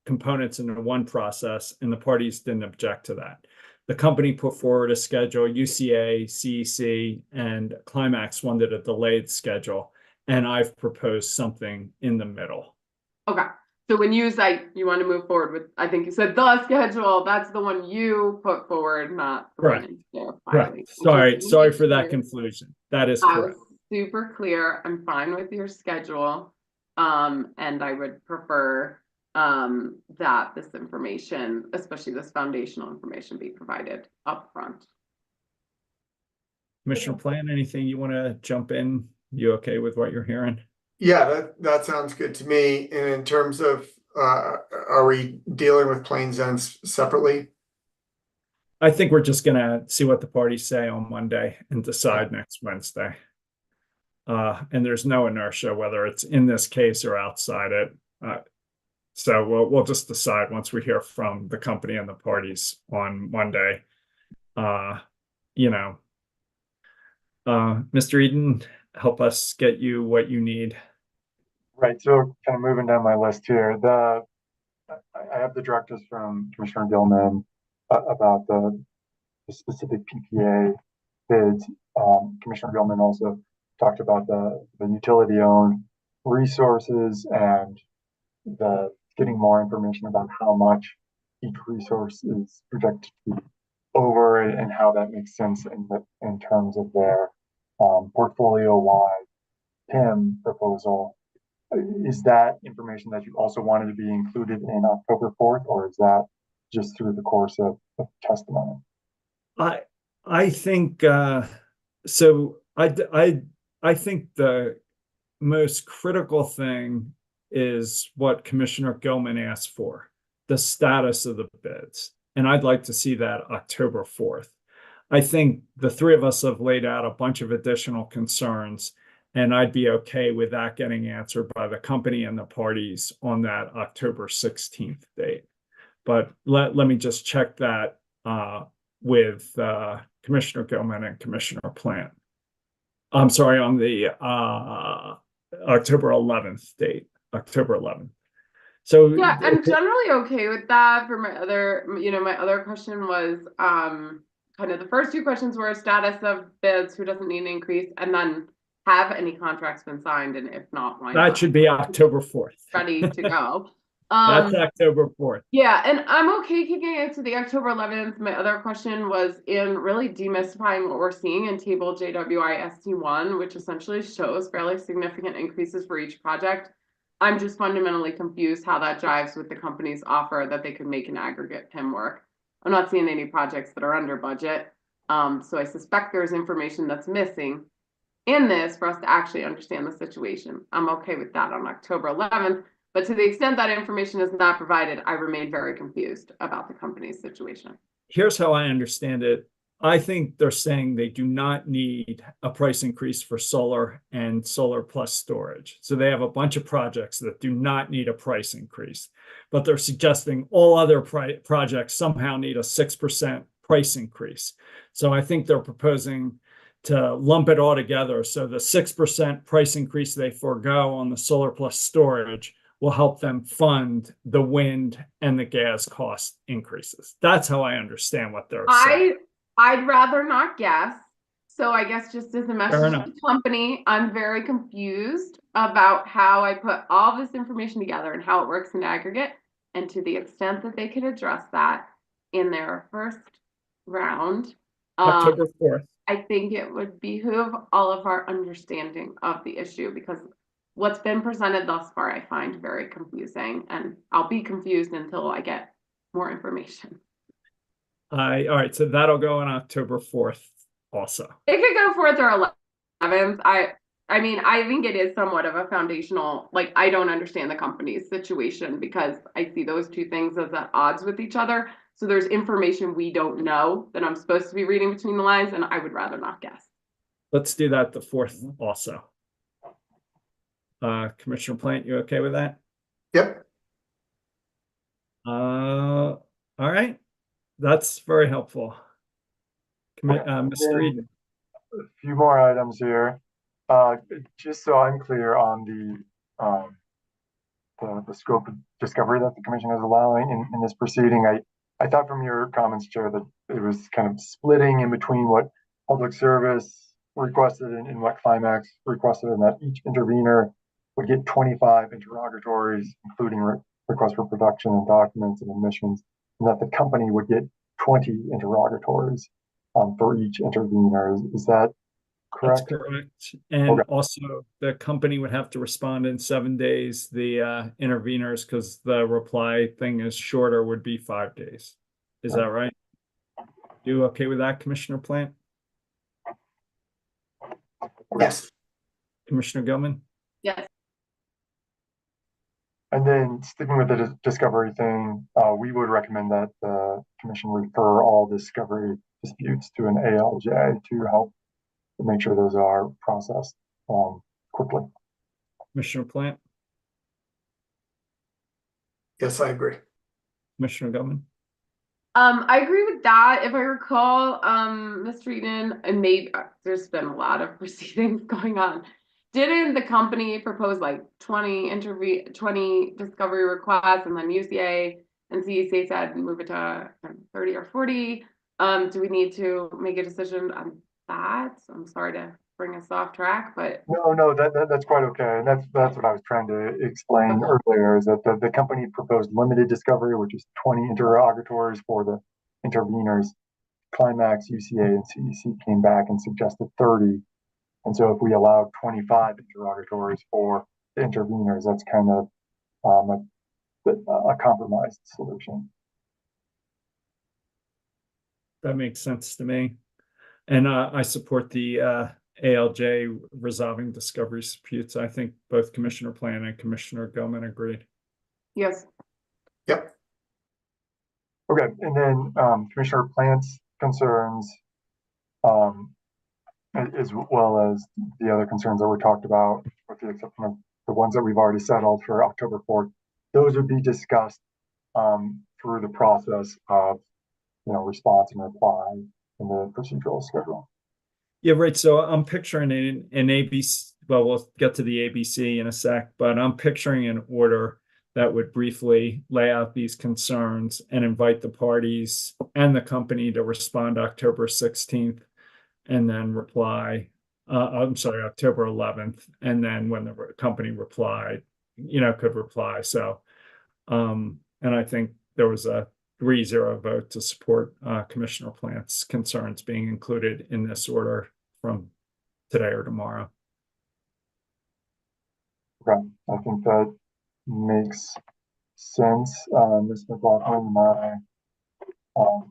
components into one process, and the parties didn't object to that. The company put forward a schedule. UCA, CEC, and Climax wanted a delayed schedule, and I've proposed something in the middle. Okay. So when you say you want to move forward with, I think you said the schedule, that's the one you put forward, not the Correct. one in their Right. filing. Sorry for that confusion. That is I correct. was super clear. I'm fine with your schedule. And I would prefer that this information, especially this foundational information, be provided upfront. Commissioner Plan, anything you want to jump in? You okay with what you're hearing? Yeah, that sounds good to me. And in terms of, are we dealing with Plains End separately? I think we're just gonna see what the parties say on Monday and decide next Wednesday. And there's no inertia whether it's in this case or outside it. So we'll just decide once we hear from the company and the parties on Monday. Mr. Eden, help us get you what you need. Right. So kind of moving down my list here, I have the directives from Commissioner Gilman about the specific PPA bids. Commissioner Gilman also talked about the utility-owned resources and the getting more information about how much each resource is projected to be over and how that makes sense in terms of their portfolio-wide PIM proposal. Is that information that you also wanted to be included in October 4th, or is that just through the course of testimony? I think so. I think the most critical thing is what Commissioner Gilman asked for, the status of the bids. And I'd like to see that October 4th. I think the three of us have laid out a bunch of additional concerns, and I'd be okay with that getting answered by the company and the parties on that October 16th date. But let me just check that with Commissioner Gilman and Commissioner Plant. I'm sorry, on the October 11th date, October 11th. So yeah, I'm generally okay with that. For my other question was kind of the first two questions were status of bids, who doesn't need an increase, and then have any contracts been signed, and if not, why not? That should be October 4th. Ready to go. That's October 4th. Yeah, and I'm okay kicking it to the October 11th. My other question was in really demystifying what we're seeing in table JWI-ST1, which essentially shows fairly significant increases for each project. I'm just fundamentally confused how that jives with the company's offer that they could make an aggregate PIM work. I'm not seeing any projects that are under budget. So I suspect there's information that's missing in this for us to actually understand the situation. I'm okay with that on October 11th. But to the extent that information is not provided, I remain very confused about the company's situation. Here's how I understand it. I think they're saying they do not need a price increase for solar and solar plus storage. So they have a bunch of projects that do not need a price increase, but they're suggesting all other projects somehow need a 6% price increase. So I think they're proposing to lump it all together. So the 6% price increase they forego on the solar plus storage will help them fund the wind and the gas cost increases. That's how I understand what they're saying. I'd rather not guess. So I guess just as a message to the company, I'm very confused about how I put all this information together and how it works in aggregate. And to the extent that they could address that in their first round, October 4th. I think it would behoove all of our understanding of the issue, because what's been presented thus far, I find very confusing, and I'll be confused until I get more information. All right, so that'll go on October 4th also. It could go 4th or 11th. I mean, I think it is somewhat of a foundational, like, I don't understand the company's situation because I see those two things as at odds with each other. So there's information we don't know that I'm supposed to be reading between the lines, and I would rather not guess. Let's do that the 4th also. Commissioner Plant, you okay with that? Yep. All right. That's very helpful. Mr. Eden. A few more items here. Just so I'm clear on the scope of discovery that the commission is allowing in this proceeding, I thought from your comments, Chair, that it was kind of splitting in between what public service requested and what Climax requested, and that each intervener would get 25 interrogatories, including requests for production and documents and admissions, and that the company would get 20 interrogatories for each intervener. Is that correct? That's correct. And also the company would have to respond in 7 days. The interveners, because the reply thing is shorter, would be 5 days. Is that right? You okay with that, Commissioner Plant? Yes. Commissioner Gilman? Yes. And then sticking with the discovery thing, we would recommend that the commission refer all discovery disputes to an ALJ to help make sure those are processed quickly. Commissioner Plant? Yes, I agree. Commissioner Gilman? I agree with that. If I recall, Mr. Eden, and maybe there's been a lot of proceedings going on. Didn't the company propose like 20 discovery requests, and then UCA and CEC said move it to 30 or 40. Do we need to make a decision on that? I'm sorry to bring us off track, but No, that's quite okay. And that's what I was trying to explain earlier, is that the company proposed limited discovery, which is 20 interrogatories for the interveners. Climax, UCA, and CEC came back and suggested 30. And so if we allowed 25 interrogatories for the interveners, that's kind of a compromised solution. That makes sense to me. And I support the ALJ resolving discovery disputes. I think both Commissioner Plant and Commissioner Gilman agreed. yes. Yep. Okay, and then Commissioner Plant's concerns, as well as the other concerns that were talked about, with the exception of the ones that we've already settled for October 4th, those would be discussed through the process of, response and reply in the procedural schedule. Yeah, right. So I'm picturing an ABC. Well, we'll get to the ABC in a sec, but I'm picturing an order that would briefly lay out these concerns and invite the parties and the company to respond October 16th and then reply. I'm sorry, October 11th. And then when the company replied, could reply. So, and I think there was a 3-0 vote to support Commissioner Plant's concerns being included in this order from today or tomorrow. Okay, I think that makes sense. Ms. McLaughlin, well,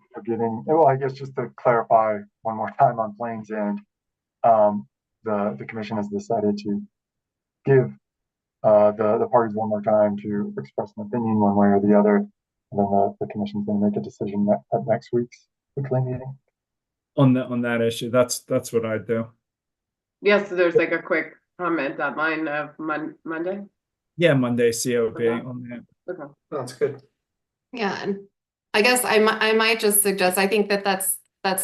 I guess just to clarify one more time on Plains End, the commission has decided to give the parties one more time to express an opinion one way or the other. And then the commission's going to make a decision at next week's weekly meeting. On that issue, that's what I'd do. Yes, so there's like a quick comment deadline of Monday. Yeah, Monday COB Okay. on that. Okay. That's good. Yeah, and I guess I might just suggest, I think that's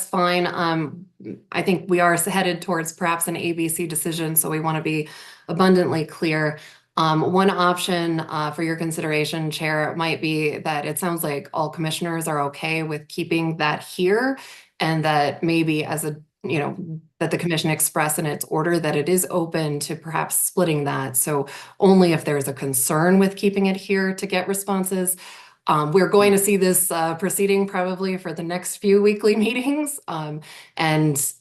fine. I think we are headed towards perhaps an ABC decision, so we want to be abundantly clear. One option for your consideration, Chair, might be that it sounds like all commissioners are okay with keeping that here, and that maybe as a, that the commission express in its order that it is open to perhaps splitting that. So only if there's a concern with keeping it here to get responses. We're going to see this proceeding probably for the next few weekly meetings. And,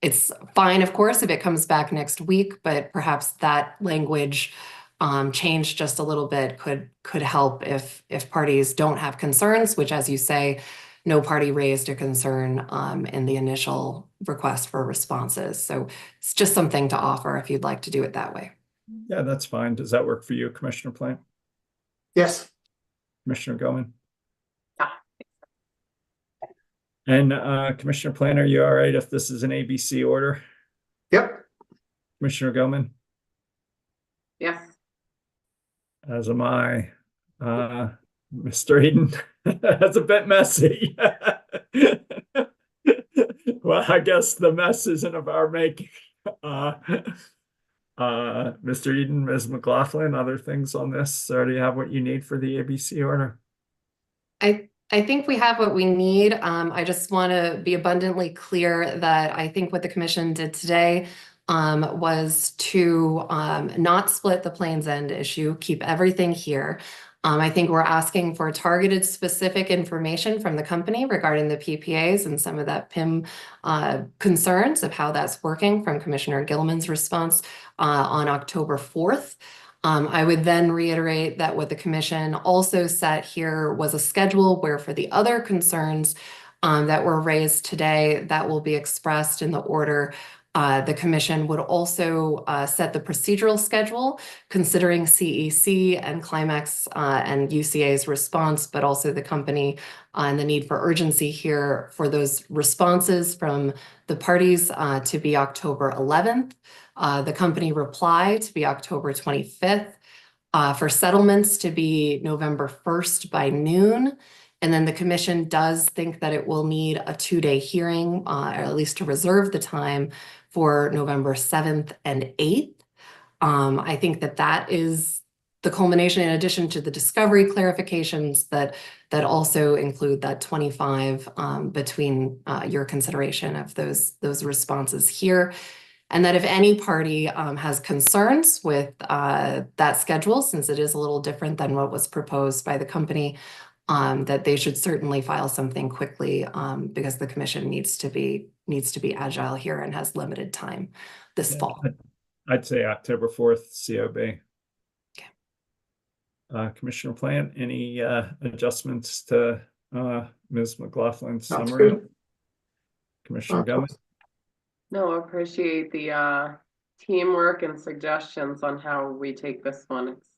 it's fine, of course, if it comes back next week, but perhaps that language change just a little bit could help if parties don't have concerns, which, as you say, no party raised a concern in the initial request for responses. So it's just something to offer if you'd like to do it that way. Yeah, that's fine. Does that work for you, Commissioner Plant? Yes. Commissioner Gilman? Yeah. And Commissioner Plant, are you all right if this is an ABC order? Yep. Commissioner Gilman? Yes. As am I. Mr. Eden, that's a bit messy. Well, I guess the mess isn't of our making. Mr. Eden, Ms. McLaughlin, other things on this? Or do you have what you need for the ABC order? I think we have what we need. I just want to be abundantly clear that I think what the commission did today was to not split the Plains End issue, keep everything here. I think we're asking for targeted specific information from the company regarding the PPAs and some of that PIM concerns of how that's working from Commissioner Gilman's response on October 4th. I would then reiterate that what the commission also set here was a schedule where for the other concerns that were raised today that will be expressed in the order, the commission would also set the procedural schedule considering CEC and Climax and UCA's response, but also the company and the need for urgency here for those responses from the parties to be October 11th. The company reply to be October 25th, for settlements to be November 1st by noon. And then the commission does think that it will need a 2-day hearing, or at least to reserve the time for November 7th and 8th. I think that is the culmination, in addition to the discovery clarifications that also include that 25 between your consideration of those responses here. And that if any party has concerns with that schedule, since it is a little different than what was proposed by the company, that they should certainly file something quickly because the commission needs to be agile here and has limited time this fall. I'd say October 4th, COB. Okay. Commissioner Plant, any adjustments to Ms. McLaughlin's Sounds summary? good. Commissioner Gomez? No, I appreciate the teamwork and suggestions on how we take this one. It's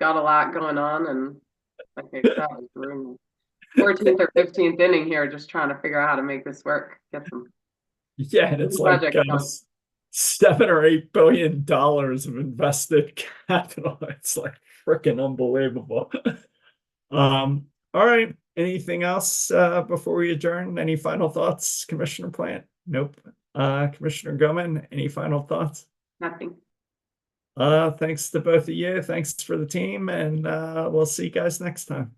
got a lot going on, and like I said, we're in the 14th or 15th inning here, just trying to figure out how to make this work. Get some Yeah, and it's like projects done. $7 or $8 billion of invested capital. It's like freaking unbelievable. All right. Anything else before we adjourn? Any final thoughts, Commissioner Plant? Nope. Commissioner Goman, any final thoughts? Nothing. Thanks to both of you. Thanks for the team, and we'll see you guys next time.